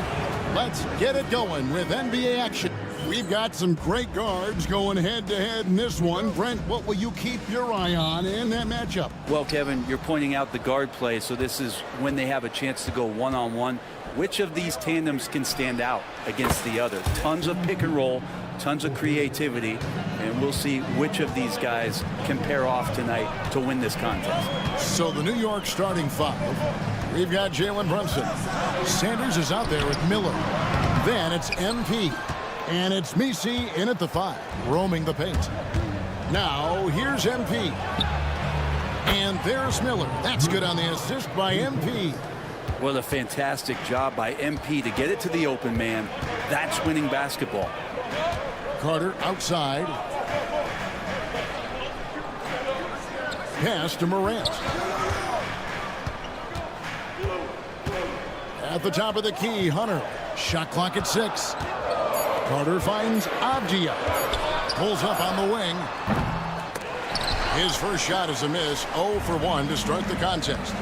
Speaker 10: Let's get it going with NBA action. We've got some great guards going head-to-head in this one. Brent, what will you keep your eye on in that matchup?
Speaker 9: Well, Kevin, you're pointing out the guard play, so this is when they have a chance to go one-on-one. Which of these tandems can stand out against the other? Tons of pick and roll, tons of creativity, and we'll see which of these guys can pair off tonight to win this contest.
Speaker 10: So the New York starting five. We've got Jalen Brunson. Sanders is out there with Miller. Then it's MP. And it's Misi in at the 5, roaming the paint. Now, here's MP. And there's Miller. That's good on the assist by MP.
Speaker 9: What a fantastic job by MP to get it to the open man. That's winning basketball.
Speaker 10: Carter outside. Pass to Morant. At the top of the key, Hunter. Shot clock at 6. Carter finds Avdia. Pulls up on the wing. His first shot is a miss. 0 for 1 to start the contest.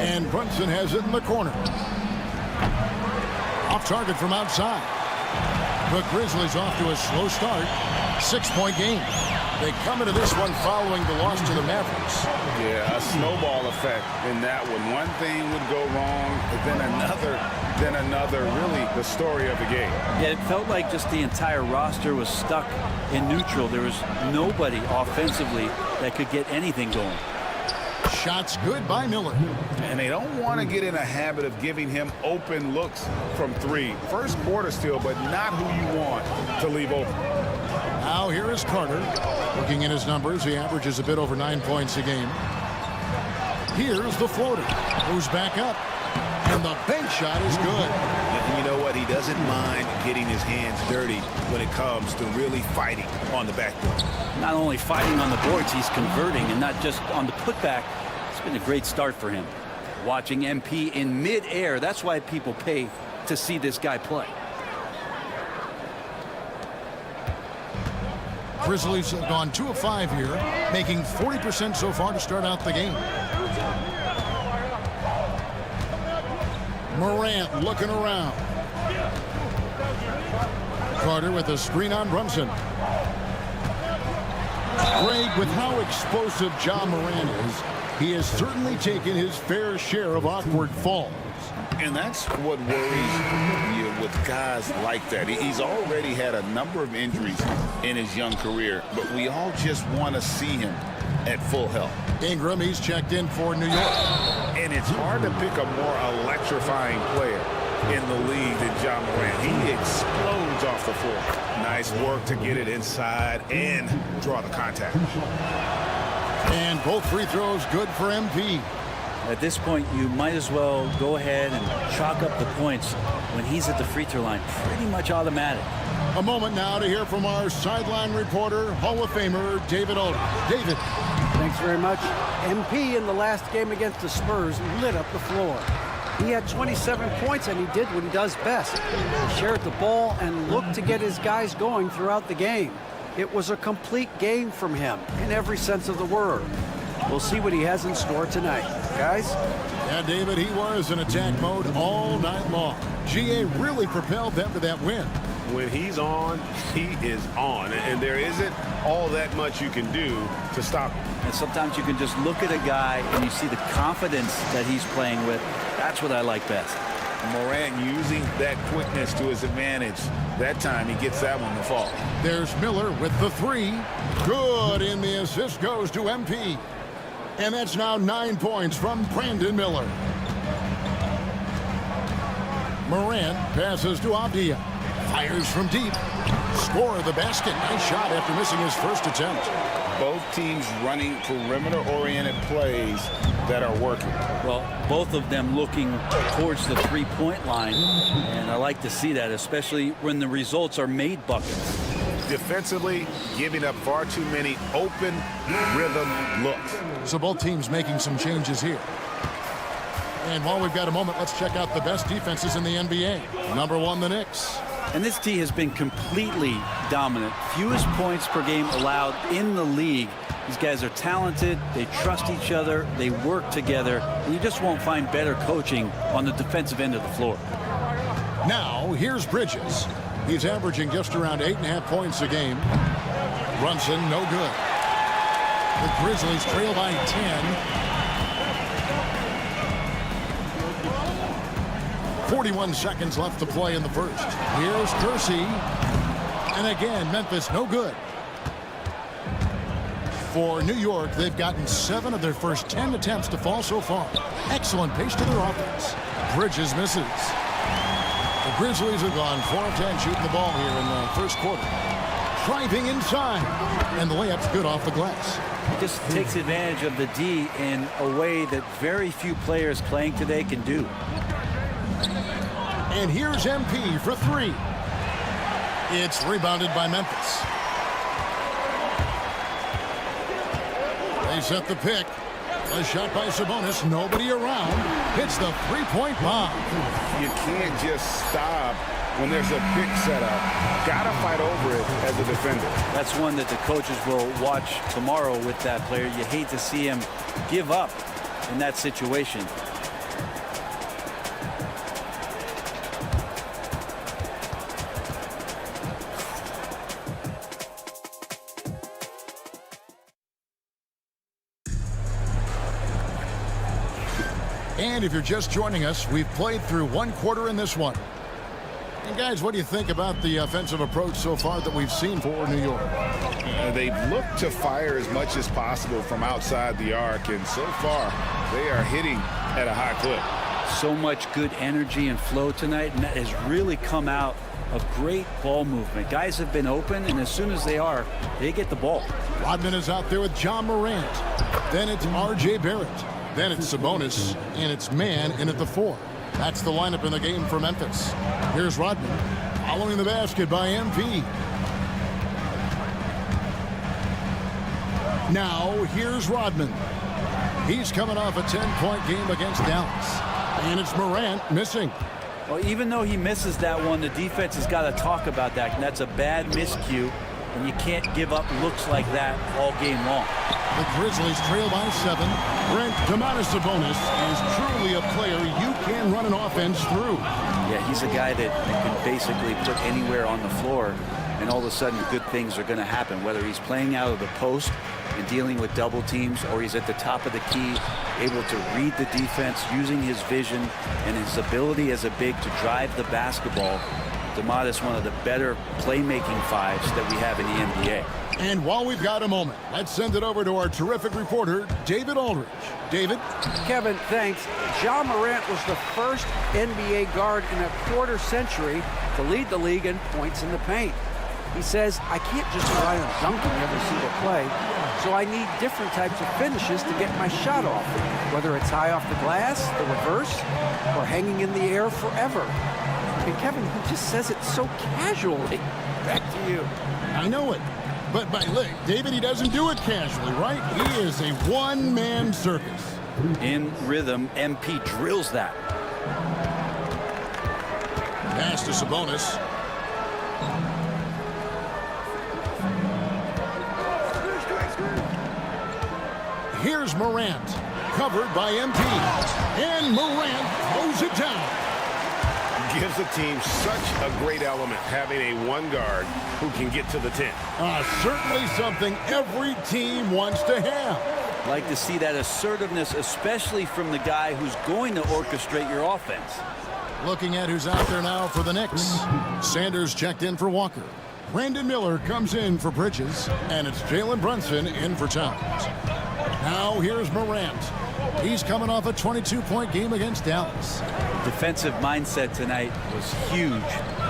Speaker 10: And Brunson has it in the corner. Off target from outside. The Grizzlies off to a slow start. 6-point game. They come into this one following the loss to the Mavericks.
Speaker 11: Yeah, a snowball effect in that one. One thing would go wrong, then another. Really the story of the game.
Speaker 9: Yeah, it felt like just the entire roster was stuck in neutral. There was nobody offensively that could get anything going.
Speaker 10: Shots good by Miller.
Speaker 11: And they don't want to get in a habit of giving him open looks from 3. First quarter still, but not who you want to leave open.
Speaker 10: Now here is Carter. Looking at his numbers, he averages a bit over 9 points a game. Here's the floater. Goes back up. And the bank shot is good.
Speaker 18: And you know what? He doesn't mind getting his hands dirty when it comes to really fighting on the backboard.
Speaker 9: Not only fighting on the boards, he's converting, and not just on the putback. It's been a great start for him. Watching MP in mid-air, that's why people pay to see this guy play.
Speaker 10: Grizzlies have gone 2 of 5 here, making 40% so far to start out the game. Morant looking around. Carter with a screen on Brunson. Greg, with how explosive Ja Morant is, he has certainly taken his fair share of awkward falls.
Speaker 18: And that's what worries you with guys like that. He's already had a number of injuries in his young career, but we all just want to see him at full health.
Speaker 10: Ingram, he's checked in for New York.
Speaker 11: And it's hard to pick a more electrifying player in the league than Ja Morant. He explodes off the floor. Nice work to get it inside and draw the contact.
Speaker 10: And both free throws good for MP.
Speaker 9: At this point, you might as well go ahead and chalk up the points when he's at the free throw line. Pretty much automatic.
Speaker 10: A moment now to hear from our sideline reporter, Hall of Famer David Older. David.
Speaker 12: Thanks very much. MP in the last game against the Spurs lit up the floor. He had 27 points, and he did what he does best. He shared the ball and looked to get his guys going throughout the game. It was a complete game from him in every sense of the word. We'll see what he has in store tonight. Guys?
Speaker 10: Yeah, David, he was in attack mode all night long. GA really propelled them to that win.
Speaker 11: When he's on, he is on. And there isn't all that much you can do to stop him.
Speaker 9: And sometimes you can just look at a guy and you see the confidence that he's playing with. That's what I like best.
Speaker 18: Morant using that quickness to his advantage. That time he gets that one to fall.
Speaker 10: There's Miller with the 3. Good, and the assist goes to MP. And that's now 9 points from Brandon Miller. Morant passes to Avdia. Fires from deep. Score the basket. Nice shot after missing his first attempt.
Speaker 11: Both teams running perimeter-oriented plays that are working.
Speaker 9: Well, both of them looking towards the three-point line, and I like to see that, especially when the results are made buckets.
Speaker 11: Defensively, giving up far too many open rhythm looks.
Speaker 10: So both teams making some changes here. And while we've got a moment, let's check out the best defenses in the NBA. Number 1, the Knicks.
Speaker 9: And this team has been completely dominant. Fewest points per game allowed in the league. These guys are talented. They trust each other. They work together. And you just won't find better coaching on the defensive end of the floor.
Speaker 10: Now, here's Bridges. He's averaging just around 8.5 points a game. Brunson, no good. The Grizzlies trail by 10. 41 seconds left to play in the first. Here's Kersey. And again, Memphis, no good. For New York, they've gotten 7 of their first 10 attempts to fall so far. Excellent pace to their offense. Bridges misses. The Grizzlies have gone 4 of 10 shooting the ball here in the first quarter. driving inside. And the layup's good off the glass.
Speaker 9: He just takes advantage of the D in a way that very few players playing today can do.
Speaker 10: And here's MP for three. It's rebounded by Memphis. They set the pick. A shot by Sabonis. Nobody around. Hits the three-point bomb.
Speaker 11: You can't just stop when there's a pick set up. Got to fight over it as a defender.
Speaker 9: That's one that the coaches will watch tomorrow with that player. You hate to see him give up in that situation.
Speaker 10: And if you're just joining us, we've played through one quarter in this one. And guys, what do you think about the offensive approach so far that we've seen for New York?
Speaker 11: They've looked to fire as much as possible from outside the arc, and so far they are hitting at a high clip.
Speaker 9: So much good energy and flow tonight, and that has really come out of great ball movement. Guys have been open, and as soon as they are, they get the ball.
Speaker 10: Rodman is out there with John Morant. Then it's R.J. Barrett. Then it's Sabonis, and it's Man in at the 4. That's the lineup in the game for Memphis. Here's Rodman, following the basket by MP. Now, here's Rodman. He's coming off a 10-point game against Dallas. And it's Morant missing.
Speaker 9: Well, even though he misses that one, the defense has got to talk about that, and that's a bad miscue, and you can't give up looks like that all game long.
Speaker 10: The Grizzlies trail by 7. Brent Sabonis is truly a player you can run an offense through.
Speaker 9: Yeah, he's a guy that you can basically put anywhere on the floor, and all of a sudden good things are going to happen, whether he's playing out of the post and dealing with double teams, or he's at the top of the key, able to read the defense, using his vision and his ability as a big to drive the basketball. Domantas, one of the better playmaking fives that we have in the NBA.
Speaker 10: And while we've got a moment, let's send it over to our terrific reporter, David Aldridge. David?
Speaker 12: Kevin, thanks. John Morant was the first NBA guard in a quarter century to lead the league in points in the paint. He says, I can't just rely on dunking every single play, so I need different types of finishes to get my shot off, whether it's high off the glass, the reverse, or hanging in the air forever. And Kevin, he just says it so casually. Back to you.
Speaker 10: I know it. But look, David, he doesn't do it casually, right? He is a one-man circus.
Speaker 9: In rhythm, MP drills that.
Speaker 10: Pass to Sabonis. Here's Morant, covered by MP. And Morant throws it down.
Speaker 11: Gives the team such a great element having a one guard who can get to the 10.
Speaker 10: Certainly something every team wants to have.
Speaker 9: Like to see that assertiveness, especially from the guy who's going to orchestrate your offense.
Speaker 10: Looking at who's out there now for the Knicks. Sanders checked in for Walker. Brandon Miller comes in for Bridges. And it's Jalen Brunson in for Towns. Now here's Morant. He's coming off a 22-point game against Dallas.
Speaker 9: Defensive mindset tonight was huge.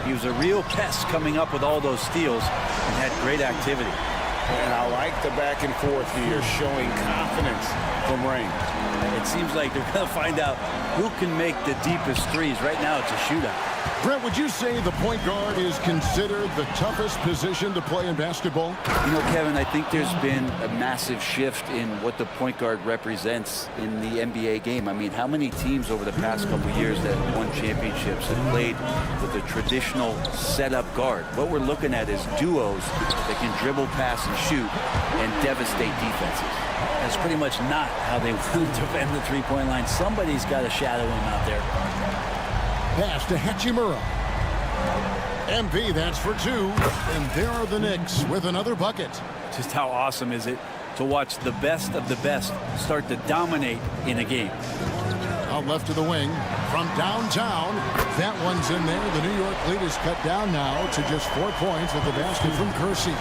Speaker 9: He was a real pest coming up with all those steals and had great activity.
Speaker 11: And I like the back and forth here, showing confidence from Rain.
Speaker 9: It seems like they're going to find out who can make the deepest threes. Right now it's a shootout.
Speaker 10: Brent, would you say the point guard is considered the toughest position to play in basketball?
Speaker 9: You know, Kevin, I think there's been a massive shift in what the point guard represents in the NBA game. I mean, how many teams over the past couple of years that won championships have played with a traditional setup guard? What we're looking at is duos that can dribble, pass, and shoot and devastate defenses. That's pretty much not how they defend the three-point line. Somebody's got to shadow him out there.
Speaker 10: Pass to Hachimura. MP, that's for 2. And there are the Knicks with another bucket.
Speaker 9: Just how awesome is it to watch the best of the best start to dominate in a game.
Speaker 10: Out left to the wing from downtown. That one's in there. The New York lead is cut down now to just 4 points with the basket from Kersey.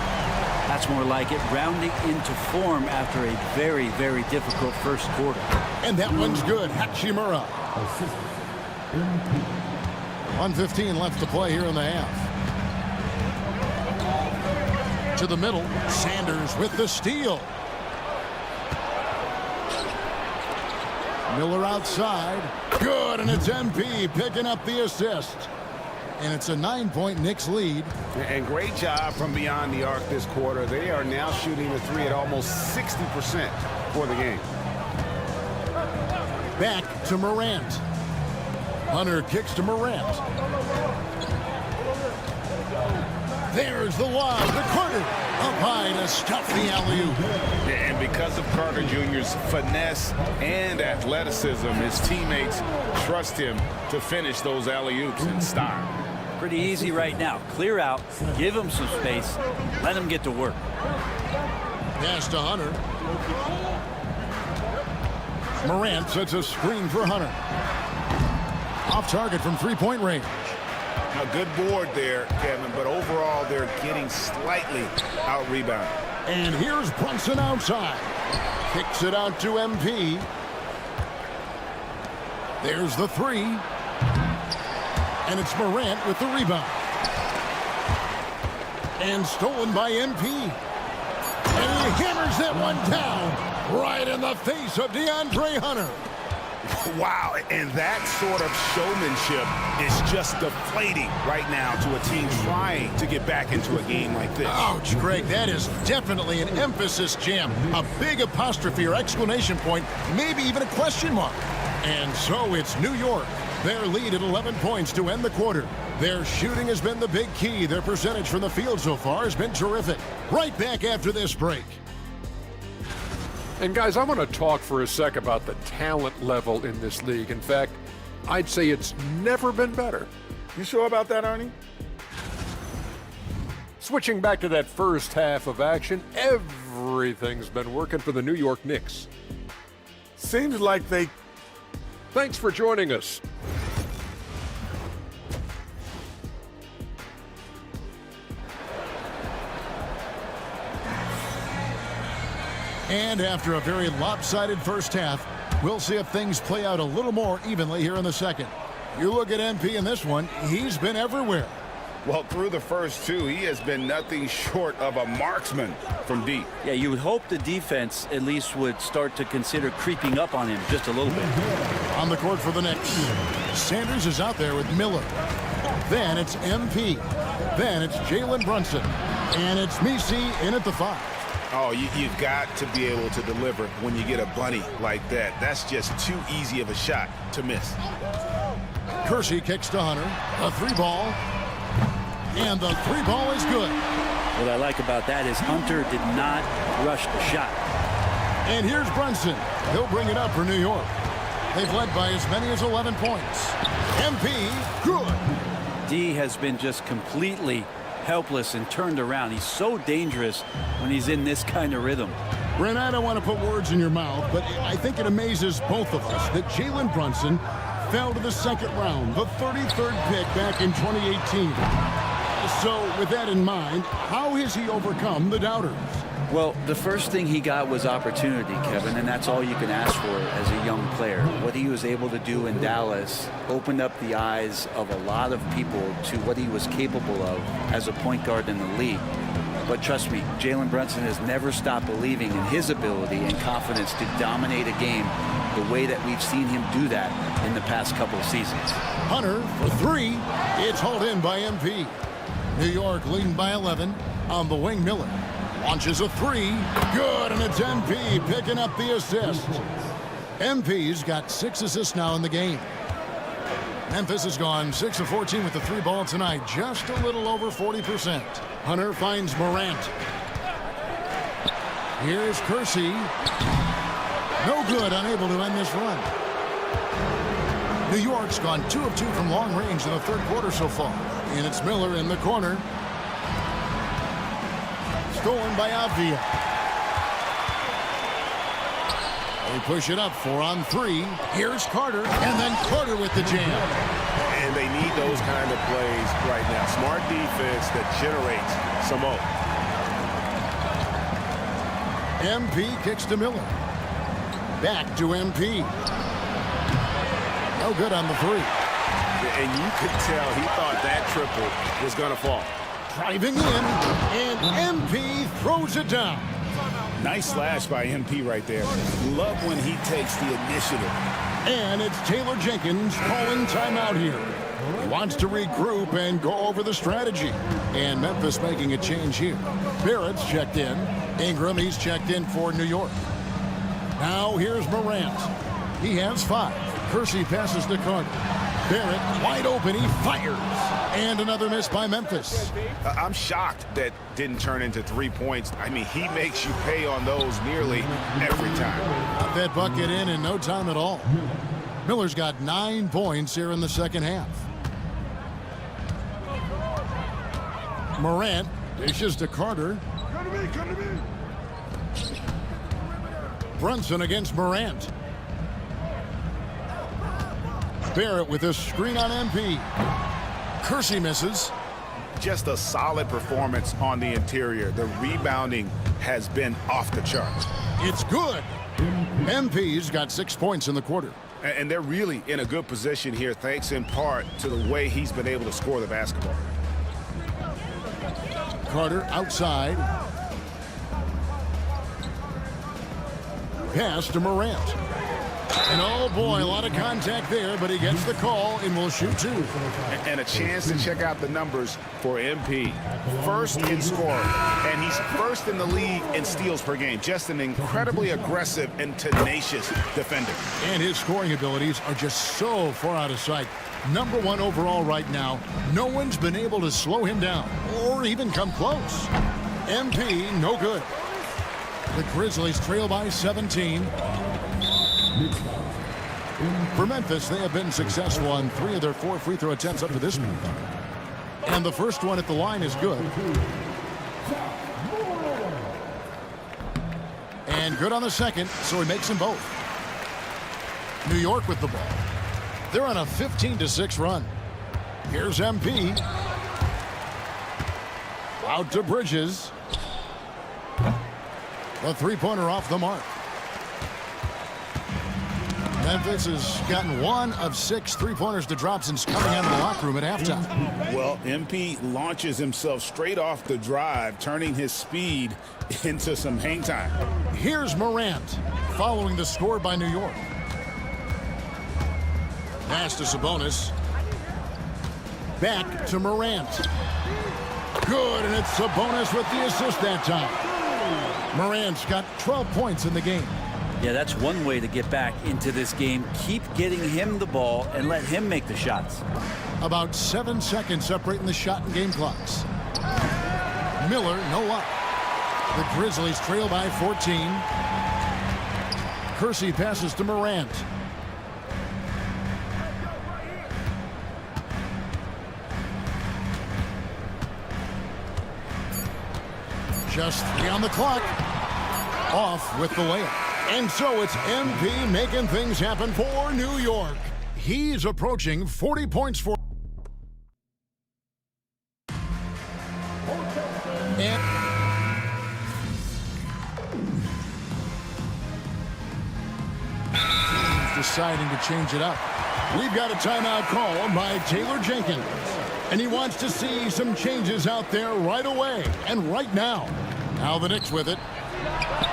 Speaker 9: That's more like it, rounding into form after a very, very difficult first quarter.
Speaker 10: And that one's good. Hachimura. 1:15 left to play here in the half. To the middle, Sanders with the steal. Miller outside. Good, and it's MP picking up the assist. And it's a 9-point Knicks lead.
Speaker 11: And great job from beyond the arc this quarter. They are now shooting the three at almost 60% for the game.
Speaker 10: Back to Morant. Hunter kicks to Morant. There's the lob to Carter. Up high to stuff the alley-oop.
Speaker 18: And because of Carter Jr.'s finesse and athleticism, his teammates trust him to finish those alley-oops in style.
Speaker 9: Pretty easy right now. Clear out, give him some space, let him get to work.
Speaker 10: Pass to Hunter. Morant sets a screen for Hunter. Off target from three-point range.
Speaker 11: A good board there, Kevin, but overall they're getting slightly out-rebounded.
Speaker 10: And here's Brunson outside. Kicks it out to MP. There's the three. And it's Morant with the rebound. And stolen by MP. And he hammers that one down right in the face of DeAndre Hunter.
Speaker 11: Wow, and that sort of showmanship is just deflating right now to a team trying to get back into a game like this.
Speaker 10: Ouch, Greg, that is definitely an emphasis jam. A big apostrophe or exclamation point, maybe even a question mark. And so it's New York. Their lead at 11 points to end the quarter. Their shooting has been the big key. Their percentage from the field so far has been terrific. Right back after this break.
Speaker 1: And guys, I want to talk for a sec about the talent level in this league. In fact, I'd say it's never been better.
Speaker 11: You sure about that, Ernie?
Speaker 1: Switching back to that first half of action, everything's been working for the New York Knicks.
Speaker 15: Seems like they...
Speaker 1: Thanks for joining us.
Speaker 10: And after a very lopsided first half, we'll see if things play out a little more evenly here in the second. You look at MP in this one, he's been everywhere.
Speaker 18: Well, through the first two, he has been nothing short of a marksman from deep.
Speaker 9: Yeah, you would hope the defense at least would start to consider creeping up on him just a little bit.
Speaker 10: On the court for the Knicks, Sanders is out there with Miller. Then it's MP. Then it's Jalen Brunson. And it's Misi in at the 5.
Speaker 11: Oh, you've got to be able to deliver when you get a bunny like that. That's just too easy of a shot to miss.
Speaker 10: Kersey kicks to Hunter. A 3-ball. And the 3-ball is good.
Speaker 9: What I like about that is Hunter did not rush the shot.
Speaker 10: And here's Brunson. He'll bring it up for New York. They've led by as many as 11 points. MP, good.
Speaker 9: D has been just completely helpless and turned around. He's so dangerous when he's in this kind of rhythm.
Speaker 10: Brent, I don't want to put words in your mouth, but I think it amazes both of us that Jalen Brunson fell to the second round, the 33rd pick back in 2018. So with that in mind, how has he overcome the doubters?
Speaker 9: Well, the first thing he got was opportunity, Kevin, and that's all you can ask for as a young player. What he was able to do in Dallas opened up the eyes of a lot of people to what he was capable of as a point guard in the league. But trust me, Jalen Brunson has never stopped believing in his ability and confidence to dominate a game the way that we've seen him do that in the past couple of seasons.
Speaker 10: Hunter for 3. It's hauled in by MP. New York leading by 11 on the wing. Miller launches a 3. Good, and it's MP picking up the assist. MP's got 6 assists now in the game. Memphis has gone 6 of 14 with the 3-ball tonight, just a little over 40%. Hunter finds Morant. Here's Kersey. No good, unable to end this run. New York's gone 2 of 2 from long range in the third quarter so far. And it's Miller in the corner. Stolen by Avdia. They push it up 4 on 3. Here's Carter, and then Carter with the jam.
Speaker 11: And they need those kind of plays right now. Smart defense that generates some more.
Speaker 10: MP kicks to Miller. Back to MP. No good on the 3.
Speaker 11: And you could tell he thought that triple was going to fall.
Speaker 10: Driving in, and MP throws it down.
Speaker 11: Nice slash by MP right there. Love when he takes the initiative.
Speaker 10: And it's Taylor Jenkins calling timeout here. He wants to regroup and go over the strategy. And Memphis making a change here. Barrett's checked in. Ingram, he's checked in for New York. Now here's Morant. He has 5. Kersey passes to Carter. Barrett wide open, he fires. And another miss by Memphis.
Speaker 11: I'm shocked that didn't turn into 3 points. I mean, he makes you pay on those nearly every time.
Speaker 10: Got that bucket in no time at all. Miller's got 9 points here in the second half. Morant dishes to Carter.
Speaker 8: Come to me.
Speaker 10: Brunson against Morant. Barrett with a screen on MP. Kersey misses.
Speaker 11: Just a solid performance on the interior. The rebounding has been off the charts.
Speaker 10: It's good. MP's got 6 points in the quarter.
Speaker 11: And they're really in a good position here, thanks in part to the way he's been able to score the basketball.
Speaker 10: Carter outside. Pass to Morant. And oh boy, a lot of contact there, but he gets the call and will shoot 2.
Speaker 11: And a chance to check out the numbers for MP. First in scoring, and he's first in the league in steals per game. Just an incredibly aggressive and tenacious defender.
Speaker 10: And his scoring abilities are just so far out of sight. Number 1 overall right now. No one's been able to slow him down or even come close. MP, no good. The Grizzlies trail by 17. For Memphis, they have been successful on 3 of their 4 free throw attempts up to this point. And the first one at the line is good. And good on the second, so he makes them both. New York with the ball. They're on a 15-6 run. Here's MP. Out to Bridges. The three-pointer off the mark. Memphis has gotten 1 of 6 three-pointers to drop since coming out of the locker room at halftime.
Speaker 11: Well, MP launches himself straight off the drive, turning his speed into some hang time.
Speaker 10: Here's Morant, following the score by New York. Pass to Sabonis. Back to Morant. Good, and it's Sabonis with the assist that time. Morant's got 12 points in the game.
Speaker 9: Yeah, that's one way to get back into this game. Keep getting him the ball and let him make the shots.
Speaker 10: About 7 seconds separating the shot and game clocks. Miller, no luck. The Grizzlies trail by 14. Kersey passes to Morant. Just 3 on the clock. Off with the layup. And so it's MP making things happen for New York. He's approaching 40 points for. And deciding to change it up. We've got a timeout call by Taylor Jenkins. And he wants to see some changes out there right away and right now. Now the Knicks with it.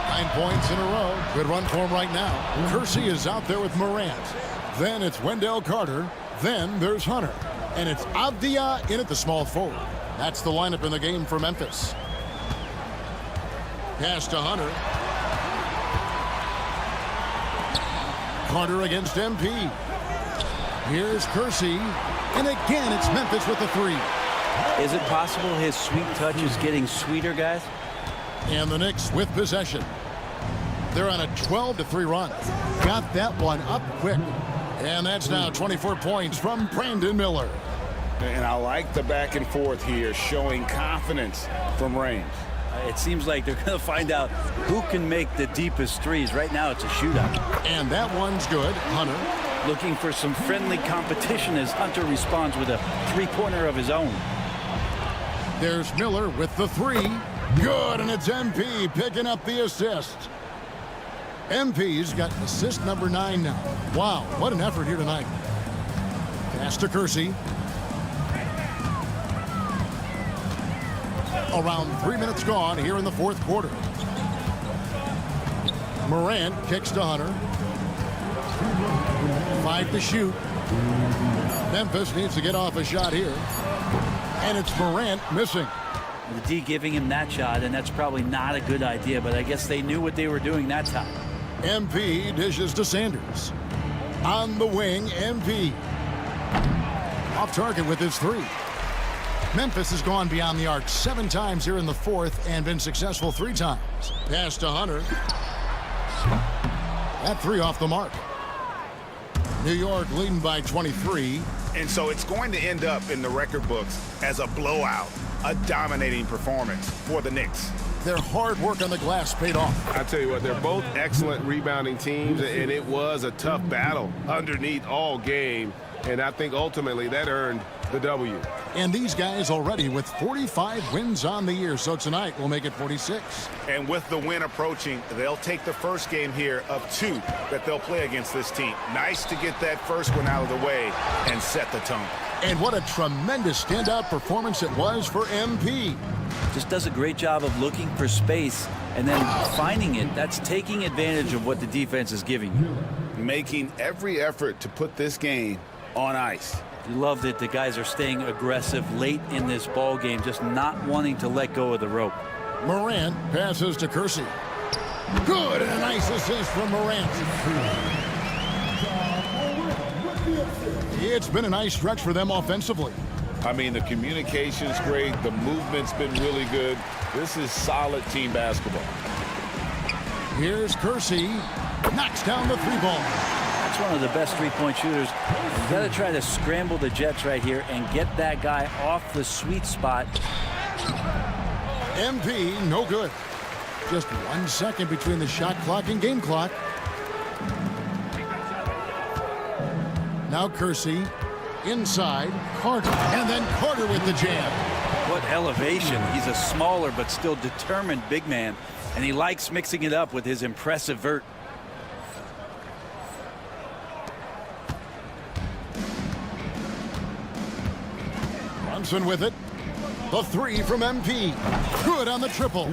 Speaker 10: 9 points in a row. Good run for him right now. Kersey is out there with Morant. Then it's Wendell Carter. Then there's Hunter. And it's Avdia in at the small forward. That's the lineup in the game for Memphis. Pass to Hunter. Carter against MP. Here's Kersey. And again, it's Memphis with the 3.
Speaker 9: Is it possible his sweet touch is getting sweeter, guys?
Speaker 10: And the Knicks with possession. They're on a 12-3 run. Got that one up quick. And that's now 24 points from Brandon Miller.
Speaker 11: And I like the back and forth here, showing confidence from range.
Speaker 9: It seems like they're going to find out who can make the deepest threes. Right now, it's a shootout.
Speaker 10: And that one's good. Hunter.
Speaker 9: Looking for some friendly competition as Hunter responds with a three-pointer of his own.
Speaker 10: There's Miller with the 3. Good, and it's MP picking up the assist. MP's got assist number 9 now. Wow, what an effort here tonight. Pass to Kersey. Around 3 minutes gone here in the fourth quarter. Morant kicks to Hunter. 5 to shoot. Memphis needs to get off a shot here. And it's Morant missing.
Speaker 9: The D giving him that shot, and that's probably not a good idea, but I guess they knew what they were doing that time.
Speaker 10: MP dishes to Sanders. On the wing, MP. Off target with his 3. Memphis has gone beyond the arc 7 times here in the fourth and been successful 3 times. Pass to Hunter. That 3 off the mark. New York leading by 23.
Speaker 11: And so it's going to end up in the record books as a blowout, a dominating performance for the Knicks.
Speaker 10: Their hard work on the glass paid off.
Speaker 19: I tell you what, they're both excellent rebounding teams, and it was a tough battle underneath all game. And I think ultimately that earned the W.
Speaker 10: And these guys already with 45 wins on the year. So tonight we'll make it 46.
Speaker 11: And with the win approaching, they'll take the first game here of 2 that they'll play against this team. Nice to get that first one out of the way and set the tone.
Speaker 10: And what a tremendous standout performance it was for MP.
Speaker 9: Just does a great job of looking for space and then finding it. That's taking advantage of what the defense is giving you.
Speaker 18: Making every effort to put this game on ice.
Speaker 9: You love that the guys are staying aggressive late in this ball game, just not wanting to let go of the rope.
Speaker 10: Morant passes to Kersey. Good, and a nice assist from Morant. It's been a nice stretch for them offensively.
Speaker 18: I mean, the communication's great. The movement's been really good. This is solid team basketball.
Speaker 10: Here's Kersey. Knocks down the 3-ball.
Speaker 9: That's one of the best three-point shooters. You've got to try to scramble the Jets right here and get that guy off the sweet spot.
Speaker 10: MP, no good. Just 1 second between the shot clock and game clock. Now Kersey inside. Carter. And then Carter with the jam.
Speaker 9: What elevation. He's a smaller but still determined big man. And he likes mixing it up with his impressive vert.
Speaker 10: Brunson with it. The 3 from MP. Good on the triple.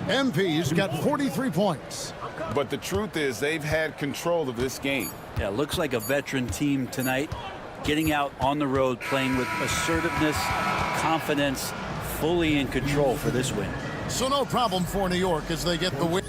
Speaker 10: MP's got 43 points.
Speaker 18: But the truth is they've had control of this game.
Speaker 9: Yeah, looks like a veteran team tonight. Getting out on the road, playing with assertiveness, confidence, fully in control for this win.
Speaker 10: So no problem for New York as they get the win.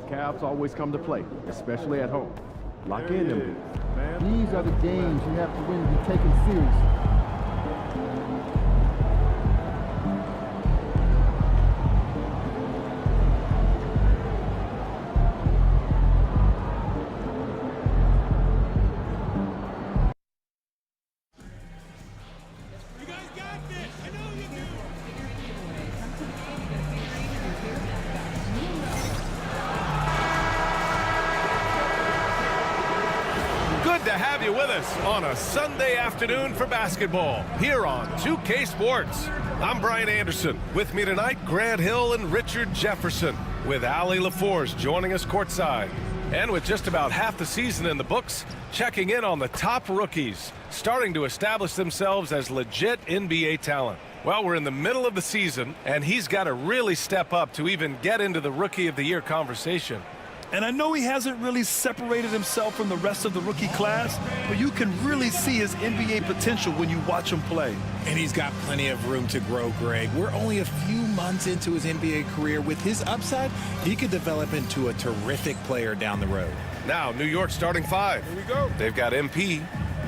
Speaker 13: Cavs always come to play, especially at home. Lock in them.
Speaker 2: These are the games you have to win to be taken seriously.
Speaker 4: Good to have you with us on a Sunday afternoon for basketball here on 2K Sports. I'm Brian Anderson. With me tonight, Grant Hill and Richard Jefferson, with Allie LaForce joining us courtside. And with just about half the season in the books, checking in on the top rookies, starting to establish themselves as legit NBA talent. Well, we're in the middle of the season, and he's got to really step up to even get into the Rookie of the Year conversation.
Speaker 5: And I know he hasn't really separated himself from the rest of the rookie class, but you can really see his NBA potential when you watch him play.
Speaker 14: And he's got plenty of room to grow, Greg. We're only a few months into his NBA career. With his upside, he could develop into a terrific player down the road.
Speaker 4: Now, New York starting 5. Here we go. They've got MP,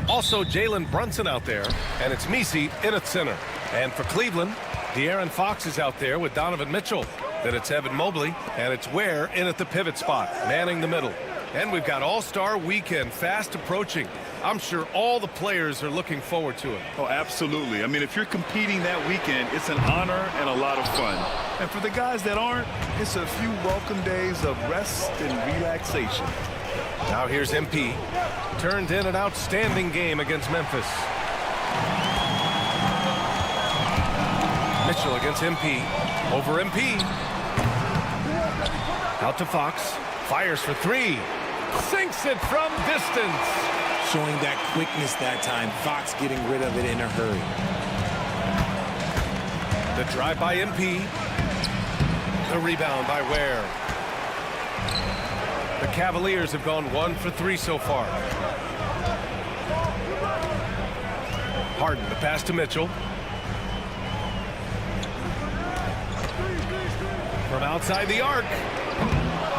Speaker 4: also Jalen Brunson out there, and it's Messi in at center. And for Cleveland, De'Aaron Fox is out there with Donovan Mitchell. Then it's Evan Mobley, and it's Ware in at the pivot spot, manning the middle. And we've got All-Star Weekend fast approaching. I'm sure all the players are looking forward to it.
Speaker 5: Oh, absolutely. I mean, if you're competing that weekend, it's an honor and a lot of fun. And for the guys that aren't, it's a few welcome days of rest and relaxation.
Speaker 4: Now here's MP. Turned in an outstanding game against Memphis. Mitchell against MP. Over MP. Out to Fox. Fires for three. Sinks it from distance.
Speaker 14: Showing that quickness that time. Fox getting rid of it in a hurry.
Speaker 4: The drive by MP. The rebound by Ware. The Cavaliers have gone 1 for 3 so far. Harden, the pass to Mitchell. From outside the arc.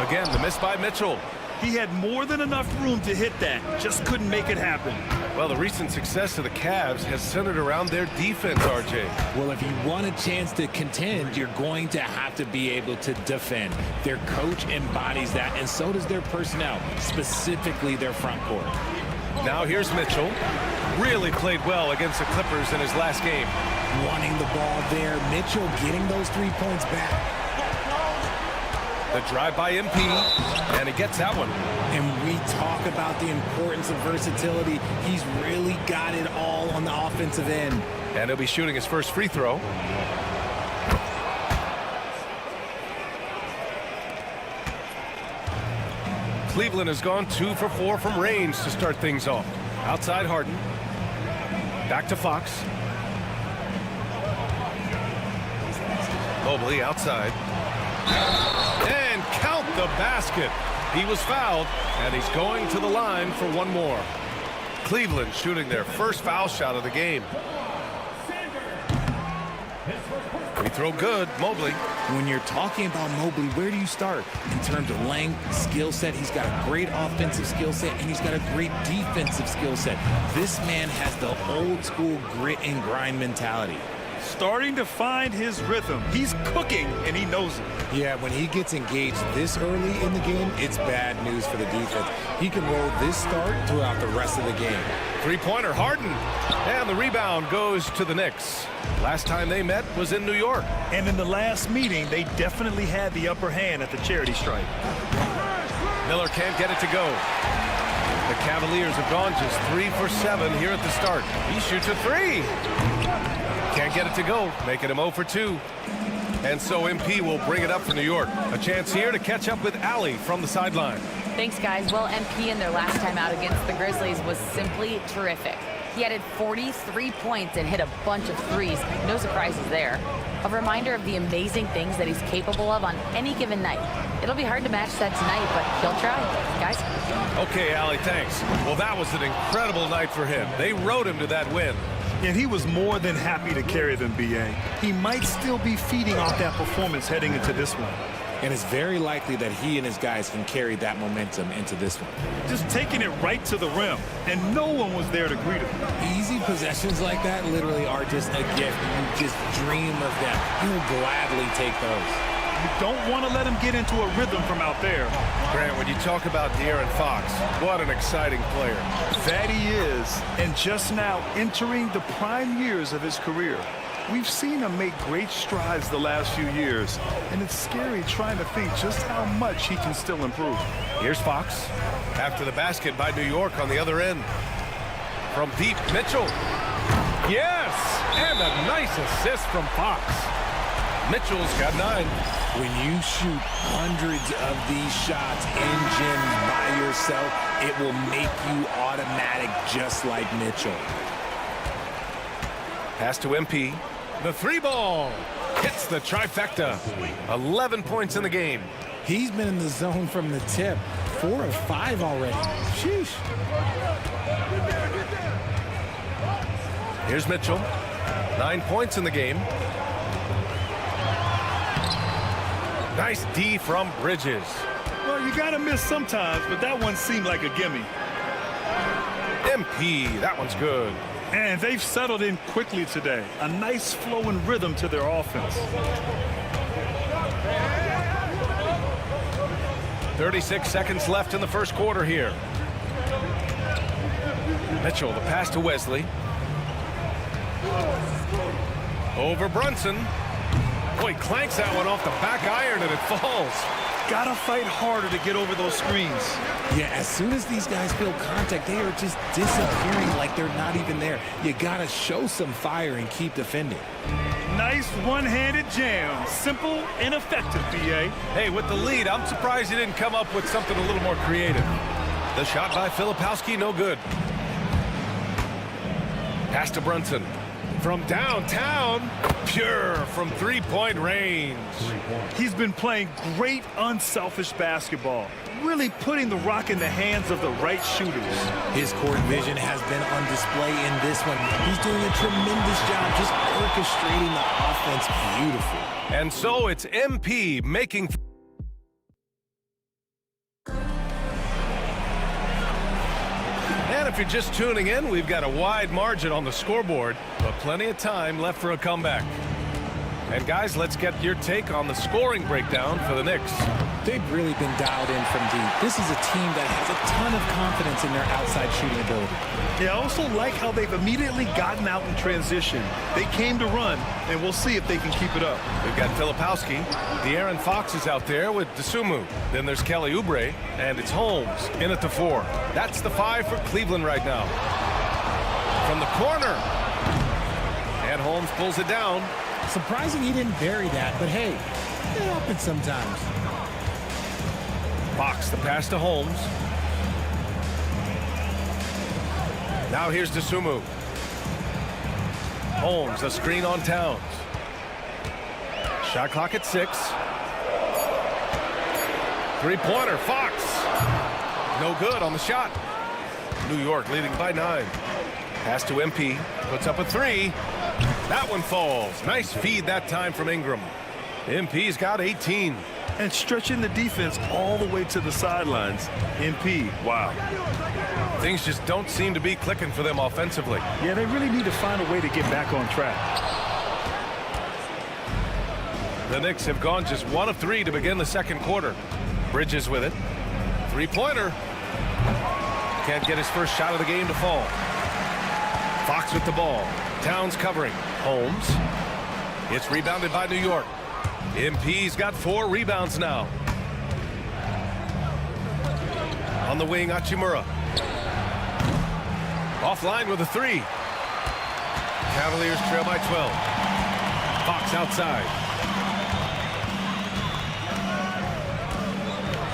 Speaker 4: Again, the miss by Mitchell.
Speaker 5: He had more than enough room to hit that. Just couldn't make it happen.
Speaker 4: Well, the recent success of the Cavs has centered around their defense, RJ.
Speaker 14: Well, if you want a chance to contend, you're going to have to be able to defend. Their coach embodies that, and so does their personnel, specifically their front court.
Speaker 4: Now here's Mitchell. Really played well against the Clippers in his last game.
Speaker 14: Wanting the ball there. Mitchell getting those 3 points back.
Speaker 4: The drive by MP, and he gets that one.
Speaker 14: And we talk about the importance of versatility. He's really got it all on the offensive end.
Speaker 4: And he'll be shooting his first free throw. Cleveland has gone 2 for 4 from range to start things off. Outside Harden. Back to Fox. Mobley outside. And count the basket. He was fouled, and he's going to the line for one more. Cleveland shooting their first foul shot of the game. Free throw good, Mobley.
Speaker 14: When you're talking about Mobley, where do you start? In terms of length, skill set, he's got a great offensive skill set, and he's got a great defensive skill set. This man has the old school grit and grind mentality.
Speaker 5: Starting to find his rhythm. He's cooking, and he knows it.
Speaker 14: Yeah, when he gets engaged this early in the game, it's bad news for the defense. He can roll this start throughout the rest of the game.
Speaker 4: Three-pointer, Harden. And the rebound goes to the Knicks. Last time they met was in New York.
Speaker 5: And in the last meeting, they definitely had the upper hand at the charity stripe.
Speaker 4: Miller can't get it to go. The Cavaliers have gone just 3 for 7 here at the start. He shoots a three. Can't get it to go, making him 0 for 2. And so MP will bring it up for New York. A chance here to catch up with Allie from the sideline.
Speaker 7: Thanks, guys. Well, MP in their last time out against the Grizzlies was simply terrific. He added 43 points and hit a bunch of threes. No surprises there. A reminder of the amazing things that he's capable of on any given night. It'll be hard to match that tonight, but he'll try. Guys?
Speaker 4: Okay, Allie, thanks. Well, that was an incredible night for him. They rode him to that win.
Speaker 5: And he was more than happy to carry them, B.A. He might still be feeding off that performance heading into this one.
Speaker 14: And it's very likely that he and his guys can carry that momentum into this one.
Speaker 5: Just taking it right to the rim, and no one was there to greet him.
Speaker 14: Easy possessions like that literally are just a gift. You just dream of them. You will gladly take those.
Speaker 5: You don't want to let him get into a rhythm from out there.
Speaker 4: Grant, when you talk about De'Aaron Fox, what an exciting player.
Speaker 5: That he is, and just now entering the prime years of his career. We've seen him make great strides the last few years, and it's scary trying to think just how much he can still improve.
Speaker 4: Here's Fox. After the basket by New York on the other end. From deep, Mitchell. Yes! And a nice assist from Fox. Mitchell's got 9.
Speaker 14: When you shoot hundreds of these shots in gyms by yourself, it will make you automatic just like Mitchell.
Speaker 4: Pass to MP. The 3 ball hits the trifecta. 11 points in the game.
Speaker 14: He's been in the zone from the tip. 4 of 5 already. Sheesh.
Speaker 4: Here's Mitchell. 9 points in the game. Nice D from Bridges.
Speaker 5: Well, you gotta miss sometimes, but that one seemed like a gimme.
Speaker 4: MP, that one's good.
Speaker 5: And they've settled in quickly today. A nice flowing rhythm to their offense.
Speaker 4: 36 seconds left in the first quarter here. Mitchell, the pass to Wesley. Over Brunson. Oh, he clanks that one off the back iron and it falls.
Speaker 5: Gotta fight harder to get over those screens.
Speaker 14: Yeah, as soon as these guys feel contact, they are just disappearing like they're not even there. You gotta show some fire and keep defending.
Speaker 5: Nice one-handed jam. Simple and effective, B.A.
Speaker 4: Hey, with the lead, I'm surprised he didn't come up with something a little more creative. The shot by Filipowski, no good. Pass to Brunson. From downtown, pure from three-point range.
Speaker 5: He's been playing great, unselfish basketball, really putting the rock in the hands of the right shooters.
Speaker 14: His court vision has been on display in this one. He's doing a tremendous job just orchestrating the offense beautifully.
Speaker 4: And so it's MP making... And if you're just tuning in, we've got a wide margin on the scoreboard, but plenty of time left for a comeback. And guys, let's get your take on the scoring breakdown for the Knicks.
Speaker 14: They've really been dialed in from deep. This is a team that has a ton of confidence in their outside shooting ability.
Speaker 5: Yeah, I also like how they've immediately gotten out in transition. They came to run, and we'll see if they can keep it up.
Speaker 4: We've got Filipowski. De'Aaron Fox is out there with Dosunmu. Then there's Kelly Oubre, and it's Holmes in at the 4. That's the 5 for Cleveland right now. From the corner. And Holmes pulls it down.
Speaker 14: Surprising he didn't bury that, but hey, it happens sometimes.
Speaker 4: Fox, the pass to Holmes. Now here's Dosunmu. Holmes, a screen on Towns. Shot clock at 6. Three-pointer, Fox. No good on the shot. New York leading by 9. Pass to MP, puts up a 3. That one falls. Nice feed that time from Ingram. MP's got 18.
Speaker 5: And stretching the defense all the way to the sidelines. MP, wow.
Speaker 4: Things just don't seem to be clicking for them offensively.
Speaker 5: Yeah, they really need to find a way to get back on track.
Speaker 4: The Knicks have gone just 1 of 3 to begin the second quarter. Bridges with it. Three-pointer. Can't get his first shot of the game to fall. Fox with the ball. Towns covering. Holmes. It's rebounded by New York. MP's got 4 rebounds now. On the wing, Hachimura. Offline with a 3. Cavaliers trail by 12. Fox outside.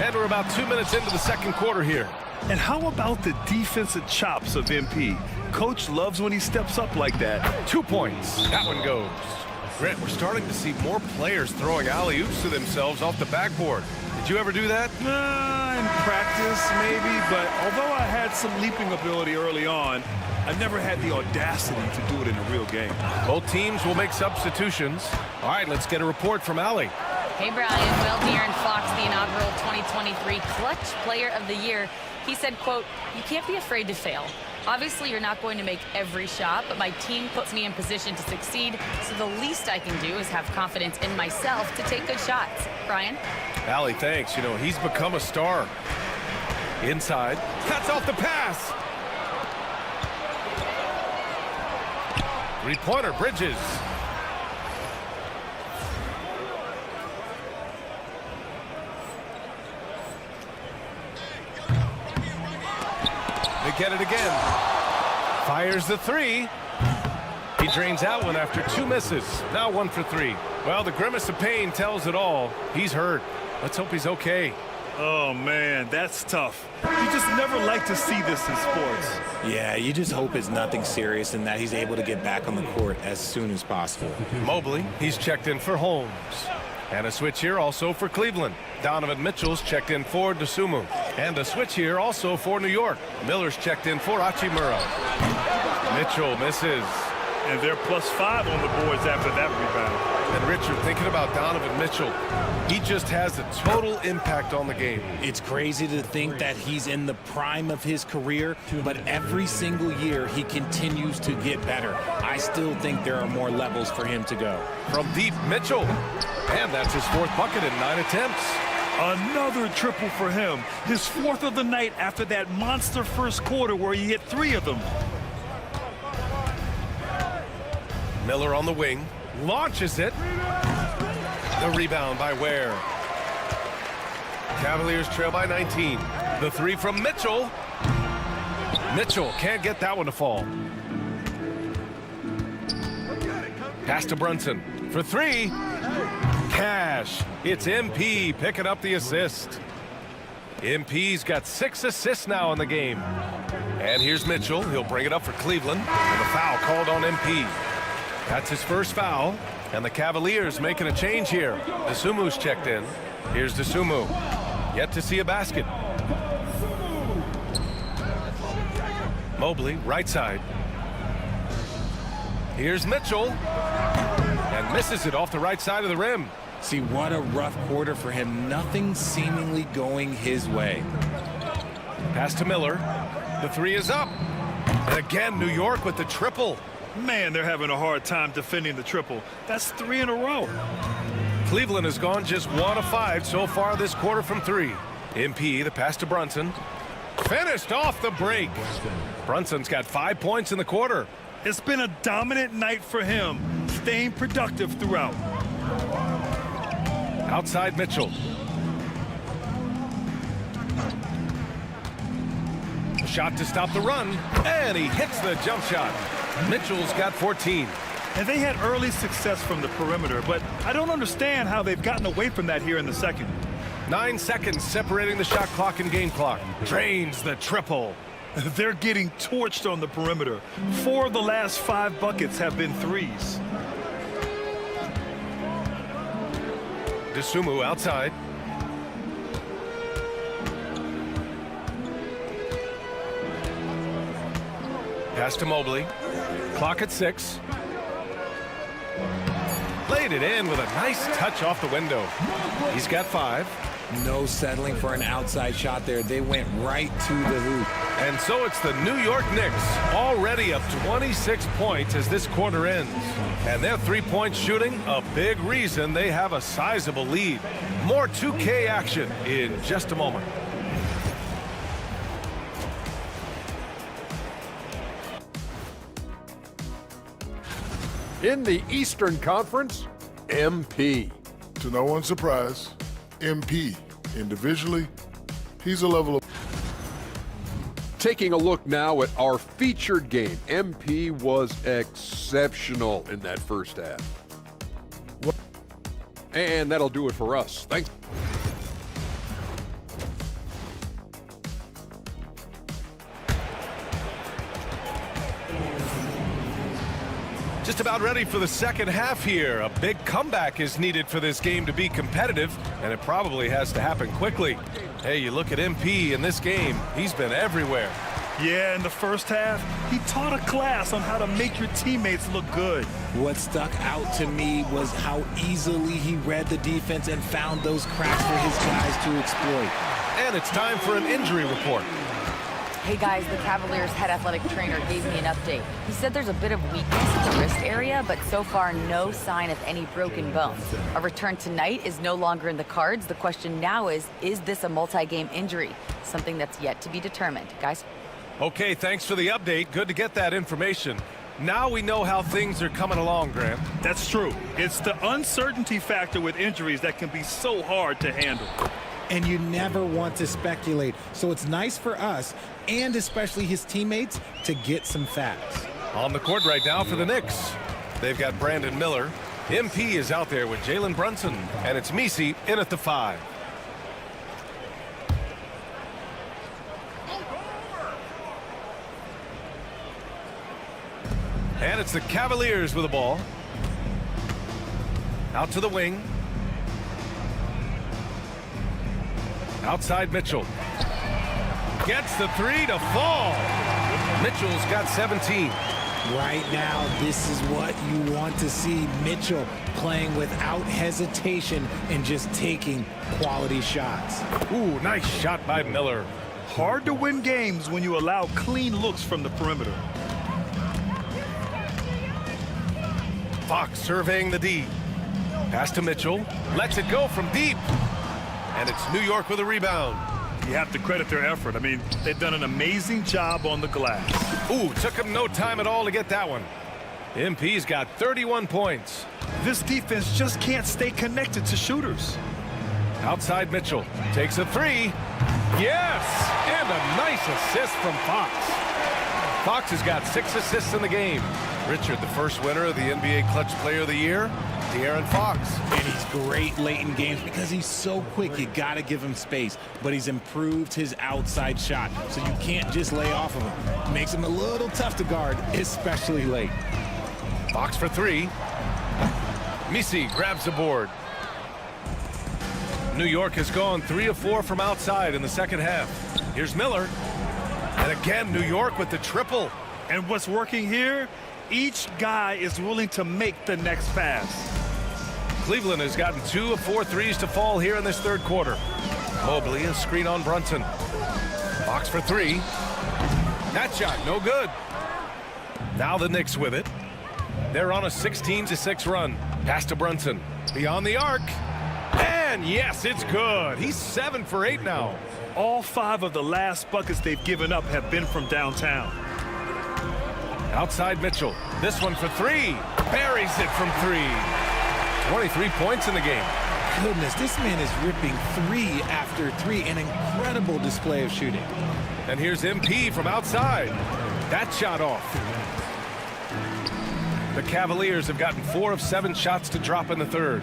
Speaker 4: And we're about 2 minutes into the second quarter here.
Speaker 5: And how about the defensive chops of MP? Coach loves when he steps up like that.
Speaker 4: 2 points. That one goes. Grant, we're starting to see more players throwing alley-oops to themselves off the backboard. Did you ever do that?
Speaker 5: In practice, maybe, but although I had some leaping ability early on, I never had the audacity to do it in a real game.
Speaker 4: Both teams will make substitutions. All right, let's get a report from Allie.
Speaker 7: Hey, Brian. Well, De'Aaron Fox, the inaugural 2023 Clutch Player of the Year, he said, quote, "You can't be afraid to fail. Obviously, you're not going to make every shot, but my team puts me in position to succeed, so the least I can do is have confidence in myself to take good shots." Brian?
Speaker 4: Allie, thanks. You know, he's become a star. Inside. Cuts off the pass. Three-pointer, Bridges. They get it again. Fires the 3. He drains that one after 2 misses. Now 1 for 3. Well, the grimace of pain tells it all. He's hurt. Let's hope he's okay.
Speaker 5: Oh, man, that's tough. You just never like to see this in sports.
Speaker 14: Yeah, you just hope it's nothing serious and that he's able to get back on the court as soon as possible.
Speaker 4: Mobley, he's checked in for Holmes. And a switch here also for Cleveland. Donovan Mitchell's checked in for Dosunmu. And a switch here also for New York. Miller's checked in for Hachimura. Mitchell misses.
Speaker 5: And they're +5 on the boards after that rebound.
Speaker 4: And Richard, thinking about Donovan Mitchell, he just has a total impact on the game.
Speaker 14: It's crazy to think that he's in the prime of his career, but every single year he continues to get better. I still think there are more levels for him to go.
Speaker 4: From deep, Mitchell. And that's his 4th bucket in 9 attempts.
Speaker 5: Another triple for him. His 4th of the night after that monster first quarter where he hit 3 of them.
Speaker 4: Miller on the wing. Launches it. The rebound by Ware. Cavaliers trail by 19. The three from Mitchell. Mitchell can't get that one to fall. Pass to Brunson for three. Cash. It's MP picking up the assist. MP's got 6 assists now in the game. And here's Mitchell. He'll bring it up for Cleveland. And the foul called on MP. That's his first foul. And the Cavaliers making a change here. Desumu's checked in. Here's Desumu. Yet to see a basket. Mobley, right side. Here's Mitchell. And misses it off the right side of the rim.
Speaker 14: See, what a rough quarter for him. Nothing seemingly going his way.
Speaker 4: Pass to Miller. The three is up. And again, New York with the triple.
Speaker 5: Man, they're having a hard time defending the triple. That's 3 in a row.
Speaker 4: Cleveland has gone just 1 of 5 so far this quarter from 3. MP, the pass to Brunson. Finished off the break. Brunson's got 5 points in the quarter.
Speaker 5: It's been a dominant night for him, staying productive throughout.
Speaker 4: Outside Mitchell. Shot to stop the run, and he hits the jump shot. Mitchell's got 14.
Speaker 5: And they had early success from the perimeter, but I don't understand how they've gotten away from that here in the second.
Speaker 4: 9 seconds separating the shot clock and game clock. Drains the triple.
Speaker 5: They're getting torched on the perimeter. 4 of the last 5 buckets have been threes.
Speaker 4: Desumu outside. Pass to Mobley. Clock at 6. Laid it in with a nice touch off the window. He's got 5.
Speaker 14: No settling for an outside shot there. They went right to the hoop.
Speaker 4: And so it's the New York Knicks already up 26 points as this quarter ends. And their three-point shooting, a big reason they have a sizable lead. More 2K action in just a moment.
Speaker 1: In the Eastern Conference, MP.
Speaker 8: To no one's surprise, MP. Individually, he's a level of...
Speaker 1: Taking a look now at our featured game. MP was exceptional in that first half. And that'll do it for us. Thanks.
Speaker 4: Just about ready for the second half here. A big comeback is needed for this game to be competitive, and it probably has to happen quickly. Hey, you look at MP in this game, he's been everywhere.
Speaker 5: Yeah, in the first half, he taught a class on how to make your teammates look good.
Speaker 14: What stuck out to me was how easily he read the defense and found those cracks for his guys to exploit.
Speaker 4: And it's time for an injury report.
Speaker 7: Hey guys, the Cavaliers head athletic trainer gave me an update. He said there's a bit of weakness in the wrist area, but so far no sign of any broken bones. A return tonight is no longer in the cards. The question now is this a multi-game injury? Something that's yet to be determined. Guys?
Speaker 4: Okay, thanks for the update. Good to get that information. Now we know how things are coming along, Grant.
Speaker 5: That's true. It's the uncertainty factor with injuries that can be so hard to handle.
Speaker 14: And you never want to speculate. So it's nice for us, and especially his teammates, to get some facts.
Speaker 4: On the court right now for the Knicks. They've got Brandon Miller. MP is out there with Jalen Brunson. And it's Misi in at the 5. And it's the Cavaliers with the ball. Out to the wing. Outside Mitchell. Gets the 3 to fall. Mitchell's got 17.
Speaker 14: Right now, this is what you want to see. Mitchell playing without hesitation and just taking quality shots.
Speaker 4: Ooh, nice shot by Miller.
Speaker 5: Hard to win games when you allow clean looks from the perimeter.
Speaker 4: Fox surveying the D. Pass to Mitchell. Lets it go from deep. And it's New York with a rebound.
Speaker 5: You have to credit their effort. I mean, they've done an amazing job on the glass.
Speaker 4: Ooh, took him no time at all to get that one. MP's got 31 points.
Speaker 5: This defense just can't stay connected to shooters.
Speaker 4: Outside Mitchell takes a three. Yes! And a nice assist from Fox. Fox has got 6 assists in the game. Richard, the first winner of the NBA Clutch Player of the Year, De'Aaron Fox.
Speaker 14: And he's great late in games because he's so quick. You got to give him space. But he's improved his outside shot, so you can't just lay off of him. Makes him a little tough to guard, especially late.
Speaker 4: Fox for 3. Misi grabs the board. New York has gone 3 of 4 from outside in the second half. Here's Miller. And again, New York with the triple.
Speaker 5: And what's working here? Each guy is willing to make the next pass.
Speaker 4: Cleveland has gotten 2 of 4 threes to fall here in this third quarter. Mobley, a screen on Brunson. Fox for 3. That shot, no good. Now the Knicks with it. They're on a 16-6 run. Pass to Brunson. Beyond the arc. And yes, it's good. He's 7 for 8 now.
Speaker 5: All 5 of the last buckets they've given up have been from downtown.
Speaker 4: Outside Mitchell. This one for 3. Buries it from 3. 23 points in the game.
Speaker 14: Goodness, this man is ripping 3 after 3. An incredible display of shooting.
Speaker 4: And here's MP from outside. That shot off. The Cavaliers have gotten 4 of 7 shots to drop in the third.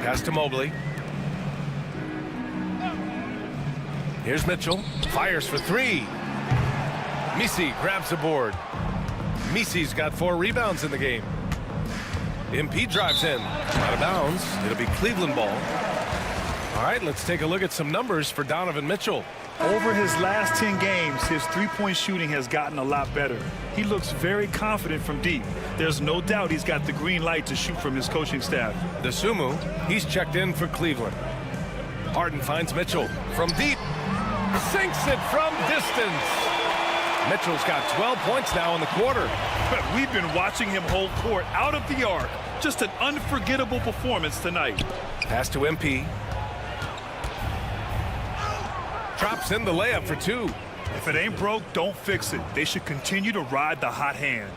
Speaker 4: Pass to Mobley. Here's Mitchell. Fires for 3. Misi grabs the board. Misi's got 4 rebounds in the game. MP drives in. Out of bounds. It'll be Cleveland ball. All right, let's take a look at some numbers for Donovan Mitchell.
Speaker 5: Over his last 10 games, his three-point shooting has gotten a lot better. He looks very confident from deep. There's no doubt he's got the green light to shoot from his coaching staff.
Speaker 4: Dosunmu, he's checked in for Cleveland. Harden finds Mitchell from deep. Sinks it from distance. Mitchell's got 12 points now in the quarter.
Speaker 5: But we've been watching him hold court out of the arc. Just an unforgettable performance tonight.
Speaker 4: Pass to MP. Drops in the layup for 2.
Speaker 5: If it ain't broke, don't fix it. They should continue to ride the hot hand.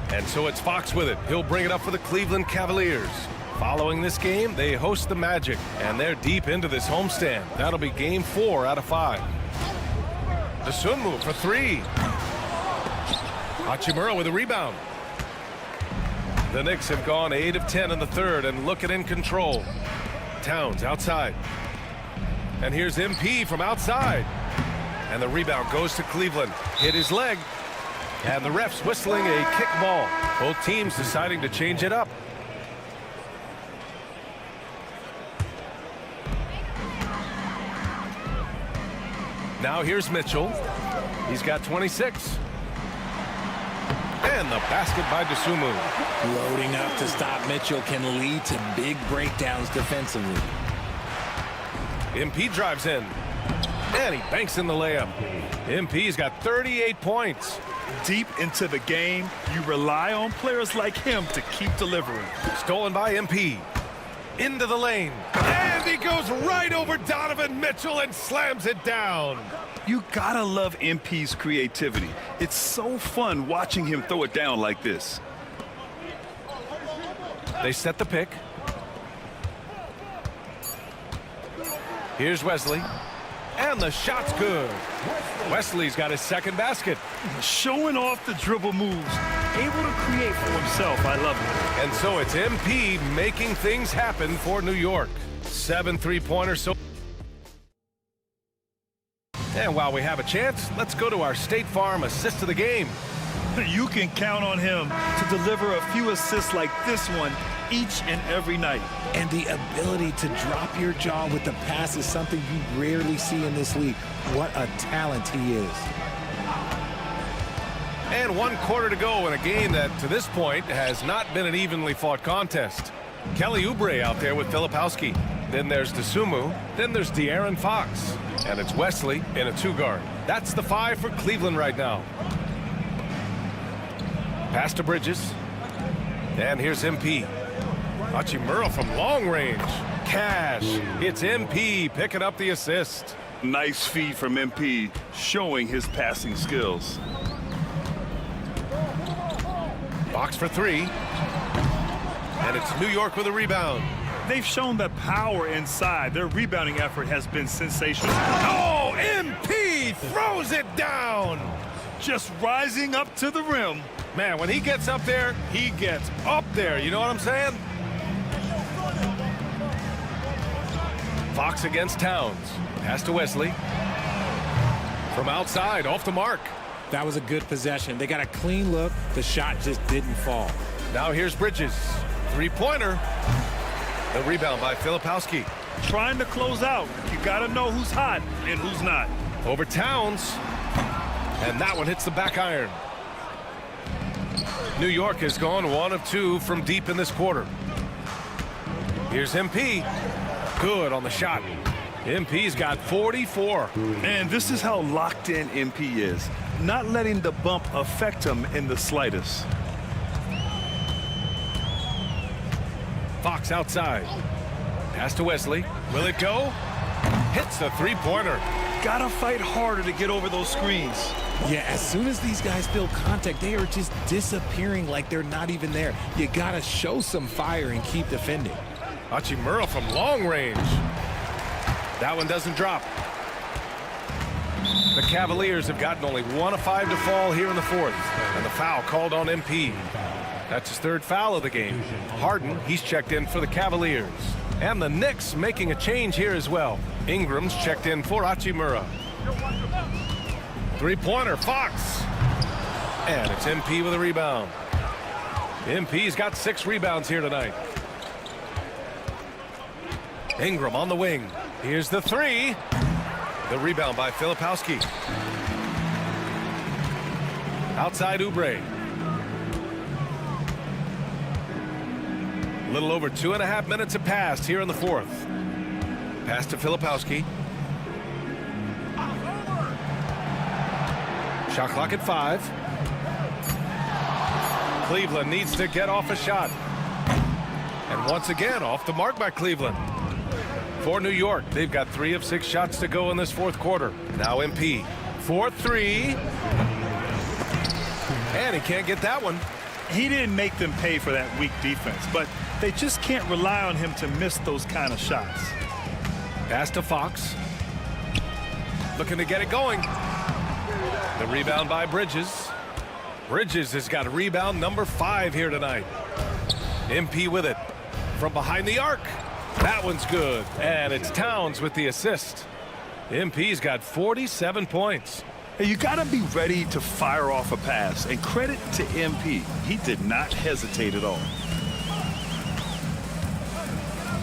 Speaker 4: And so it's Fox with it. He'll bring it up for the Cleveland Cavaliers. Following this game, they host the Magic, and they're deep into this homestand. That'll be game 4 out of 5. Dosunmu for 3. Hachimura with a rebound. The Knicks have gone 8 of 10 in the third and looking in control. Towns outside. And here's MP from outside. And the rebound goes to Cleveland. Hit his leg. And the ref's whistling a kick ball. Both teams deciding to change it up. Now here's Mitchell. He's got 26. And the basket by Dosunmu.
Speaker 14: Loading up to stop Mitchell can lead to big breakdowns defensively.
Speaker 4: MP drives in. And he banks in the layup. MP's got 38 points.
Speaker 5: Deep into the game, you rely on players like him to keep delivering.
Speaker 4: Stolen by MP. Into the lane. And he goes right over Donovan Mitchell and slams it down.
Speaker 5: You gotta love MP's creativity. It's so fun watching him throw it down like this.
Speaker 4: They set the pick. Here's Wesley. And the shot's good. Wesley's got his second basket.
Speaker 5: Showing off the dribble moves. Able to create for himself. I love it.
Speaker 4: And so it's MP making things happen for New York. 7 3-pointers. So. And while we have a chance, let's go to our State Farm assist of the game.
Speaker 5: You can count on him to deliver a few assists like this one each and every night.
Speaker 14: And the ability to drop your jaw with the pass is something you rarely see in this league. What a talent he is.
Speaker 4: And 1 quarter to go in a game that, to this point, has not been an evenly fought contest. Kelly Oubre out there with Filipowski. Then there's Dosunmu. Then there's De'Aaron Fox. And it's Wesley in a 2-guard. That's the 5 for Cleveland right now. Pass to Bridges. And here's MP. Hachimura from long range. Cash. It's MP picking up the assist.
Speaker 5: Nice feed from MP, showing his passing skills.
Speaker 4: Box for three. And it's New York with a rebound.
Speaker 5: They've shown that power inside. Their rebounding effort has been sensational.
Speaker 4: Oh, MP throws it down.
Speaker 5: Just rising up to the rim.
Speaker 4: Man, when he gets up there, he gets up there. You know what I'm saying? Fox against Towns. Pass to Wesley. From outside, off the mark.
Speaker 14: That was a good possession. They got a clean look. The shot just didn't fall.
Speaker 4: Now here's Bridges. Three-pointer. The rebound by Filipowski.
Speaker 5: Trying to close out. You got to know who's hot and who's not.
Speaker 4: Over Towns. And that one hits the back iron. New York has gone 1 of 2 from deep in this quarter. Here's MP. Good on the shot. MP's got 44.
Speaker 5: And this is how locked in MP is. Not letting the bump affect him in the slightest.
Speaker 4: Fox outside. Pass to Wesley. Will it go? Hits the three-pointer.
Speaker 5: Gotta fight harder to get over those screens.
Speaker 14: Yeah, as soon as these guys feel contact, they are just disappearing like they're not even there. You gotta show some fire and keep defending.
Speaker 4: Hachimura from long range. That one doesn't drop. The Cavaliers have gotten only 1 of 5 to fall here in the fourth. And the foul called on MP. That's his 3rd foul of the game. Harden, he's checked in for the Cavaliers. And the Knicks making a change here as well. Ingram's checked in for Hachimura. Three-pointer, Fox. And it's MP with a rebound. MP's got 6 rebounds here tonight. Ingram on the wing. Here's the three. The rebound by Filipowski. Outside Oubre. A little over 2.5 minutes have passed here in the fourth. Pass to Filipowski. Shot clock at 5. Cleveland needs to get off a shot. And once again, off the mark by Cleveland. For New York, they've got 3 of 6 shots to go in this fourth quarter. Now MP. 4-3. And he can't get that one.
Speaker 5: He didn't make them pay for that weak defense, but they just can't rely on him to miss those kind of shots.
Speaker 4: Pass to Fox. Looking to get it going. The rebound by Bridges. Bridges has got rebound number 5 here tonight. MP with it. From behind the arc. That one's good. And it's Towns with the assist. MP's got 47 points.
Speaker 5: Hey, you got to be ready to fire off a pass. And credit to MP. He did not hesitate at all.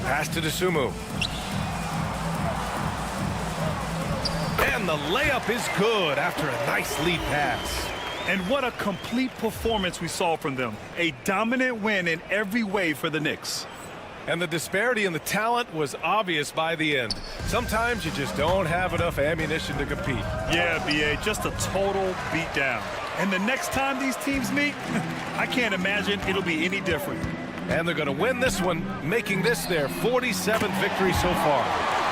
Speaker 4: Pass to Dosunmu. And the layup is good after a nice lead pass.
Speaker 5: And what a complete performance we saw from them. A dominant win in every way for the Knicks.
Speaker 4: And the disparity in the talent was obvious by the end. Sometimes you just don't have enough ammunition to compete.
Speaker 5: Yeah, B.A., just a total beatdown. And the next time these teams meet, I can't imagine it'll be any different.
Speaker 4: And they're going to win this one, making this their 47th victory so far.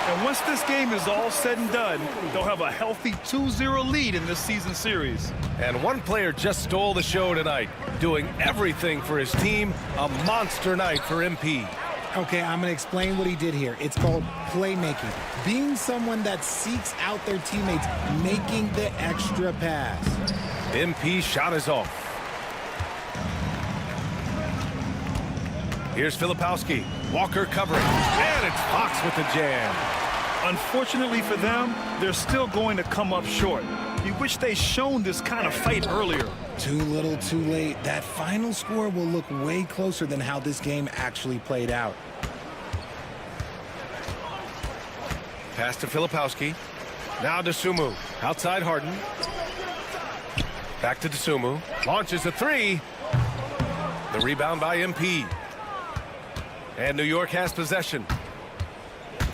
Speaker 5: And once this game is all said and done, they'll have a healthy 2-0 lead in this season series.
Speaker 4: And one player just stole the show tonight, doing everything for his team. A monster night for MP.
Speaker 14: Okay, I'm going to explain what he did here. It's called playmaking. Being someone that seeks out their teammates, making the extra pass.
Speaker 4: MP's shot is off. Here's Filipowski. Walker covering. And it's Fox with the jam.
Speaker 5: Unfortunately for them, they're still going to come up short. You wish they'd shown this kind of fight earlier.
Speaker 14: Too little, too late. That final score will look way closer than how this game actually played out.
Speaker 4: Pass to Filipowski. Now Dosunmu. Outside Harden. Back to Dosunmu. Launches a three. The rebound by MP. And New York has possession.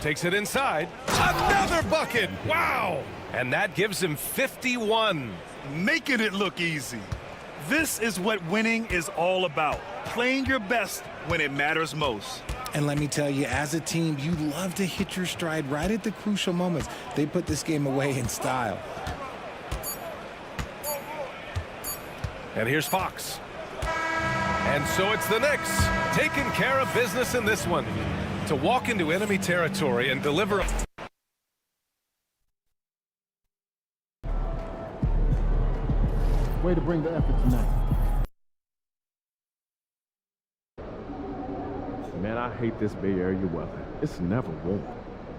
Speaker 4: Takes it inside. Another bucket. Wow. And that gives him 51.
Speaker 5: Making it look easy. This is what winning is all about. Playing your best when it matters most.
Speaker 14: And let me tell you, as a team, you love to hit your stride right at the crucial moments. They put this game away in style.
Speaker 4: And here's Fox. And so it's the Knicks taking care of business in this one. To walk into enemy territory and deliver a...
Speaker 2: Way to bring the effort tonight.
Speaker 13: Man, I hate this Bay Area weather. It's never warm.